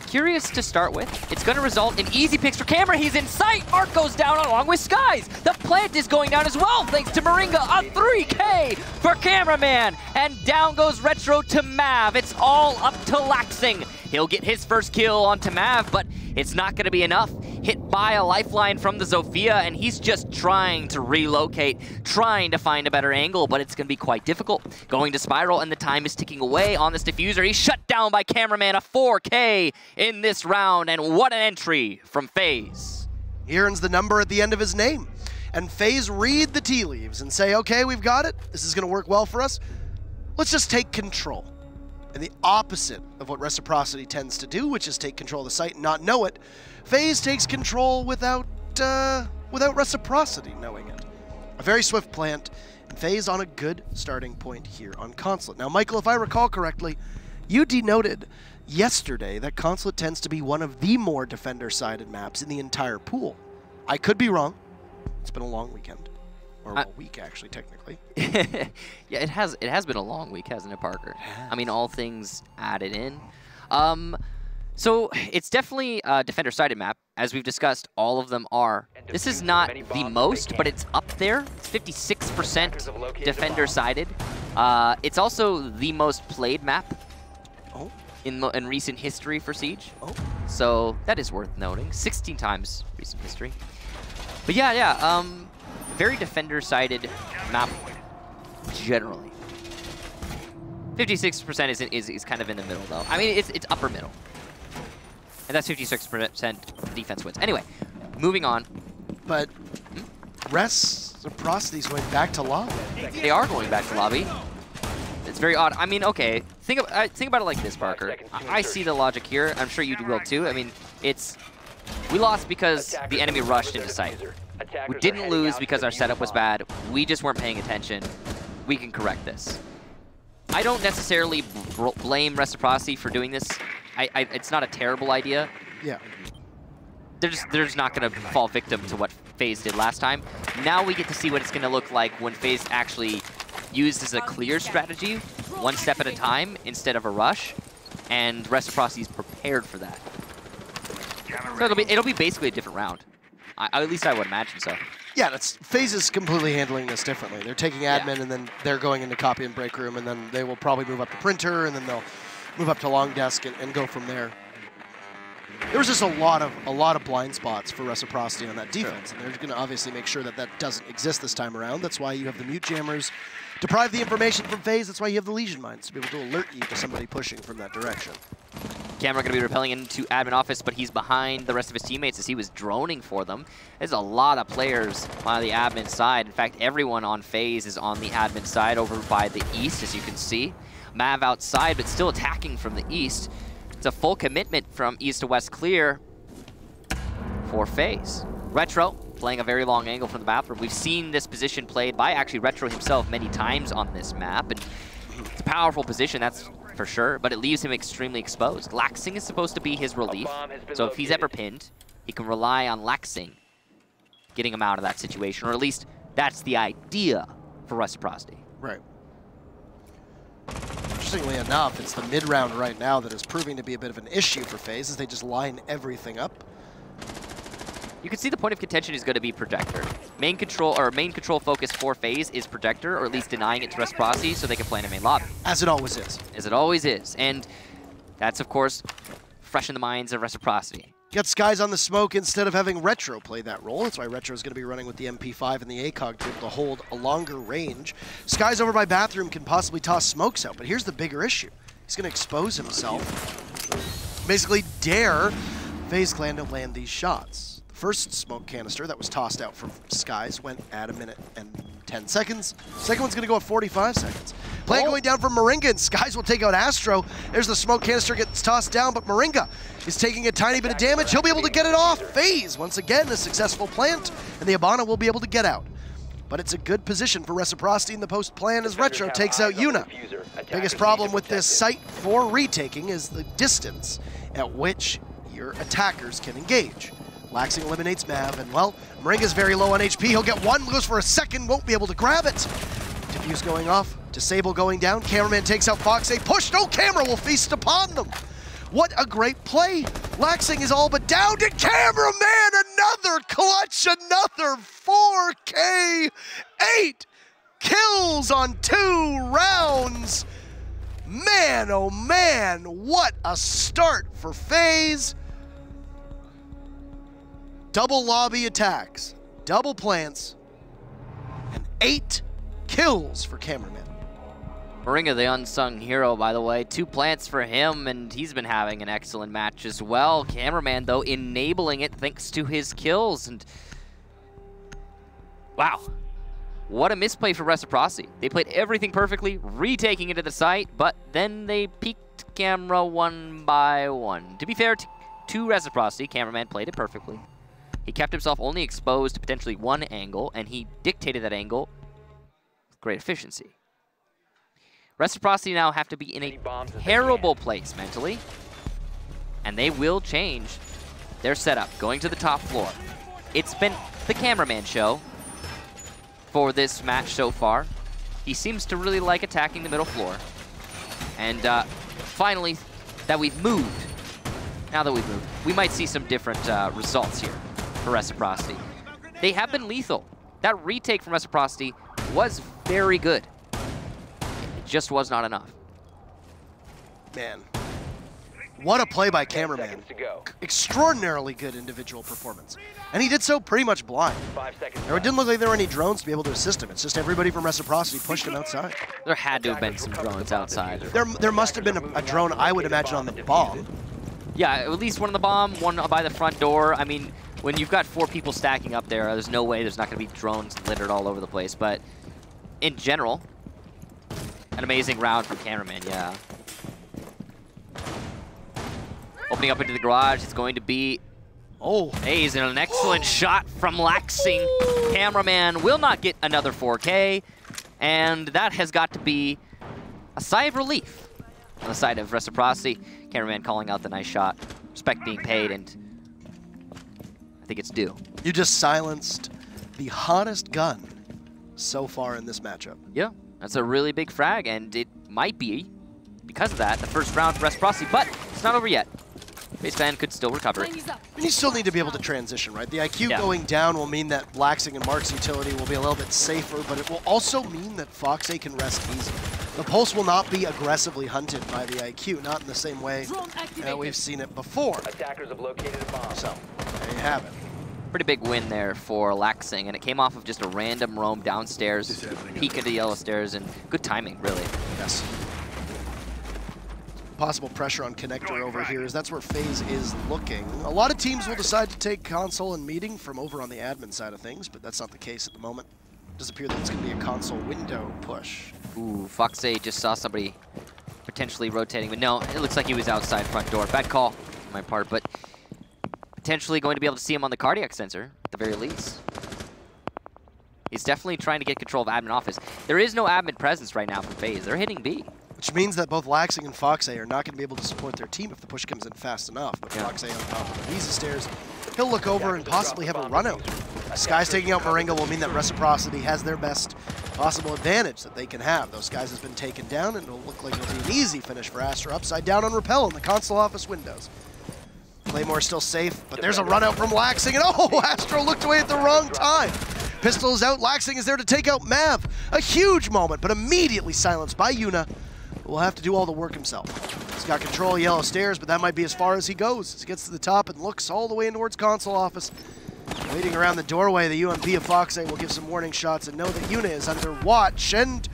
Curious to start with. It's going to result in easy picks for Camera. He's in sight. Arc goes down along with Skies. The plant is going down as well, thanks to Moringa. A 3K for Cameraman. And down goes Retro to Mav. It's all up to Laxing. He'll get his first kill onto Mav, but it's not going to be enough. Hit by a lifeline from the Zofia, and he's just trying to relocate, trying to find a better angle, but it's going to be quite difficult. Going to Spiral, and the time is ticking away on this diffuser. He's shut down by Cameraman, a 4K in this round, and what an entry from FaZe. He earns the number at the end of his name. And FaZe read the tea leaves and say, okay, we've got it. This is going to work well for us. Let's just take control. And the opposite of what Reciprocity tends to do, which is take control of the site and not know it, FaZe takes control without Reciprocity knowing it. A very swift plant, and FaZe on a good starting point here on Consulate. Now, Michael, if I recall correctly, you denoted yesterday that Consulate tends to be one of the more defender-sided maps in the entire pool. I could be wrong. It's been a long weekend. Or a week, actually, technically. Yeah, it has been a long week, hasn't it, Parker? I mean, all things added in. So it's definitely a defender-sided map. As we've discussed, all of them are. This is not the most, but it's up there. It's 56% defender-sided. It's also the most played map in recent history for Siege. So that is worth noting. 16 times recent history. But yeah, very defender-sided map generally. 56% is kind of in the middle, though. I mean, it's upper middle. And that's 56% defense wins. Anyway, moving on. But Reciprocity's going back to lobby. They are going back to lobby. It's very odd. I mean, okay, think about it like this, Parker. I see the logic here. I'm sure you will too. I mean, we lost because the enemy rushed into site. We didn't lose because our setup was bad. We just weren't paying attention. We can correct this. I don't necessarily blame Reciprocity for doing this. It's not a terrible idea. Yeah. They're just not going to fall victim to what FaZe did last time. Now we get to see what it's going to look like when FaZe actually used as a clear strategy, one step at a time instead of a rush, and Reciprocity's prepared for that. So it'll be basically a different round. At least I would imagine so. Yeah, FaZe is completely handling this differently. They're taking admin, and then they're going into copy and break room, and then they will probably move up to printer, and then they'll move up to long desk and go from there. There was just a lot of blind spots for Reciprocity on that defense, and they're going to obviously make sure that doesn't exist this time around. That's why you have the mute jammers deprive the information from FaZe. That's why you have the Legion mines to be able to alert you to somebody pushing from that direction. Camera going to be repelling into admin office, but he's behind the rest of his teammates as he was droning for them. There's a lot of players on the admin side. In fact, everyone on FaZe is on the admin side over by the east, as you can see. Mav outside, but still attacking from the east. It's a full commitment from east to west clear for FaZe. Retro playing a very long angle from the bathroom. We've seen this position played by actually Retro himself many times on this map, and it's a powerful position, that's for sure, but it leaves him extremely exposed. Laxing is supposed to be his relief, so if he's ever pinned, he can rely on Laxing getting him out of that situation, or at least that's the idea for Reciprocity. Right. Interestingly enough, it's the mid-round right now that is proving to be a bit of an issue for FaZe as they just line everything up. You can see the point of contention is going to be Projector. Main control focus for FaZe is Projector, or at least denying it to Reciprocity so they can play in a main lobby. As it always is. As it always is. And that's, of course, fresh in the minds of Reciprocity. Got Skies on the smoke instead of having Retro play that role. That's why Retro is going to be running with the MP5 and the ACOG to be able to hold a longer range. Skies over by Bathroom can possibly toss smokes out, but here's the bigger issue. He's going to expose himself. Basically dare FaZe Clan to land these shots. The First smoke canister that was tossed out from Skies went at 1 minute and 10 seconds. Second one's gonna go at 45 seconds. Play going down from Moringa, and Skies will take out Astro. There's the smoke canister gets tossed down, but Moringa is taking a tiny bit of damage. He'll be able to get it off. FaZe, once again, a successful plant, and the Abana will be able to get out. But it's a good position for Reciprocity in the post plan as Retro takes out Yuna. Biggest problem with this site for retaking is the distance at which your attackers can engage. Laxing eliminates Mav, and well, Moringa's very low on HP. He'll get one, goes for a second, won't be able to grab it. Diffuse going off, Disable going down. Cameraman takes out FaZe. Push, no camera will feast upon them. What a great play. Laxing is all but down to Cameraman. Another clutch, another 4K. 8 kills on 2 rounds. Man, oh man, what a start for FaZe. Double lobby attacks, double plants, and 8 kills for Cameraman. Moringa, the unsung hero, by the way. 2 plants for him, and he's been having an excellent match as well. Cameraman, though, enabling it thanks to his kills. And wow, what a misplay for Reciprocity. They played everything perfectly, retaking it to the site, but then they peeked camera 1 by 1. To be fair to Reciprocity, Cameraman played it perfectly. He kept himself only exposed to potentially 1 angle, and he dictated that angle with great efficiency. Reciprocity now have to be in a terrible place mentally, and they will change their setup, going to the top floor. It's been the Cameraman show for this match so far. He seems to really like attacking the middle floor. And finally, that we've moved, now that we've moved, we might see some different results here for Reciprocity. They have been lethal. That retake from Reciprocity was very good. It just was not enough. Man, what a play by Cameraman. Extraordinarily good individual performance. And he did so pretty much blind. It didn't look like there were any drones to be able to assist him. It's just everybody from Reciprocity pushed him outside. There had to have been some drones outside. There must have been a drone, I would imagine, on the bomb. Yeah, at least one on the bomb, one by the front door. I mean, when you've got 4 people stacking up there, there's no way there's not going to be drones littered all over the place. But in general, an amazing round from Cameraman, yeah. Opening up into the garage, it's going to be... Oh, Hayes, and an excellent shot from Laxing. Cameraman will not get another 4K, and that has got to be a sigh of relief on the side of Reciprocity. Cameraman calling out the nice shot. Respect being paid, and I think it's due. You just silenced the hottest gun so far in this matchup. Yeah, that's a really big frag, and it might be, because of that, the first round for Reciprocity, but it's not over yet. FaZe fan could still recover it. And you still need to be able to transition, right? The IQ going down will mean that Laxing and Mark's utility will be a little bit safer, but it will also mean that FaZe can rest easy. The Pulse will not be aggressively hunted by the IQ, not in the same way we've seen it before. Attackers have located a bomb. So, there you have it. Pretty big win there for Laxing, and it came off of just a random roam downstairs, peek into yellow stairs, and good timing, really. Yes. Possible pressure on Connector over here, as that's where FaZe is looking. A lot of teams will decide to take console and meeting from over on the admin side of things, but that's not the case at the moment. It does appear that it's going to be a console window push. Ooh, FaZe just saw somebody potentially rotating, but no, it looks like he was outside front door. Bad call on my part, but potentially going to be able to see him on the cardiac sensor, at the very least. He's definitely trying to get control of admin office. There is no admin presence right now from FaZe. They're hitting B. Which means that both Laxing and FaZe are not going to be able to support their team if the push comes in fast enough. But FaZe on top of the visa stairs, he'll look over and possibly have a run out. Skies taking out Moringa will mean that Reciprocity has their best possible advantage that they can have. Those guys has been taken down, and it'll look like it'll be an easy finish for Astra. Upside down on Repel in the console office windows. Claymore still safe, but there's a run out from Laxing, and oh, Astro looked away at the wrong time. Pistol is out, Laxing is there to take out Mav. A huge moment, but immediately silenced by Yuna. Will have to do all the work himself. He's got control of yellow stairs, but that might be as far as he goes. As he gets to the top and looks all the way in towards console office. Waiting around the doorway, the UMP of FaZe will give some warning shots and know that Yuna is under watch, and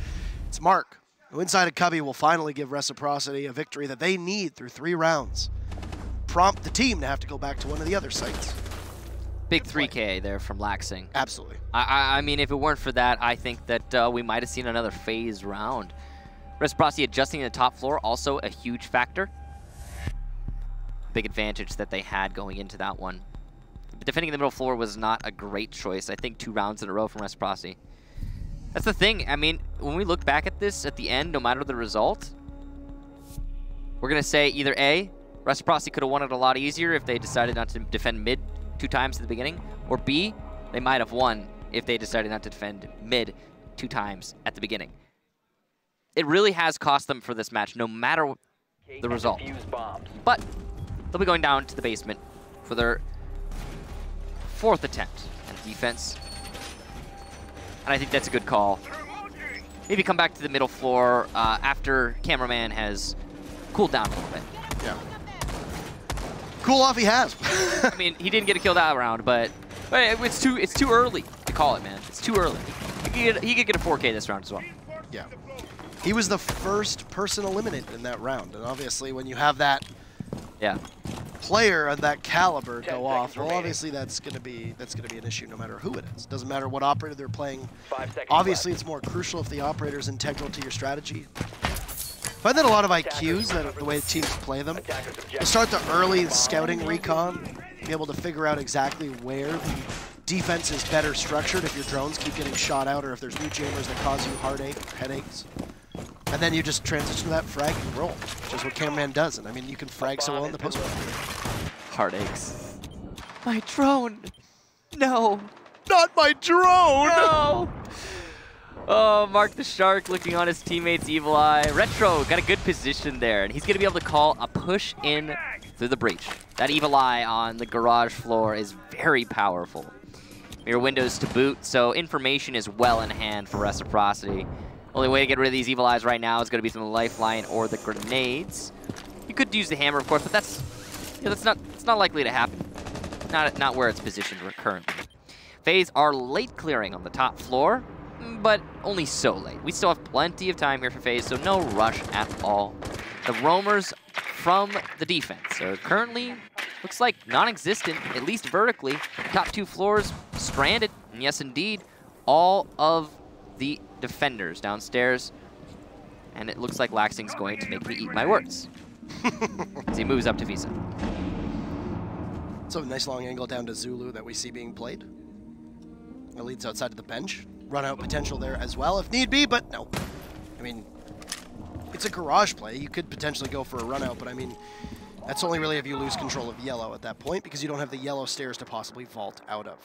it's Mark, who inside of Cubby will finally give Reciprocity a victory that they need through 3 rounds. Prompt the team to have to go back to one of the other sites. Big 3K there from Laxing. Absolutely. I mean, if it weren't for that, I think that we might have seen another FaZe round. Reciprocity adjusting the top floor, also a huge factor. Big advantage that they had going into that one. Defending the middle floor was not a great choice. I think 2 rounds in a row from Reciprocity. That's the thing. I mean, when we look back at this at the end, no matter the result, we're going to say either A, Reciprocity could have won it a lot easier if they decided not to defend mid 2 times at the beginning, or B, they might have won if they decided not to defend mid 2 times at the beginning. It really has cost them for this match, no matter the result. But they'll be going down to the basement for their 4th attempt at defense. And I think that's a good call. Maybe come back to the middle floor after Cameraman has cooled down a little bit. Yeah. Cool off he has. I mean, he didn't get a kill that round, but it's too early to call it, man. It's too early. He could get a 4K this round as well. Yeah. He was the first person eliminated in that round, and obviously when you have that player of that caliber go off, well, obviously that's gonna be an issue no matter who it is. Doesn't matter what operator they're playing. Obviously, it's more crucial if the operator is integral to your strategy. I find that a lot of IQs, that the way teams play them, will start the early scouting recon, be able to figure out exactly where the defense is better structured if your drones keep getting shot out or if there's new jammers that cause you headaches. And then you just transition to that frag and roll, which is what Cameraman does. And I mean, you can frag so well in the post. Heartaches. My drone. No. Not my drone. No. Oh, Mark the Shark looking on his teammate's evil eye. Retro got a good position there, and he's going to be able to call a push in through the breach. That evil eye on the garage floor is very powerful. Mirror windows to boot, so information is well in hand for Reciprocity. Only way to get rid of these evil eyes right now is going to be from the lifeline or the grenades. You could use the hammer, of course, but that's not likely to happen. Not where it's positioned currently. FaZe are late clearing on the top floor, but only so late. We still have plenty of time here for FaZe, so no rush at all. The roamers from the defense are currently, looks like, non-existent, at least vertically. Top 2 floors stranded, and yes, indeed, all of the defenders downstairs. And it looks like Laxing's going to make me eat my words. As he moves up to Visa. So a nice long angle down to Zulu that we see being played. It leads outside of the bench. Run out potential there as well if need be, but no. I mean, it's a garage play. You could potentially go for a run out, but I mean, that's only really if you lose control of yellow at that point because you don't have the yellow stairs to possibly vault out of.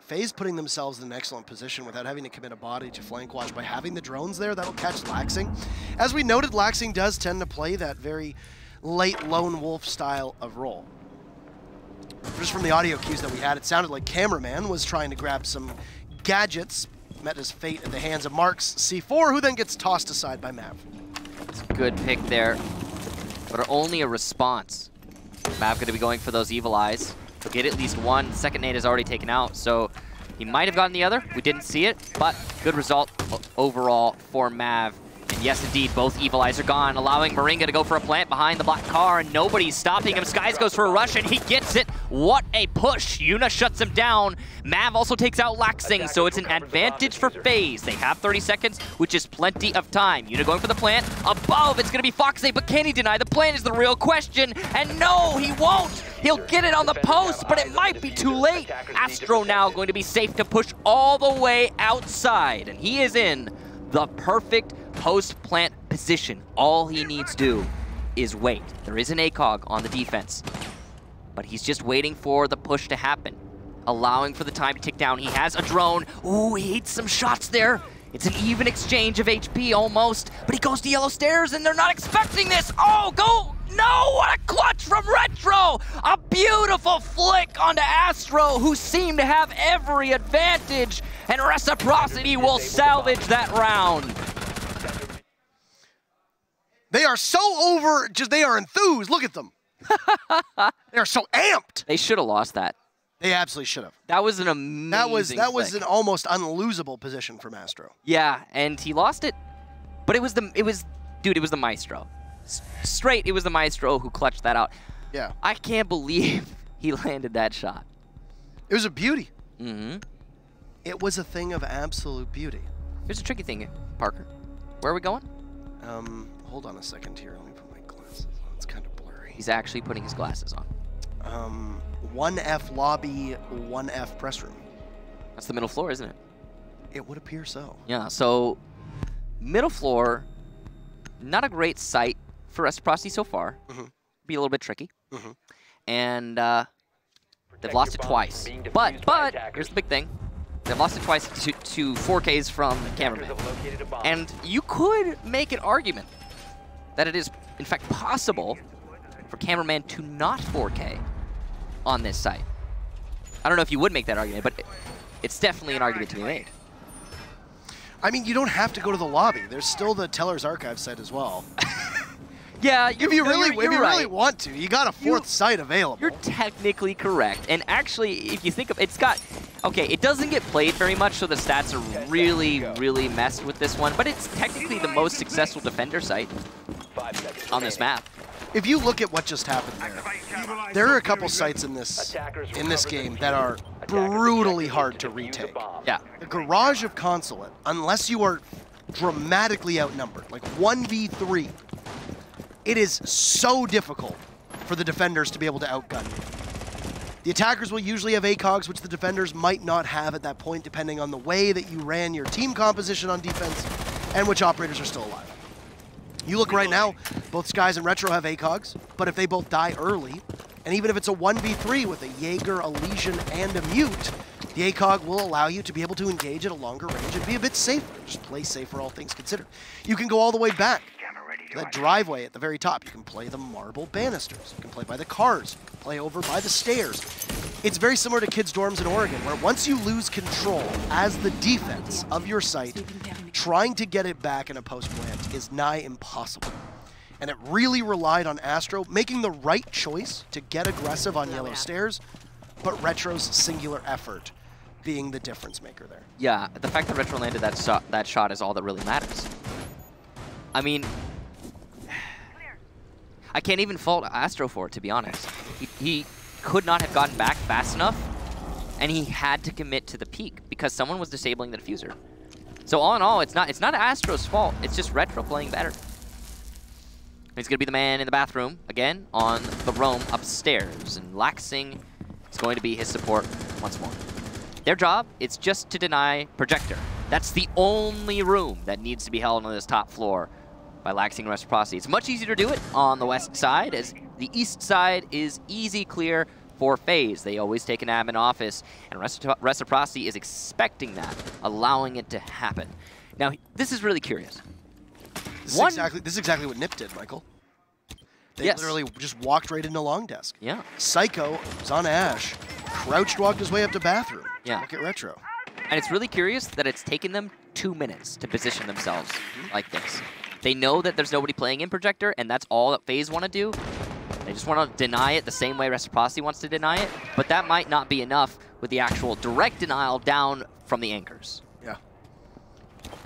FaZe putting themselves in an excellent position without having to commit a body to flank watch by having the drones there. That'll catch Laxing. As we noted, Laxing does tend to play that very late lone wolf style of role. Just from the audio cues that we had, it sounded like Cameraman was trying to grab some gadgets, met his fate at the hands of Mark's C4, who then gets tossed aside by Mav. It's a good pick there, but only a response. Mav going to be going for those evil eyes. He'll get at least one. The second nade is already taken out, so he might have gotten the other. We didn't see it, but good result overall for Mav. And yes, indeed, both evil eyes are gone, allowing Moringa to go for a plant behind the black car, and nobody's stopping him. Skies goes for a rush, and he gets it. What a push. Yuna shuts him down. Mav also takes out Laxing, so it's an advantage for FaZe. They have 30 seconds, which is plenty of time. Yuna going for the plant. Above, it's going to be Foxy, but can he deny? The plant is the real question, and no, he won't. He'll get it on the post, but it might be too late. Astro now going to be safe to push all the way outside, and he is in the perfect post-plant position. All he needs to do is wait. There is an ACOG on the defense, but he's just waiting for the push to happen, allowing for the time to tick down. He has a drone. Ooh, he eats some shots there. It's an even exchange of HP almost, but he goes to yellow stairs and they're not expecting this. Oh, go! No, what a clutch from Retro! A beautiful flick onto Astro, who seemed to have every advantage, and Reciprocity will salvage that round. They are so over, they are enthused. Look at them. They are so amped. They should have lost that. They absolutely should have. That was an amazing That was an almost unlosable position from Astro. Yeah, and he lost it. But it was the Maestro. Straight, it was the Maestro who clutched that out. Yeah. I can't believe he landed that shot. It was a beauty. Mm-hmm. It was a thing of absolute beauty. Here's a tricky thing, Parker. Where are we going? Hold on a second here. Let me put my glasses on. It's kind of blurry. He's actually putting his glasses on. 1F lobby, 1F press room. That's the middle floor, isn't it? It would appear so. Yeah, so middle floor, not a great site for Reciprocity so far. Be a little bit tricky. And they've lost it twice. But here's the big thing. They've lost it twice to 4Ks from Cameraman. And you could make an argument that it is, in fact, possible for Cameraman to not 4K on this site. I don't know if you would make that argument, but it's definitely an argument to be made. I mean, you don't have to go to the lobby. There's still the Teller's Archive site as well. Yeah, if you really want to, you got a fourth site available. You're technically correct. And actually, if you think of it's got, okay, it doesn't get played very much, so the stats are really messed with this one, but it's technically the most successful defender site on this map. If you look at what just happened there are a couple sites in this game that are brutally hard to retake. Yeah. The Garage of Consulate, unless you are dramatically outnumbered, like 1v3, it is so difficult for the defenders to be able to outgun you. The attackers will usually have ACOGs, which the defenders might not have at that point, depending on the way that you ran your team composition on defense and which operators are still alive. You look right now, both Skies and Retro have ACOGs, but if they both die early, and even if it's a 1v3 with a Jaeger, a Legion, and a Mute, the ACOG will allow you to be able to engage at a longer range and be a bit safer. Just play safer, all things considered. You can go all the way back to that driveway at the very top. You can play the marble banisters. You can play by the cars. You can play over by the stairs. It's very similar to kids' dorms in Oregon, where once you lose control as the defense of your site, trying to get it back in a post-plant is nigh impossible. And it really relied on Astro making the right choice to get aggressive on yellow stairs, but Retro's singular effort being the difference maker there. Yeah, the fact that Retro landed that shot is all that really matters. I mean, I can't even fault Astro for it, to be honest. He could not have gotten back fast enough, and he had to commit to the peak because someone was disabling the diffuser. So all in all, it's not Astro's fault. It's just Retro playing better. He's going to be the man in the bathroom, again, on the roam upstairs. And Laxing is going to be his support once more. Their job is just to deny Projector. That's the only room that needs to be held on this top floor by Laxing and Reciprocity. It's much easier to do it on the west side, as the east side is easy clear for FaZe. They always take an admin office, and Reciprocity is expecting that, allowing it to happen. Now, this is really curious. This is exactly what Nip did, Michael. They literally just walked right into long desk. Yeah. Psycho was on Ash, crouched, walked his way up to bathroom. Yeah. Look at Retro. And it's really curious that it's taken them 2 minutes to position themselves like this. They know that there's nobody playing in Projector, and that's all that FaZe want to do. They just want to deny it the same way Reciprocity wants to deny it, but that might not be enough with the actual direct denial down from the anchors. Yeah.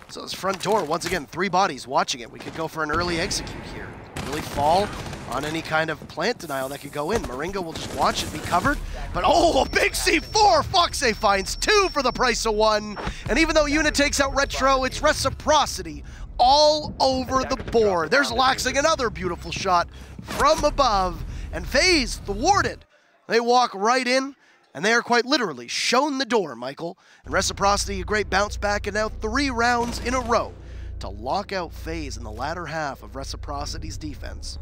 So this front door, once again, 3 bodies watching it. We could go for an early execute here. Really fall on any kind of plant denial that could go in. Moringa will just watch it be covered. But oh, a big C4! FaZe finds 2 for the price of 1. And even though Unit takes out Retro, it's Reciprocity all over the board. There's Laxing, another beautiful shot from above. And FaZe thwarted. They walk right in, and they are quite literally shown the door, Michael. And Reciprocity, a great bounce back, and now 3 rounds in a row to lock out FaZe in the latter half of Reciprocity's defense.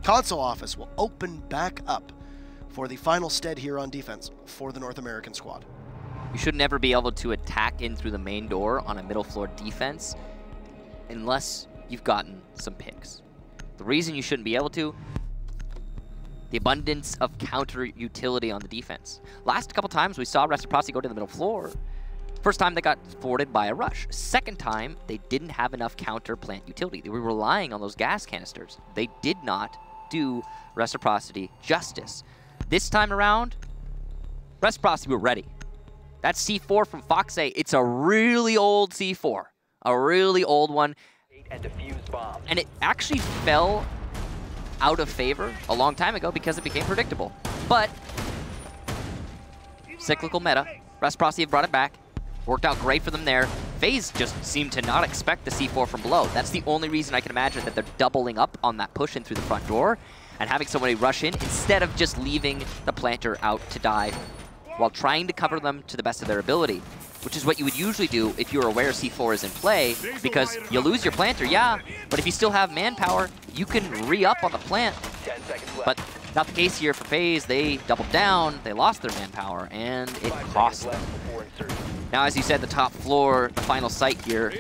Console office will open back up for the final stead here on defense for the North American squad. You should never be able to attack in through the main door on a middle floor defense unless you've gotten some picks. The reason you shouldn't be able to, the abundance of counter utility on the defense. Last couple times we saw Reciprocity go to the middle floor. First time they got thwarted by a rush. Second time, they didn't have enough counter plant utility. They were relying on those gas canisters. They did not do Reciprocity justice. This time around, Reciprocity were ready. That C4 from FaZe, it's a really old C4. A really old one. And it actually fell out of favor a long time ago because it became predictable. But cyclical meta. Reciprocity have brought it back. Worked out great for them there. FaZe just seemed to not expect the C4 from below. That's the only reason I can imagine that they're doubling up on that push in through the front door and having somebody rush in instead of just leaving the planter out to die while trying to cover them to the best of their ability, which is what you would usually do if you were aware C4 is in play, because you lose your planter, yeah, but if you still have manpower, you can re-up on the plant. 10 seconds left. But not the case here for FaZe. They doubled down, they lost their manpower, and it 5 cost seconds them. left before insertion. Now, as you said, the top floor, the final site here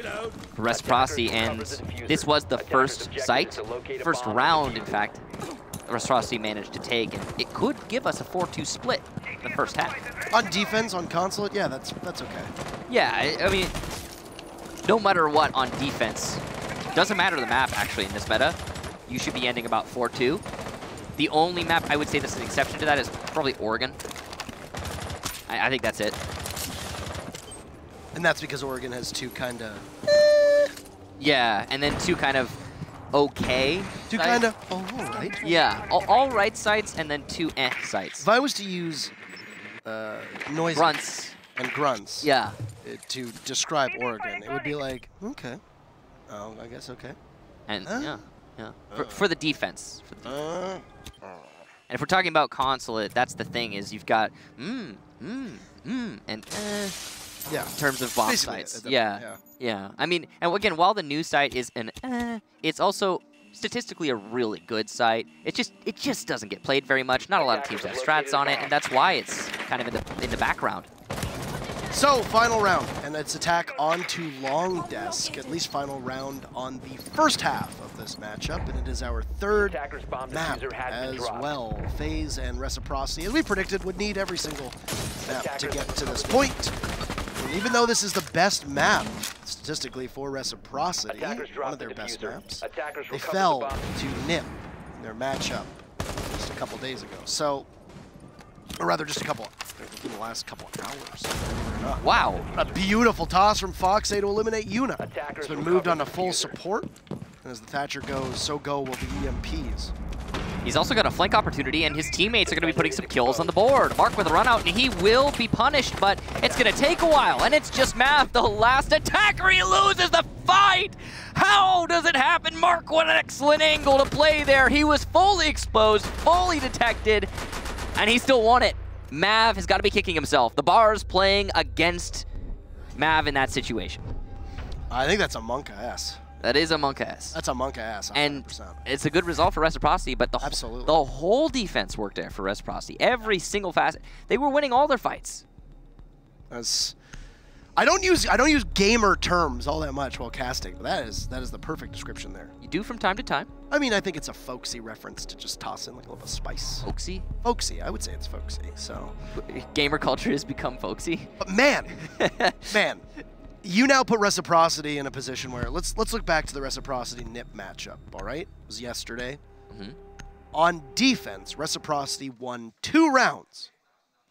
for Reciprocity, and this was the first site, first round, in fact, Reciprocity managed to take, and it could give us a 4-2 split in the first half. On defense, on Consulate, yeah, that's okay. Yeah, I mean, no matter what on defense, doesn't matter the map, actually, in this meta, you should be ending about 4-2. The only map I would say that's an exception to that is probably Oregon. I think that's it. And that's because Oregon has two kind of... Yeah, and then two kind of okay. Two kind of all right. Yeah, all right sites, and then two sites. If I was to use noise Grunts. and grunts Yeah. To describe Oregon, it would be like, okay. Oh, I guess okay. And yeah. For the defense. And if we're talking about Consulate, that's the thing, is you've got and yeah, in terms of bomb basically sites. Yeah. I mean, and again, while the new site is an it's also statistically a really good site. It just doesn't get played very much. Not a lot of teams have strats on it, and that's why it's kind of in the background. So, final round, and it's attack onto Long Desk, at least final round on the first half of this matchup, and it is our third map as well. FaZe and Reciprocity, as we predicted, would need every single map to get to this point. And even though this is the best map, statistically, for Reciprocity, one of their best maps, they fell to NIP in their matchup just a couple days ago. So, or rather, just in the last couple hours. Wow. A beautiful toss from Foxay to eliminate Yuna. It's been moved on to full support. And as the Thatcher goes, so go will the EMPs. He's also got a flank opportunity, and his teammates are going to be putting some kills on the board. Mark with a run out, and he will be punished, but it's going to take a while, and it's just Mav, the last attacker. He loses the fight. How does it happen? Mark, what an excellent angle to play there. He was fully exposed, fully detected, and he still won it. Mav has got to be kicking himself. The bar's playing against Mav in that situation. I think that's a monk ass. That is a monk ass. That's a monk ass, 100%. And it's a good result for Reciprocity, but the whole defense worked there for Reciprocity. Every single facet. They were winning all their fights. I don't use gamer terms all that much while casting, but that is the perfect description there. You do from time to time. I mean, I think it's a folksy reference to just toss in like a little spice. Folksy? Folksy, I would say it's folksy, so. Gamer culture has become folksy. But man, you now put Reciprocity in a position where, let's look back to the Reciprocity NIP matchup, all right? It was yesterday. On defense, Reciprocity won 2 rounds.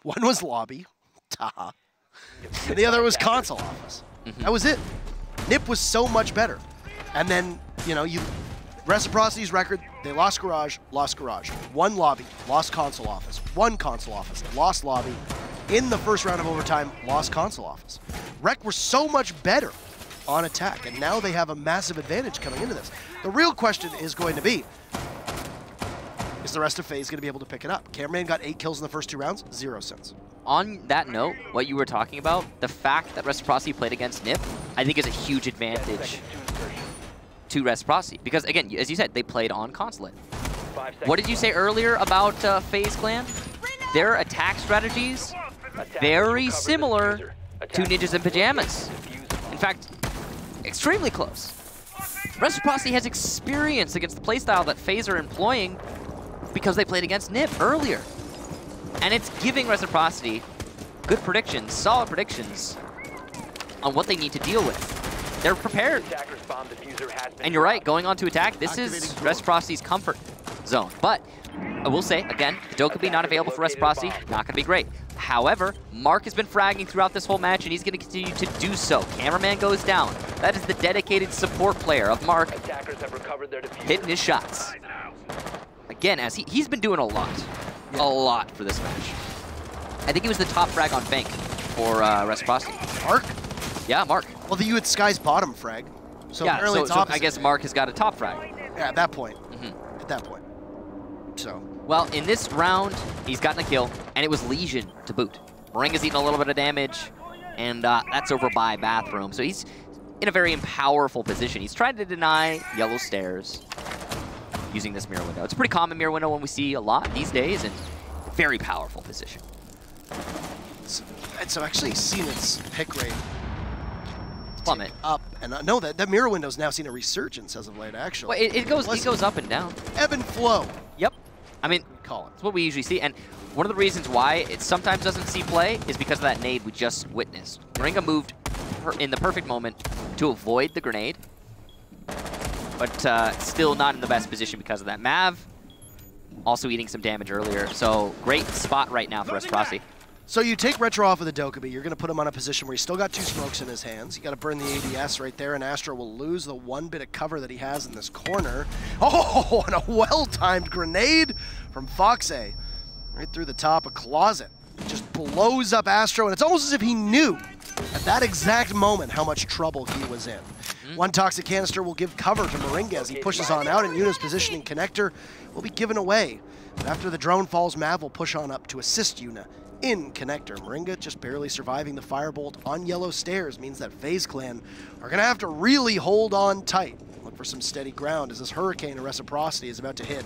One was lobby, taha, and the other was console office. That was it. NIP was so much better. And then, Reciprocity's record, they lost garage. Won lobby, lost console office. Won console office, lost lobby. In the first round of overtime, lost console office. Rec were so much better on attack, and now they have a massive advantage coming into this. The real question is going to be, is the rest of FaZe going to be able to pick it up? Cameraman got 8 kills in the first 2 rounds, 0 cents. On that note, what you were talking about, the fact that Reciprocity played against NIP, I think is a huge advantage to Reciprocity. Because, again, as you said, they played on Consulate. What did you say earlier about FaZe Clan? Their attack strategies, very similar to Ninjas in Pajamas. In fact, extremely close. Reciprocity has experience against the playstyle that FaZe are employing because they played against NIP earlier. And it's giving Reciprocity good predictions, solid predictions on what they need to deal with. They're prepared. And you're right, going on to attack, this is Reciprocity's comfort zone. But I will say, again, the Dokkaebi not available for Reciprocity, not going to be great. However, Mark has been fragging throughout this whole match, and he's going to continue to do so. Cameraman goes down. That is the dedicated support player of Mark, hitting his shots. Again, as he's been doing a lot for this match. I think he was the top frag on Bank for Reciprocity. Mark? Yeah, Mark. Well, you had Sky's bottom frag. So yeah, apparently it's so opposite. I guess Mark has got a top frag. Yeah, at that point. At that point. So. Well, in this round, he's gotten a kill, and it was Legion to boot. Moringa's eaten a little bit of damage, and that's over by Bathroom. So he's in a very powerful position. He's trying to deny yellow stairs using this mirror window. It's a pretty common mirror window one we see a lot these days, and very powerful position. So actually seen its pick rate plummet up, and no, that mirror window's now seen a resurgence as of late. Actually, well, it goes up and down. Ebb and flow. Yep. I mean, it's what we usually see, and one of the reasons why it sometimes doesn't see play is because of that nade we just witnessed. Moringa moved in the perfect moment to avoid the grenade, but still not in the best position because of that. Mav also eating some damage earlier, so great spot right now for Reciprocity. So you take Retro off of the Dokkaebi, you're going to put him on a position where he's still got 2 smokes in his hands. You got to burn the ADS right there, and Astro will lose the 1 bit of cover that he has in this corner. Oh, and a well-timed grenade from FaZe right through the top of Closet. Just blows up Astro, and it's almost as if he knew at that exact moment how much trouble he was in. One toxic canister will give cover to Moringa as he pushes on out, and Yuna's positioning connector will be given away. But after the drone falls, Mav will push on up to assist Yuna in connector. Moringa just barely surviving the firebolt on yellow stairs means that FaZe clan are going to have to really hold on tight. Look for some steady ground as this hurricane of Reciprocity is about to hit,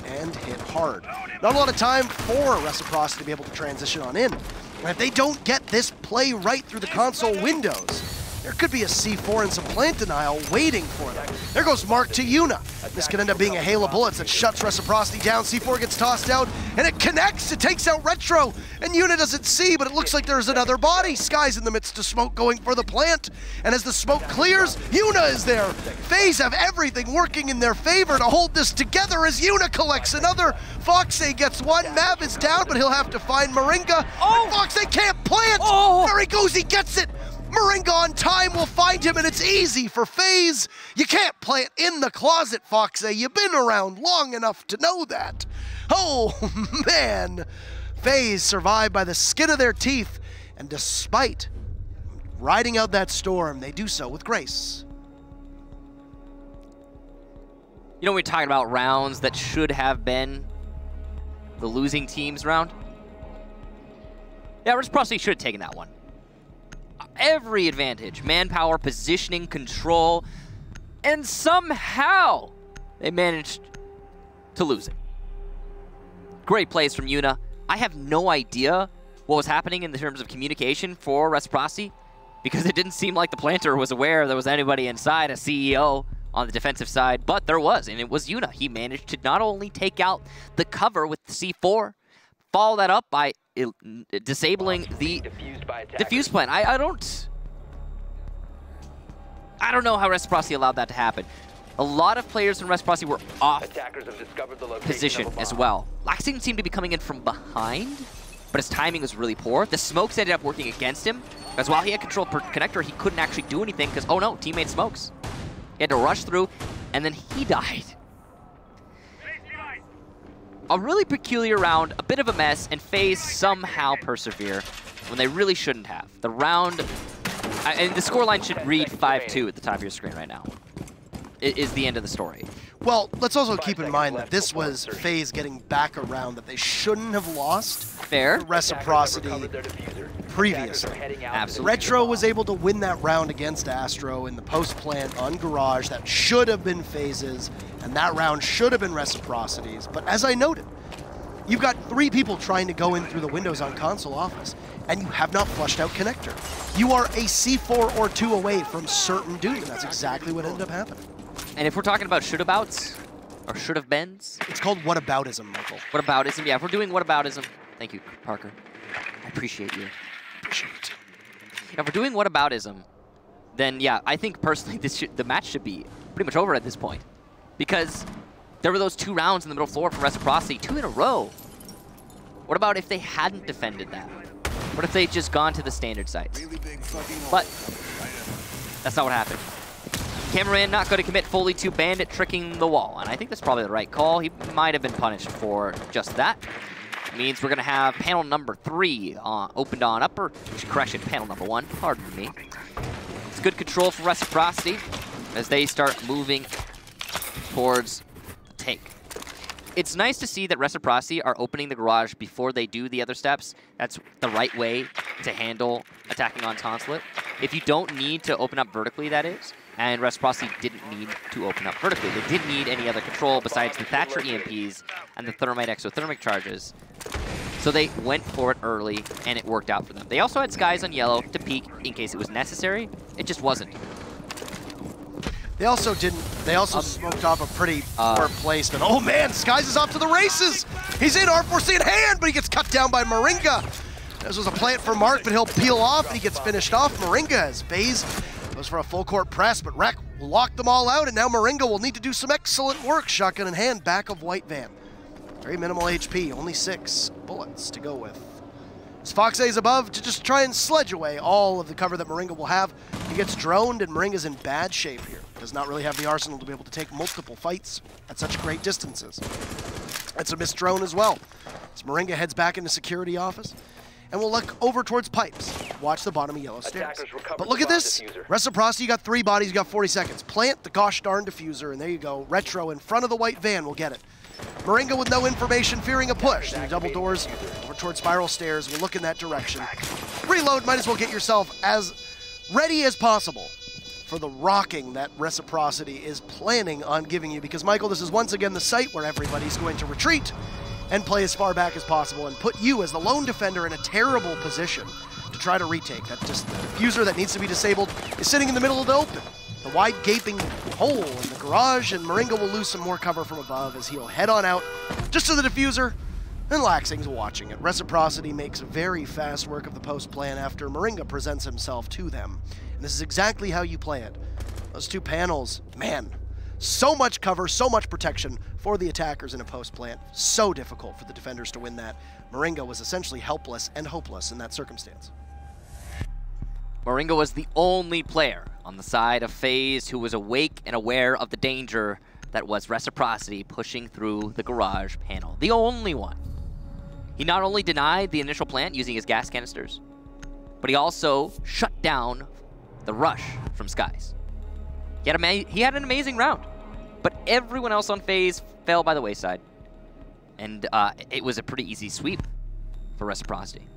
and hit hard. Not a lot of time for Reciprocity to be able to transition on in. And if they don't get this play right through the console windows, there could be a C4 and some plant denial waiting for them. There goes Mark to Yuna. This could end up being a hail of bullets that shuts Reciprocity down. C4 gets tossed out, and it connects. It takes out Retro, and Yuna doesn't see, but it looks like there's another body. Sky's in the midst of smoke going for the plant, and as the smoke clears, Yuna is there. FaZe have everything working in their favor to hold this together as Yuna collects another. FaZe gets one. Mav is down, but he'll have to find Moringa. Oh! FaZe can't plant! Oh! There he goes, he gets it! Moringa on time will find him, and it's easy for FaZe. You can't play it in the closet, FaZe. You've been around long enough to know that. Oh, man. FaZe survived by the skin of their teeth, and despite riding out that storm, they do so with grace. You know, we're talking about rounds that should have been the losing team's round. Yeah, Reciprocity should have taken that one. Every advantage, manpower, positioning, control, and somehow they managed to lose it. Great plays from Yuna. I have no idea what was happening in terms of communication for Reciprocity because it didn't seem like the planter was aware there was anybody inside, a CEO on the defensive side, but there was, and it was Yuna. He managed to not only take out the cover with the C4, follow that up by disabling the defuse plan. I don't know how Reciprocity allowed that to happen. A lot of players in Reciprocity were off position as well. Laxing seemed to be coming in from behind, but his timing was really poor. The smokes ended up working against him, because while he had control per connector, he couldn't actually do anything because, oh no, teammate smokes. He had to rush through, and then he died. A really peculiar round, a bit of a mess, and FaZe somehow persevere when they really shouldn't have. The round, and the scoreline should read 5-2 at the top of your screen right now. It is the end of the story. Well, let's also keep in mind that this was FaZe getting back around that they shouldn't have lost. Fair. Reciprocity previously. Absolutely. Retro was able to win that round against Astro in the post plant on Garage. That should have been FaZe's, and that round should have been Reciprocity's. But as I noted, you've got 3 people trying to go in through the windows on console office, and you have not flushed out connector. You are a C4 or 2 away from certain doom, and that's exactly what ended up happening. And if we're talking about should-abouts, or should-have-beens? It's called whataboutism, Michael. Whataboutism, yeah, if we're doing whataboutism, thank you, Parker. I appreciate you. Appreciate it. If we're doing whataboutism, then yeah, I think personally the match should be pretty much over at this point. Because there were those 2 rounds in the middle floor from Reciprocity, 2 in a row. What about if they hadn't defended that? What if they'd just gone to the standard sites? But that's not what happened. Cameraman not going to commit fully to Bandit tricking the wall, and I think that's probably the right call. He might have been punished for just that. means we're going to have panel number 3 opened on upper. Correction, panel number 1. Pardon me. It's good control for Reciprocity as they start moving towards the take. It's nice to see that Reciprocity are opening the garage before they do the other steps. That's the right way to handle attacking on Consulate. If you don't need to open up vertically, that is, and Reciprocity didn't need to open up vertically. They didn't need any other control besides the Thatcher EMPs and the Thermite exothermic charges. So they went for it early, and it worked out for them. They also had Skies on yellow to peek in case it was necessary. It just wasn't. They also didn't. They also smoked off a pretty poor placement. Oh man, Skies is off to the races. He's in R4C in hand, but he gets cut down by Moringa. This was a plant for Mark, but he'll peel off and he gets finished off. Moringa as FaZe goes for a full court press, but Rec will lock them all out, and now Moringa will need to do some excellent work. Shotgun in hand, back of White Van. Very minimal HP, only 6 bullets to go with. As FaZe is above to just try and sledge away all of the cover that Moringa will have. He gets droned, and Moringa's in bad shape here. Does not really have the arsenal to be able to take multiple fights at such great distances. It's a missed drone as well. As Moringa heads back into security office, and we'll look over towards pipes. Watch the bottom of yellow stairs. But look at this. Reciprocity, you got 3 bodies, you got 40 seconds. Plant the gosh darn diffuser, and there you go. Retro in front of the White Van will get it. Moringa with no information, fearing a push. And double doors over towards spiral stairs. We'll look in that direction. Reload, might as well get yourself as ready as possible for the rocking that Reciprocity is planning on giving you. Because, Michael, this is once again the site where everybody's going to retreat and play as far back as possible and put you as the lone defender in a terrible position to try to retake. That just the diffuser that needs to be disabled is sitting in the middle of the open. The wide gaping hole in the garage, and Moringa will lose some more cover from above as he'll head on out just to the diffuser, and Laxing's watching it. Reciprocity makes very fast work of the post plan after Moringa presents himself to them. And this is exactly how you play it. Those 2 panels, man, so much cover, so much protection for the attackers in a post plant. So difficult for the defenders to win that. Moringa was essentially helpless and hopeless in that circumstance. Moringa was the only player on the side of FaZe who was awake and aware of the danger that was Reciprocity pushing through the garage panel. The only one. He not only denied the initial plant using his gas canisters, but he also shut down the rush from Skies. He had an amazing round, but everyone else on FaZe fell by the wayside. And it was a pretty easy sweep for Reciprocity.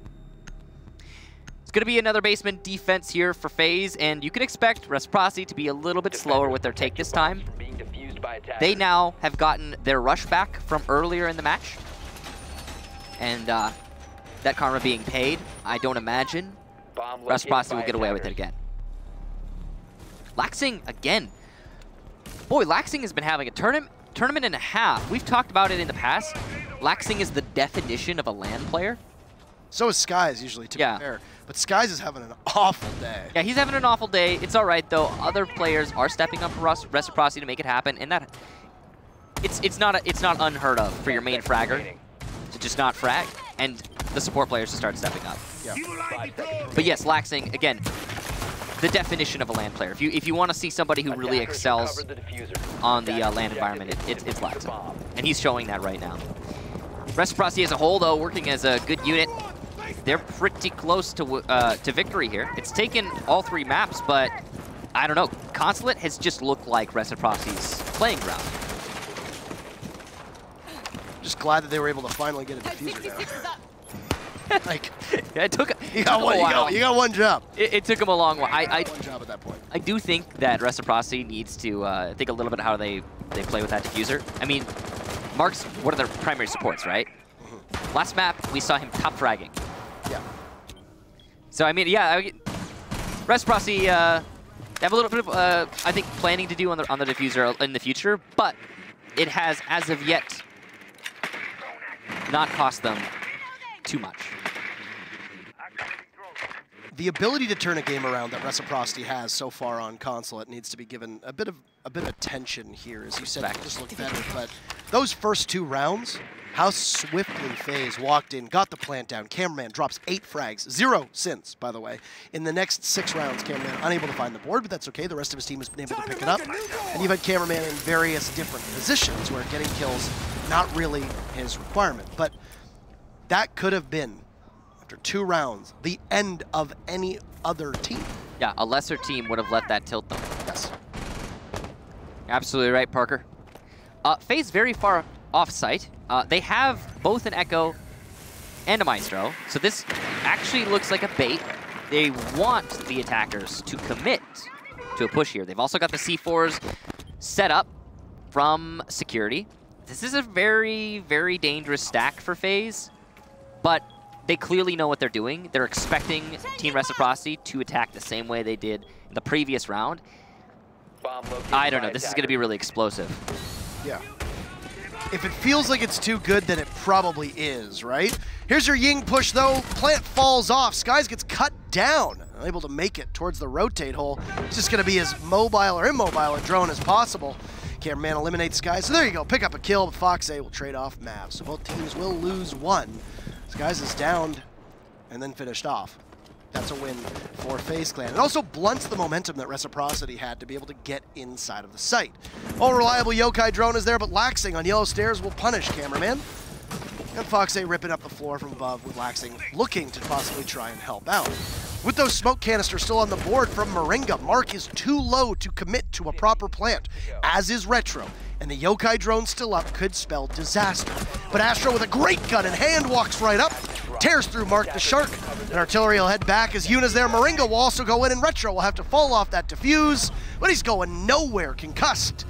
It's going to be another basement defense here for FaZe, and you can expect Reciprocity to be a little bit slower with their take this time. They now have gotten their rush back from earlier in the match, and that karma being paid, I don't imagine Reciprocity will get away with it again. Laxing again. Boy, Laxing has been having a tournament and a half. We've talked about it in the past. Laxing is the definition of a LAN player. So is Skies usually, to be fair. But Skies is having an awful day. Yeah, he's having an awful day. It's all right, though. Other players are stepping up for Reciprocity to make it happen, and that it's not unheard of for your main fragger to just not frag, and the support players to start stepping up. Yeah. But yes, Laxing, again, the definition of a LAN player. If you want to see somebody who really excels on the LAN environment, it's Laxing. And he's showing that right now. Reciprocity as a whole, though, working as a good unit. They're pretty close to victory here. It's taken all 3 maps, but I don't know. Consulate has just looked like Reciprocity's playing ground. Just glad that they were able to finally get a diffuser down. Like, yeah, it took you got one job. It took him a long while. One job at that point. I do think that Reciprocity needs to think a little bit how they play with that diffuser. I mean, Mark's one of their primary supports, right? Mm-hmm. Last map, we saw him top fragging. Yeah. So, I mean, yeah, Reciprocity, they have a little bit of, I think, planning to do on the diffuser in the future, but it has, as of yet, not cost them too much. The ability to turn a game around that Reciprocity has so far on Consulate needs to be given a bit of attention here. As you said, it just looked better, but those first 2 rounds, how swiftly FaZe walked in, got the plant down. Cameraman drops 8 frags, 0 since, by the way. In the next 6 rounds, Cameraman unable to find the board, but that's okay. The rest of his team has been able to pick it up. And you've had Cameraman in various different positions where getting kills not really his requirement. But that could have been, after 2 rounds, the end of any other team. Yeah, a lesser team would have let that tilt them. Yes. Absolutely right, Parker. FaZe very far off site. They have both an Echo and a Maestro, so this actually looks like a bait. They want the attackers to commit to a push here. They've also got the C4s set up from security. This is a very, very dangerous stack for FaZe, but they clearly know what they're doing. They're expecting Team Reciprocity to attack the same way they did in the previous round. I don't know. This is going to be really explosive. Yeah. If it feels like it's too good, then it probably is, right? Here's your Ying push, though. Plant falls off. Skies gets cut down. Unable to make it towards the rotate hole. It's just going to be as mobile or immobile a drone as possible. Cameraman eliminates Skies. So there you go. Pick up a kill, but FaZe will trade off Mav. So both teams will lose 1. Skies is downed and then finished off. That's a win for FaZe Clan. It also blunts the momentum that Reciprocity had to be able to get inside of the site. All reliable Yokai drone is there, but Laxing on yellow stairs will punish Cameraman. And FaZe ripping up the floor from above with Laxing looking to possibly try and help out. With those smoke canisters still on the board from Moringa, Mark is too low to commit to a proper plant, as is Retro. And the Yokai drone still up could spell disaster. But Astro with a great gun in hand walks right up, tears through Mark the Shark. And Artillery will head back as Yuna's there. Moringa will also go in, and Retro will have to fall off that defuse, but he's going nowhere, concussed.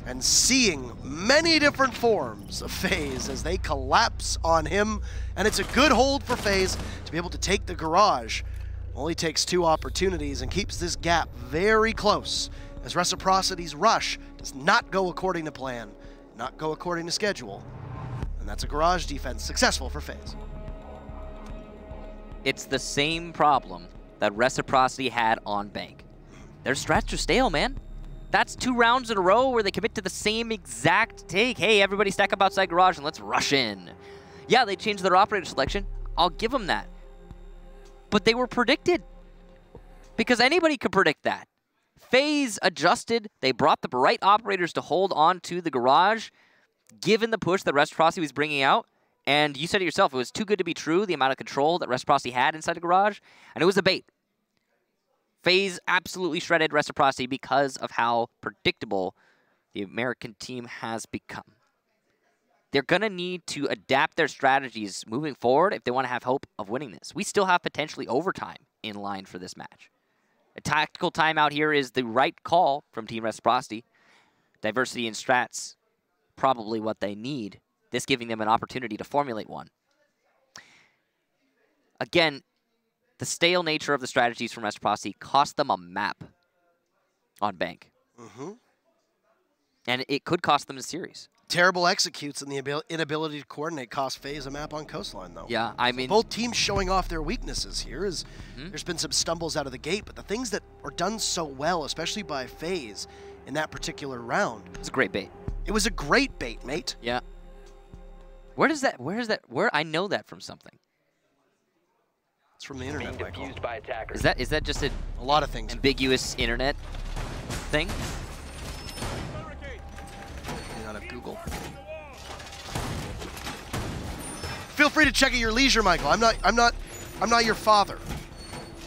And seeing many different forms of FaZe as they collapse on him. And it's a good hold for FaZe to be able to take the garage. Only takes 2 opportunities and keeps this gap very close as Reciprocity's rush does not go according to plan, not go according to schedule. And that's a garage defense successful for FaZe. It's the same problem that Reciprocity had on Bank. Their strats are stale, man. That's 2 rounds in a row where they commit to the same exact take. Hey, everybody stack up outside garage and let's rush in. Yeah, they changed their operator selection. I'll give them that. But they were predicted. Because anybody could predict that. FaZe adjusted. They brought the right operators to hold on to the garage, given the push that Reciprocity was bringing out. And you said it yourself, it was too good to be true, the amount of control that Reciprocity had inside the garage. And it was a bait. FaZe absolutely shredded Reciprocity because of how predictable the American team has become. They're going to need to adapt their strategies moving forward if they want to have hope of winning this. We still have potentially overtime in line for this match. A tactical timeout here is the right call from Team Reciprocity. Diversity in strats, probably what they need. This giving them an opportunity to formulate one. Again, the stale nature of the strategies from Reciprocity cost them a map on Bank. And it could cost them a series. Terrible executes and the inability to coordinate cost FaZe a map on Coastline, though. Yeah, I mean, both teams showing off their weaknesses here. There's been some stumbles out of the gate, but the things that are done so well, especially by FaZe in that particular round. It's a great bait. It was a great bait, mate. Yeah. where is that? I know that from something. It's from the internet, Michael. Is that just a lot of things? Ambiguous internet thing? Out of Google. Feel free to check at your leisure, Michael. I'm not your father.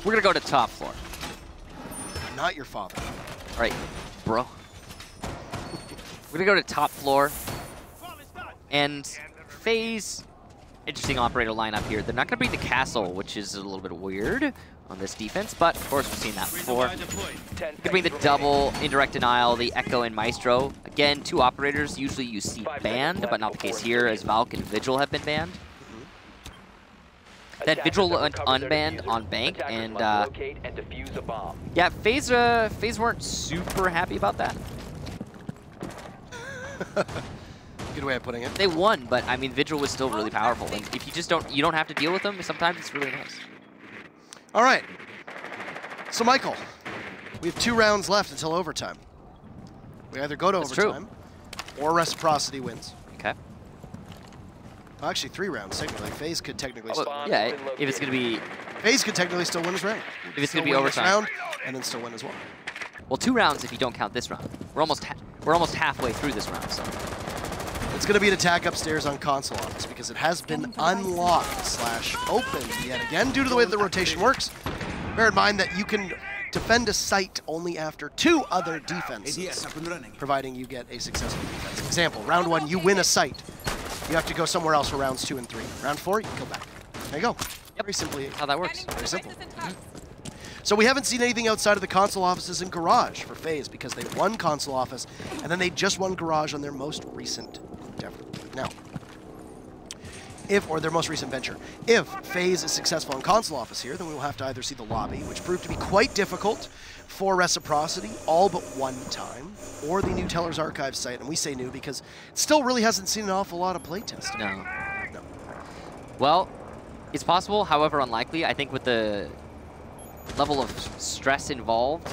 We're gonna go to top floor. I'm not your father. All right, bro. We're gonna go to top floor. And FaZe, interesting operator lineup here. They're not gonna bring the castle, which is a little bit weird on this defense, but of course we've seen that before. Could bring the double indirect denial, the Echo and Maestro. Again, two operators. Usually you see banned, but not the case here, as Valk and Vigil have been banned. That Vigil went unbanned on Bank, and yeah, FaZe weren't super happy about that. Good way of putting it. They won, but I mean, Vigil was still really powerful. And if you just you don't have to deal with them. Sometimes it's really nice. All right. So, Michael, we have 2 rounds left until overtime. We either go to overtime or Reciprocity wins. Okay. Well, actually, 3 rounds, technically. FaZe could technically still win. Yeah, if it's going to be... FaZe could technically still win this round. If it's going to be overtime. Round, and then still win as well. Well, 2 rounds if you don't count this round. We're almost halfway through this round, so... It's going to be an attack upstairs on console office because it has been unlocked / opened yet again due to the way that the rotation works. Bear in mind that you can defend a site only after 2 other defenses, providing you get a successful defense. Example, round 1, you win a site. You have to go somewhere else for rounds 2 and 3. Round 4, you go back. There you go. Yep. Very simply how that works. Very simple. So we haven't seen anything outside of the console offices in Garage for FaZe because they won console office and then they just won Garage on their most recent endeavor. Now, or their most recent venture. If FaZe is successful in console office here, then we will have to either see the lobby, which proved to be quite difficult for Reciprocity all but one time, or the new Teller's Archive site, and we say new because it still really hasn't seen an awful lot of playtesting. No. No. Well, it's possible, however unlikely. I think with the level of stress involved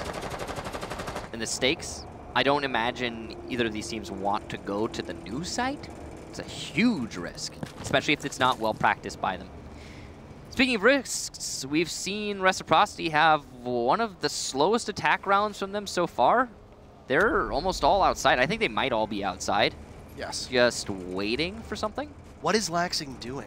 and the stakes, I don't imagine either of these teams want to go to the new site. It's a huge risk, especially if it's not well practiced by them. Speaking of risks, we've seen Reciprocity have one of the slowest attack rounds from them so far. They're almost all outside. I think they might all be outside. Yes. Just waiting for something. What is Laxing doing?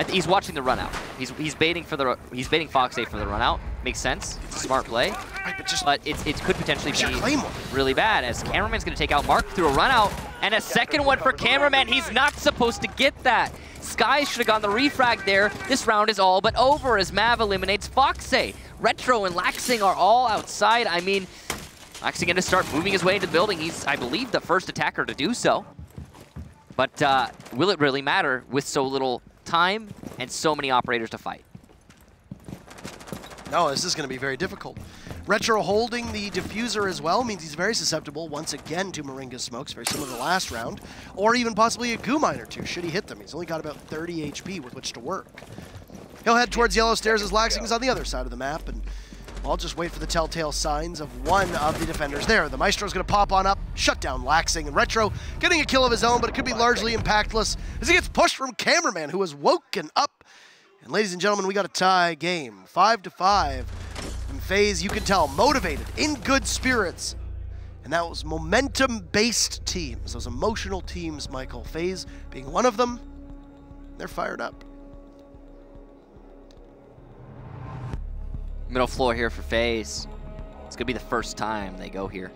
He's watching the run out. He's baiting for the FaZe for the run out. Makes sense. It's a smart play. Right, but it could potentially be really bad as Cameraman's going to take out Mark through a run out and a second one for Cameraman. He's not supposed to get that. Sky should have gone the refrag there. This round is all but over as Mav eliminates FaZe. Retro and Laxing are all outside. I mean, Laxing going to start moving his way into the building. He's, I believe, the first attacker to do so. But will it really matter with so little time and so many operators to fight? No, this is going to be very difficult. Retro holding the diffuser as well means he's very susceptible once again to Moringa's smokes, very similar to last round, or even possibly a goo mine or two should he hit them. He's only got about 30 HP with which to work. He'll head towards Yellow Stairs as Laxing is on the other side of the map, and I'll just wait for the telltale signs of one of the defenders there. The Maestro's going to pop on up, shut down Laxing, and Retro getting a kill of his own, but it could be largely impactless as he gets pushed from Cameraman, who has woken up. And ladies and gentlemen, we got a tie game, 5-5. And FaZe, you can tell, motivated, in good spirits. And that was momentum-based teams, those emotional teams, Michael. FaZe being one of them, they're fired up. Middle floor here for FaZe. It's gonna be the first time they go here.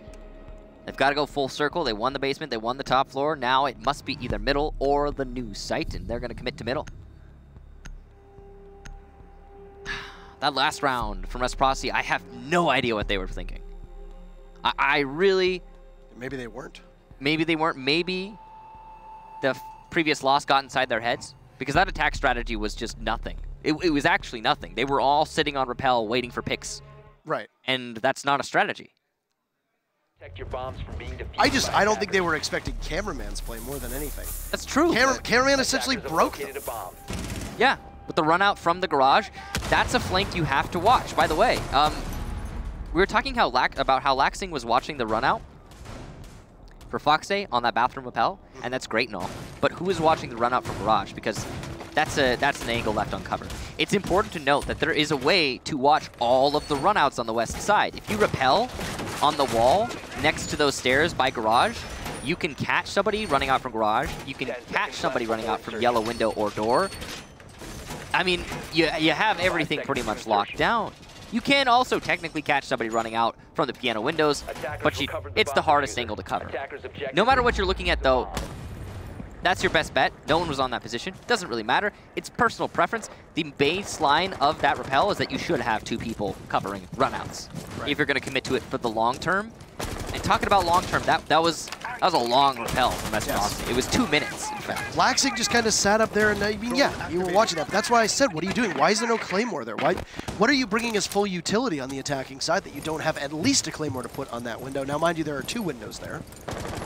They've got to go full circle. They won the basement, they won the top floor. Now it must be either middle or the new site, and they're gonna commit to middle. That last round from Reciprocity, I have no idea what they were thinking. I really... Maybe they weren't. Maybe they weren't. Maybe the previous loss got inside their heads, because that attack strategy was just nothing. It was actually nothing. They were all sitting on rappel waiting for picks. Right. And that's not a strategy. Protect your bombs from being defused. I don't think they were expecting Cameraman's play more than anything. That's true. Cameraman essentially broke them. Yeah, with the run out from the garage, that's a flank you have to watch. By the way, we were talking about how Laxing was watching the run out for FaZe on that bathroom rappel, and that's great and all. But who is watching the run out from garage? Because that's an angle left uncovered. It's important to note that there is a way to watch all of the runouts on the west side. If you rappel on the wall next to those stairs by garage, you can catch somebody running out from garage. You can catch somebody running out from yellow window or door. I mean, you have everything pretty much locked down. You can also technically catch somebody running out from the piano windows, but it's the hardest angle to cover. No matter what you're looking at, though, that's your best bet. No one was on that position. Doesn't really matter. It's personal preference. The baseline of that rappel is that you should have 2 people covering runouts if you're going to commit to it for the long term. And talking about long term, that was a long rappel from Reciprocity. Yes. It was 2 minutes, in fact. Laxing just kind of sat up there, and I mean, yeah, you were watching that. But that's why I said, what are you doing? Why is there no Claymore there? What are you bringing as full utility on the attacking side that you don't have at least a Claymore to put on that window? Now, mind you, there are 2 windows there.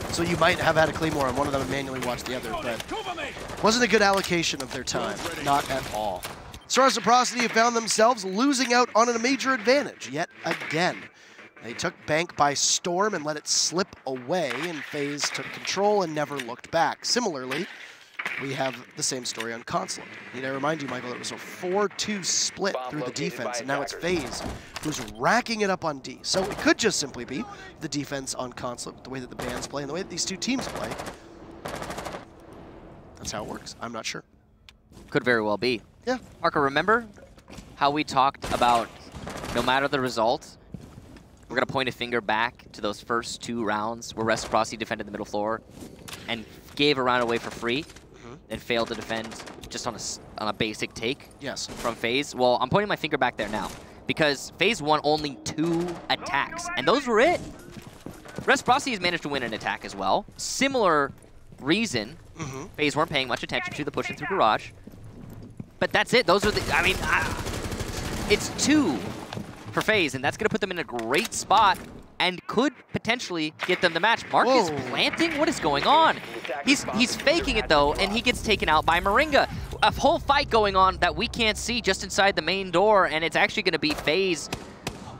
So you might have had a Claymore on one of them and manually watched the other, but wasn't a good allocation of their time. Not at all. So Reciprocity have found themselves losing out on a major advantage yet again. They took Bank by storm and let it slip away, and FaZe took control and never looked back. Similarly, we have the same story on Consulate. Need I remind you, Michael, it was a 4-2 split through the defense, and now it's FaZe who's racking it up on D. So it could just simply be the defense on Consulate, the way that the bands play and the way that these 2 teams play. That's how it works. I'm not sure. Could very well be. Yeah. Parker, remember how we talked about no matter the result, we're going to point a finger back to those first 2 rounds where Reciprocity defended the middle floor and gave a round away for free and failed to defend just on a basic take from FaZe? Well, I'm pointing my finger back there now because FaZe won only 2 attacks, and those were it. Reciprocity has managed to win an attack as well. Similar reason, FaZe weren't paying much attention to the pushing through garage. But that's it. Those are the, I mean, it's 2 for FaZe, and that's going to put them in a great spot and could potentially get them the match. Mark is planting? What is going on? He's faking it, though, and he gets taken out by Moringa. A whole fight going on that we can't see just inside the main door, and it's actually going to be FaZe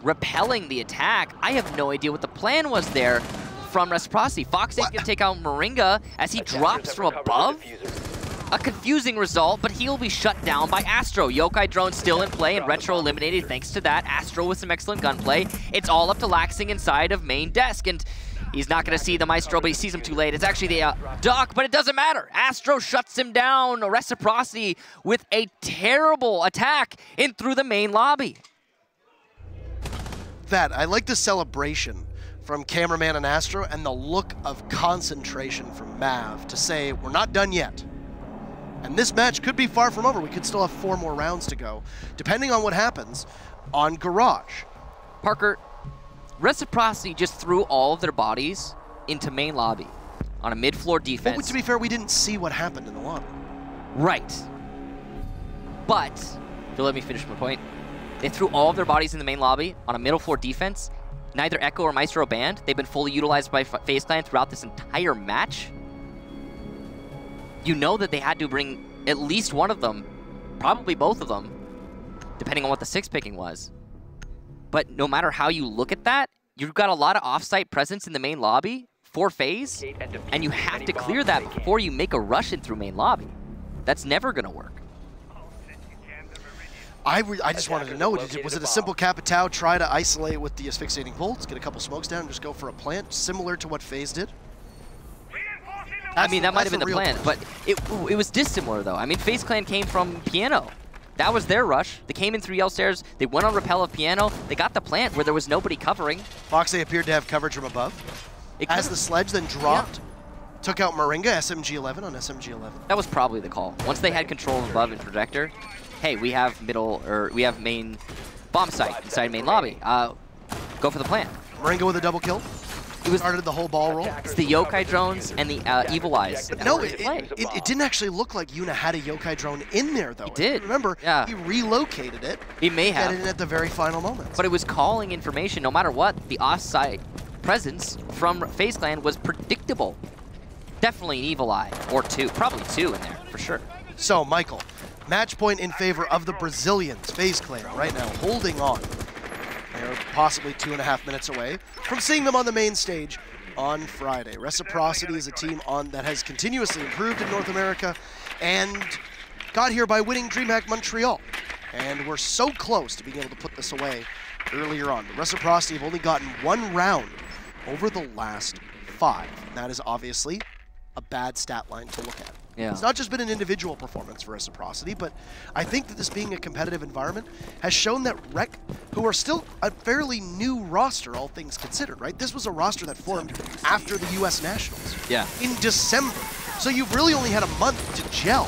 repelling the attack. I have no idea what the plan was there from Reciprocity. FaZe is going to take out Moringa as he drops from above. A confusing result, but he'll be shut down by Astro. Yokai drone still in play and Retro eliminated thanks to that. Astro with some excellent gunplay. It's all up to Laxing inside of main desk, and he's not going to see the Maestro, but he sees him too late. It's actually the Duck, but it doesn't matter. Astro shuts him down. Reciprocity with a terrible attack in through the main lobby. I like the celebration from cameraman and Astro and the look of concentration from Mav to say, we're not done yet. And this match could be far from over. We could still have 4 more rounds to go, depending on what happens on Garage. Parker, Reciprocity just threw all of their bodies into main lobby on a mid-floor defense. Well, to be fair, we didn't see what happened in the lobby. Right. But, if you'll let me finish my point, they threw all of their bodies in the main lobby on a middle floor defense. Neither Echo or Maestro banned. They've been fully utilized by FaZe Clan throughout this entire match. You know that they had to bring at least one of them, probably both of them, depending on what the 6 picking was. But no matter how you look at that, you've got a lot of off-site presence in the main lobby for FaZe, and you have to clear that before you make a rush in through main lobby. That's never going to work. I just wanted to know, was it a simple Capitao try to isolate with the asphyxiating bolts, get a couple smokes down, and just go for a plant, similar to what FaZe did? I mean, that might have been the plan, but it was dissimilar, though. I mean, FaZe Clan came from Piano. That was their rush. They came in through Yell Stairs. They went on Rappel of Piano. They got the plant where there was nobody covering. FaZe appeared to have coverage from above. As the sledge then dropped, took out Moringa, SMG-11 on SMG-11. That was probably the call. Once they had control of above and projector, hey, we have main bomb site inside main lobby. Go for the plant. Moringa with a double kill. It started the whole ball roll. It's the Yokai drones and the Evil Eyes. No, it didn't actually look like Yuna had a Yokai drone in there, though. He did. Remember, he relocated it. He may have. Get it in at the very final moment. But it was calling information. No matter what, the off-site presence from FaZe Clan was predictable. Definitely an Evil Eye, or 2. Probably 2 in there, for sure. So, Michael, match point in favor of the Brazilians. FaZe Clan right now holding on. They're possibly 2.5 minutes away from seeing them on the main stage on Friday. Reciprocity is a team that has continuously improved in North America and got here by winning DreamHack Montreal. And we're so close to being able to put this away earlier on. But Reciprocity have only gotten 1 round over the last 5. And that is obviously a bad stat line to look at. Yeah. It's not just been an individual performance for Reciprocity, but I think that this being a competitive environment has shown that Rec, who are still a fairly new roster, all things considered, right? This was a roster that formed after the U.S. Nationals in December. So you've really only had a month to gel.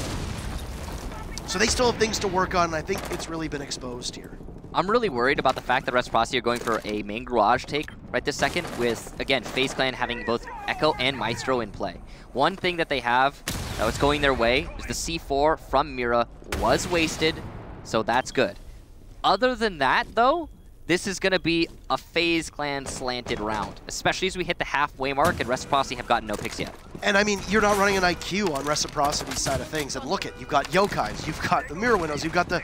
So they still have things to work on, and I think it's really been exposed here. I'm really worried about the fact that Reciprocity are going for a main garage take right this second with, again, FaZe Clan having both Echo and Maestro in play. One thing that they have that was going their way is the C4 from Mira was wasted, so that's good. Other than that, though, this is going to be a FaZe Clan slanted round, especially as we hit the halfway mark and Reciprocity have gotten no picks yet. And I mean, you're not running an IQ on Reciprocity's side of things. And look you've got Yokais, you've got the Mirror Windows, you've got the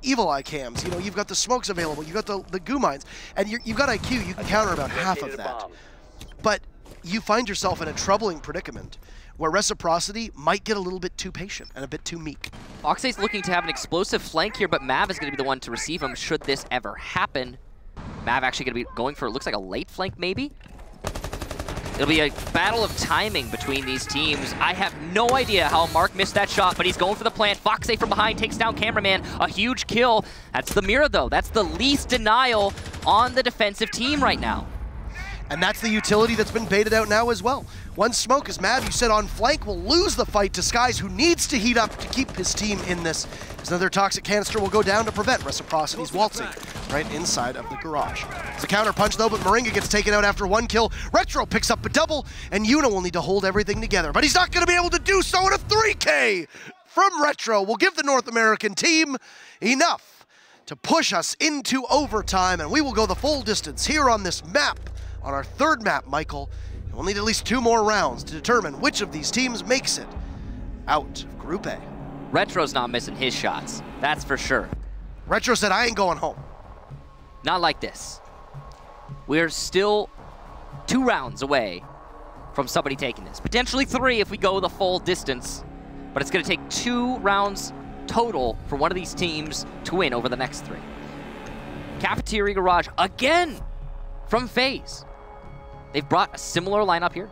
Evil Eye cams, you've got the smokes available, you've got the goo mines, and you've got IQ, you can counter about half of that. But you find yourself in a troubling predicament where Reciprocity might get a little bit too patient and a bit too meek. Foxay's looking to have an explosive flank here, but Mav is going to be the one to receive him should this ever happen. Mav actually going to be going for, it looks like a late flank maybe. It'll be a battle of timing between these teams. I have no idea how Mark missed that shot, but he's going for the plant. Foxay from behind takes down Cameraman. A huge kill. That's the Mira, though. That's the least denial on the defensive team right now. And that's the utility that's been baited out now as well. One smoke is Mav, you said on flank, will lose the fight to Skies, who needs to heat up to keep his team in this. As another toxic canister will go down to prevent Reciprocity's waltzing right inside of the garage. It's a counter punch though, but Moringa gets taken out after one kill. Retro picks up a double, and Yuna will need to hold everything together. But he's not going to be able to do so in a 3K from Retro. Will give the North American team enough to push us into overtime, and we will go the full distance here on this map. On our third map, Michael, we'll need at least 2 more rounds to determine which of these teams makes it out of Group A. Retro's not missing his shots, that's for sure. Retro said, I ain't going home. Not like this. We're still 2 rounds away from somebody taking this. Potentially 3 if we go the full distance, but it's going to take 2 rounds total for one of these teams to win over the next 3. Cafeteria Garage again from FaZe. They've brought a similar lineup here.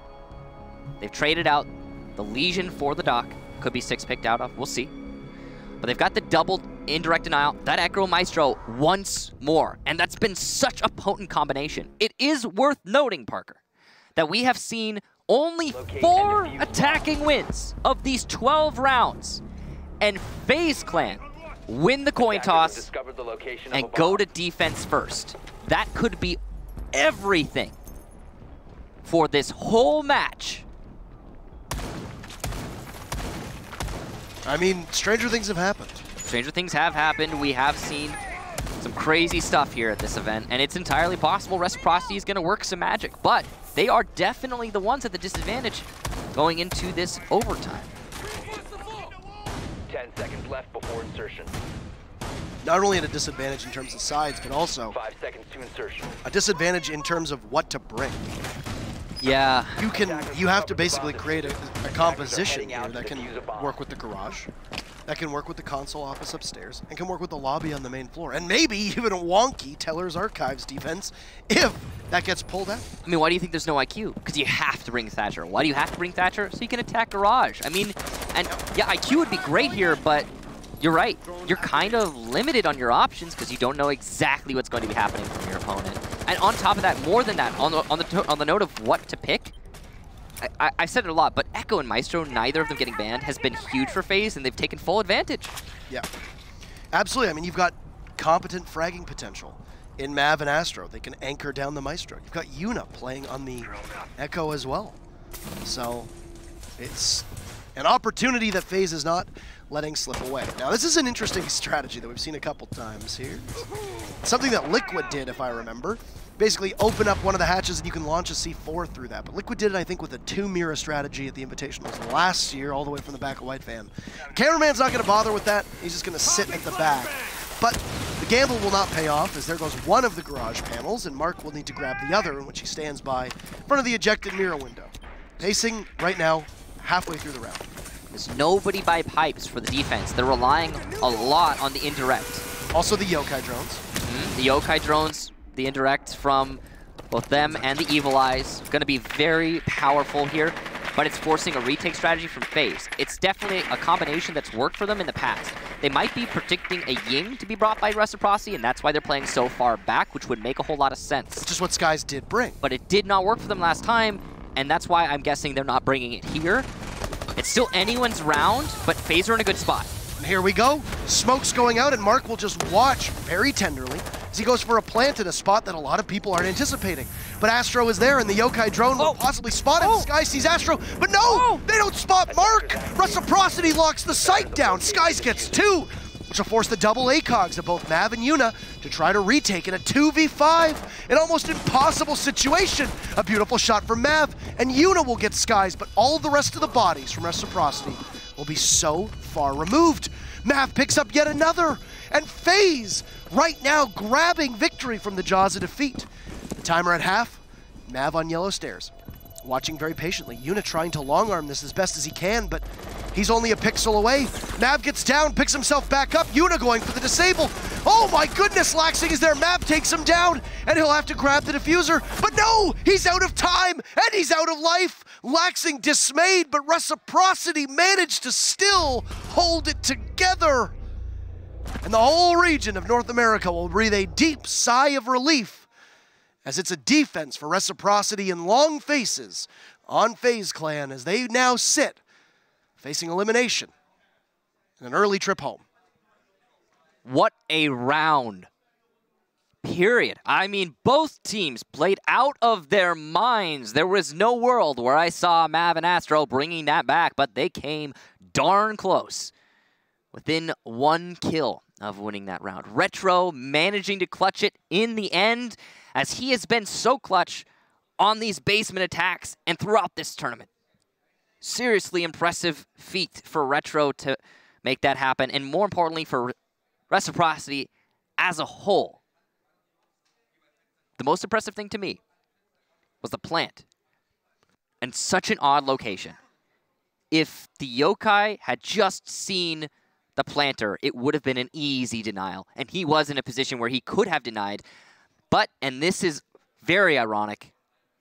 They've traded out the Legion for the Doc. Could be 6 picked out of, we'll see. But they've got the double indirect denial, that Echo Maestro once more. And that's been such a potent combination. It is worth noting, Parker, that we have seen only 4 attacking wins of these 12 rounds. And FaZe Clan win the coin toss and go to defense first. That could be everything for this whole match. I mean, stranger things have happened. Stranger things have happened. We have seen some crazy stuff here at this event, and it's entirely possible Reciprocity is going to work some magic, but they are definitely the ones at the disadvantage going into this overtime. 10 seconds left before insertion. Not only at a disadvantage in terms of sides, but also 5 seconds to insertion. a disadvantage in terms of what to bring. Yeah. You have to basically create a composition here that can work with the garage, that can work with the console office upstairs, and can work with the lobby on the main floor, and maybe even a wonky Teller's Archives defense if that gets pulled out. I mean, why do you think there's no IQ? Because you have to bring Thatcher. Why do you have to bring Thatcher? So you can attack garage. I mean, and yeah, IQ would be great here, but you're right. You're kind of limited on your options because you don't know exactly what's going to be happening from your opponent. And on top of that, more than that, on the note of what to pick, I've said it a lot, but Echo and Maestro, neither of them getting banned, has been huge for FaZe, and they've taken full advantage. Yeah, absolutely. I mean, you've got competent fragging potential in Mav and Astro. They can anchor down the Maestro. You've got Yuna playing on the Echo as well. So it's an opportunity that FaZe is not letting slip away. Now, this is an interesting strategy that we've seen a couple times here. Something that Liquid did, if I remember. Basically open up one of the hatches and you can launch a C4 through that. But Liquid did it, I think, with a 2-Mira strategy at the Invitationals last year, all the way from the back of White Fan. Cameraman's not going to bother with that. He's just going to sit at the back. But the gamble will not pay off, as there goes one of the garage panels, and Mark will need to grab the other, in which he stands by in front of the ejected Mira window. Pacing right now, halfway through the round. There's nobody by pipes for the defense. They're relying a lot on the indirect. Also the yokai drones. The yokai drones, the indirect from both them and the Evil Eyes, going to be very powerful here, but it's forcing a retake strategy from FaZe. It's definitely a combination that's worked for them in the past. They might be predicting a Ying to be brought by Reciprocity, and that's why they're playing so far back, which would make a whole lot of sense. Which is what Skies did bring. But it did not work for them last time, and that's why I'm guessing they're not bringing it here. It's still anyone's round, but FaZe are in a good spot. And here we go. Smoke's going out, and Mark will just watch very tenderly as he goes for a plant in a spot that a lot of people aren't anticipating. But Astro is there, and the yokai drone will possibly spot him. Sky sees Astro, but no! They don't spot Mark! Reciprocity locks the site down. Skies gets 2, which will force the double ACOGs of both Mav and Yuna to try to retake in a 2v5. An almost impossible situation. A beautiful shot from Mav, and Yuna will get Skies, but all the rest of the bodies from Reciprocity will be so far removed. Mav picks up yet another, and FaZe right now grabbing victory from the jaws of defeat. The timer at half, Mav on yellow stairs, watching very patiently. Yuna trying to long arm this as best as he can, but He's only a pixel away. Mav gets down, picks himself back up. Yuna going for the disable. Oh my goodness, Laxing is there. Mav takes him down, and he'll have to grab the diffuser. But no, he's out of time, and he's out of life. Laxing dismayed, but Reciprocity managed to still hold it together. And the whole region of North America will breathe a deep sigh of relief, as it's a defense for Reciprocity and long faces on FaZe Clan as they now sit facing elimination and an early trip home. What a round. Period. I mean, both teams played out of their minds. There was no world where I saw Mav and Astro bringing that back, but they came darn close. Within 1 kill of winning that round. Retro managing to clutch it in the end, as he has been so clutch on these basement attacks and throughout this tournament. Seriously impressive feat for Retro to make that happen, and more importantly for Reciprocity as a whole. The most impressive thing to me was the plant, and such an odd location. If the Yokai had just seen the planter, it would have been an easy denial, and he was in a position where he could have denied. But, and this is very ironic,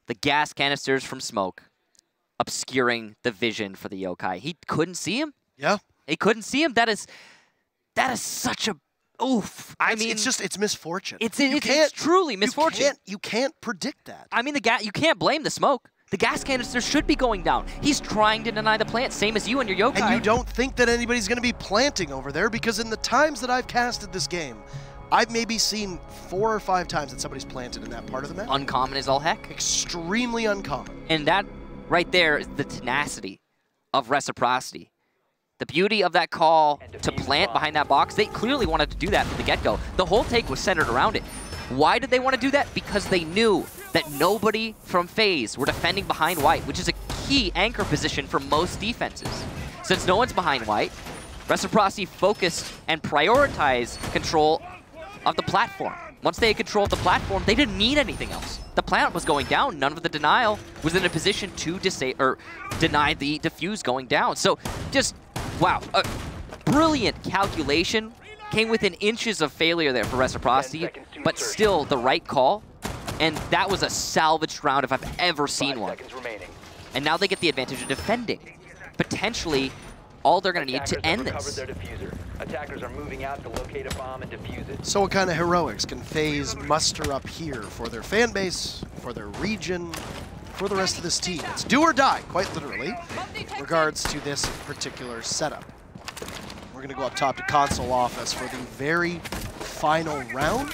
the gas canisters from smoke obscuring the vision for the Yokai. He couldn't see him. Yeah. He couldn't see him. That is such a oof. I mean, it's misfortune. It's truly misfortune. You can't predict that. I mean, you can't blame the smoke. The gas canister should be going down. He's trying to deny the plant, same as you and your Yokai. And you don't think that anybody's going to be planting over there, because in the times that I've casted this game, I've maybe seen 4 or 5 times that somebody's planted in that part of the map. Uncommon as all heck. Extremely uncommon. And that right there is the tenacity of Reciprocity. The beauty of that call to plant behind that box, they clearly wanted to do that from the get-go. The whole take was centered around it. Why did they want to do that? Because they knew that nobody from FaZe were defending behind white, which is a key anchor position for most defenses. Since no one's behind white, Reciprocity focused and prioritized control of the platform. Once they had control of the platform, they didn't need anything else. The plant was going down. None of the denial was in a position to deny the defuse going down. So just, wow, a brilliant calculation. Came within inches of failure there for Reciprocity, but still the right call. And that was a salvaged round if I've ever seen one. And now they get the advantage of defending. Potentially, all they're going to need to end this. Attackers are moving out to locate a bomb and defuse it. So what kind of heroics can FaZe muster up here for their fan base, for their region, for the rest of this team? It's do or die, quite literally, in regards to this particular setup. We're going to go up top to console office for the very final round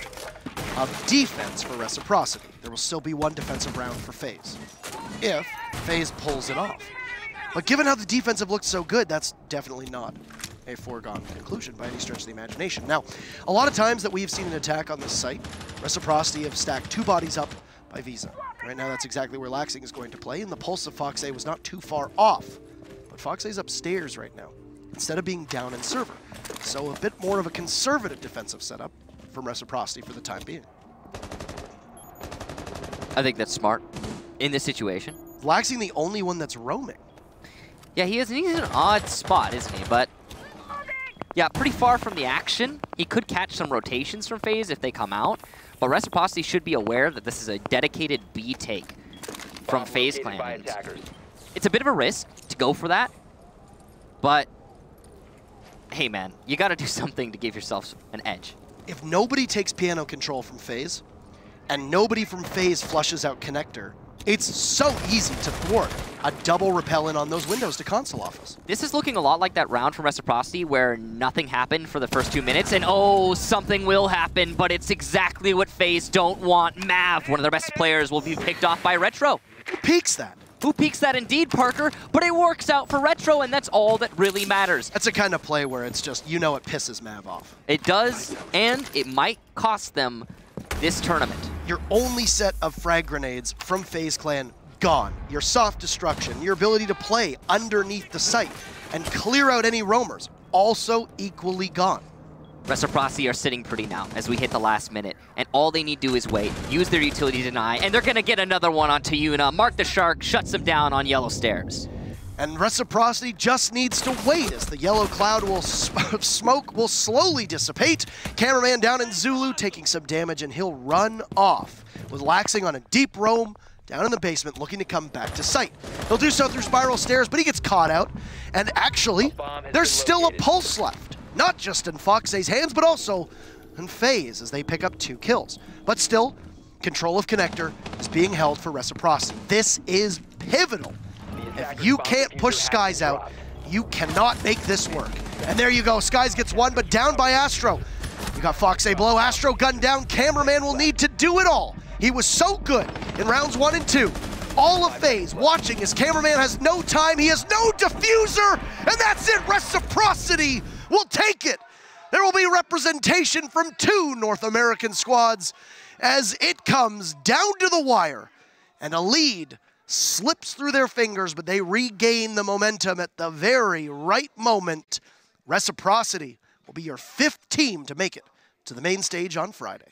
of defense for Reciprocity. There will still be 1 defensive round for FaZe, if FaZe pulls it off. But given how the defense have looked so good, that's definitely not a foregone conclusion by any stretch of the imagination. Now, a lot of times that we've seen an attack on this site, Reciprocity have stacked 2 bodies up by Visa. Right now, that's exactly where Laxing is going to play, and the pulse of FaZe was not too far off. But FaZe's upstairs right now, instead of being down in server. So a bit more of a conservative defensive setup from Reciprocity for the time being. I think that's smart in this situation. Laxing the only one that's roaming. Yeah, he's in an odd spot, isn't he? But yeah, pretty far from the action. He could catch some rotations from FaZe if they come out, but Reciprocity should be aware that this is a dedicated B take from FaZe Clan. It's a bit of a risk to go for that, but hey man, you gotta do something to give yourself an edge. If nobody takes piano control from FaZe, and nobody from FaZe flushes out connector, it's so easy to thwart a double repellent on those windows to console office. This is looking a lot like that round from Reciprocity where nothing happened for the first 2 minutes, and oh, something will happen, but it's exactly what FaZe don't want. Mav, one of their best players, will be picked off by Retro. Who peeks that? Who peeks that indeed, Parker? But it works out for Retro, and that's all that really matters. That's a kind of play where it's just, you know, it pisses Mav off. It does, and it might cost them this tournament. Your only set of frag grenades from FaZe Clan gone. Your soft destruction, your ability to play underneath the site and clear out any roamers, also equally gone. Reciprocity are sitting pretty now as we hit the last minute, and all they need to do is wait, use their utility deny, and they're going to get another one onto Yuna. Mark the Shark shuts them down on yellow stairs. And Reciprocity just needs to wait as the yellow cloud will smoke will slowly dissipate. Cameraman down in Zulu taking some damage, and he'll run off with Laxing on a deep roam down in the basement looking to come back to site. He'll do so through spiral stairs, but he gets caught out. And actually, there's still a pulse left. Not just in FaZe's hands, but also in FaZe as they pick up 2 kills. But still, control of Connector is being held for Reciprocity. This is pivotal. If you can't push Skies out, you cannot make this work. And there you go, Skies gets 1, but down by Astro. You got FaZe below, Astro gunned down, Cameraman will need to do it all. He was so good in rounds 1 and 2. All of FaZe watching as Cameraman has no time, he has no diffuser, and that's it, Reciprocity will take it. There will be representation from 2 North American squads as it comes down to the wire, and a lead slips through their fingers, but they regain the momentum at the very right moment. Reciprocity will be your 5th team to make it to the main stage on Friday.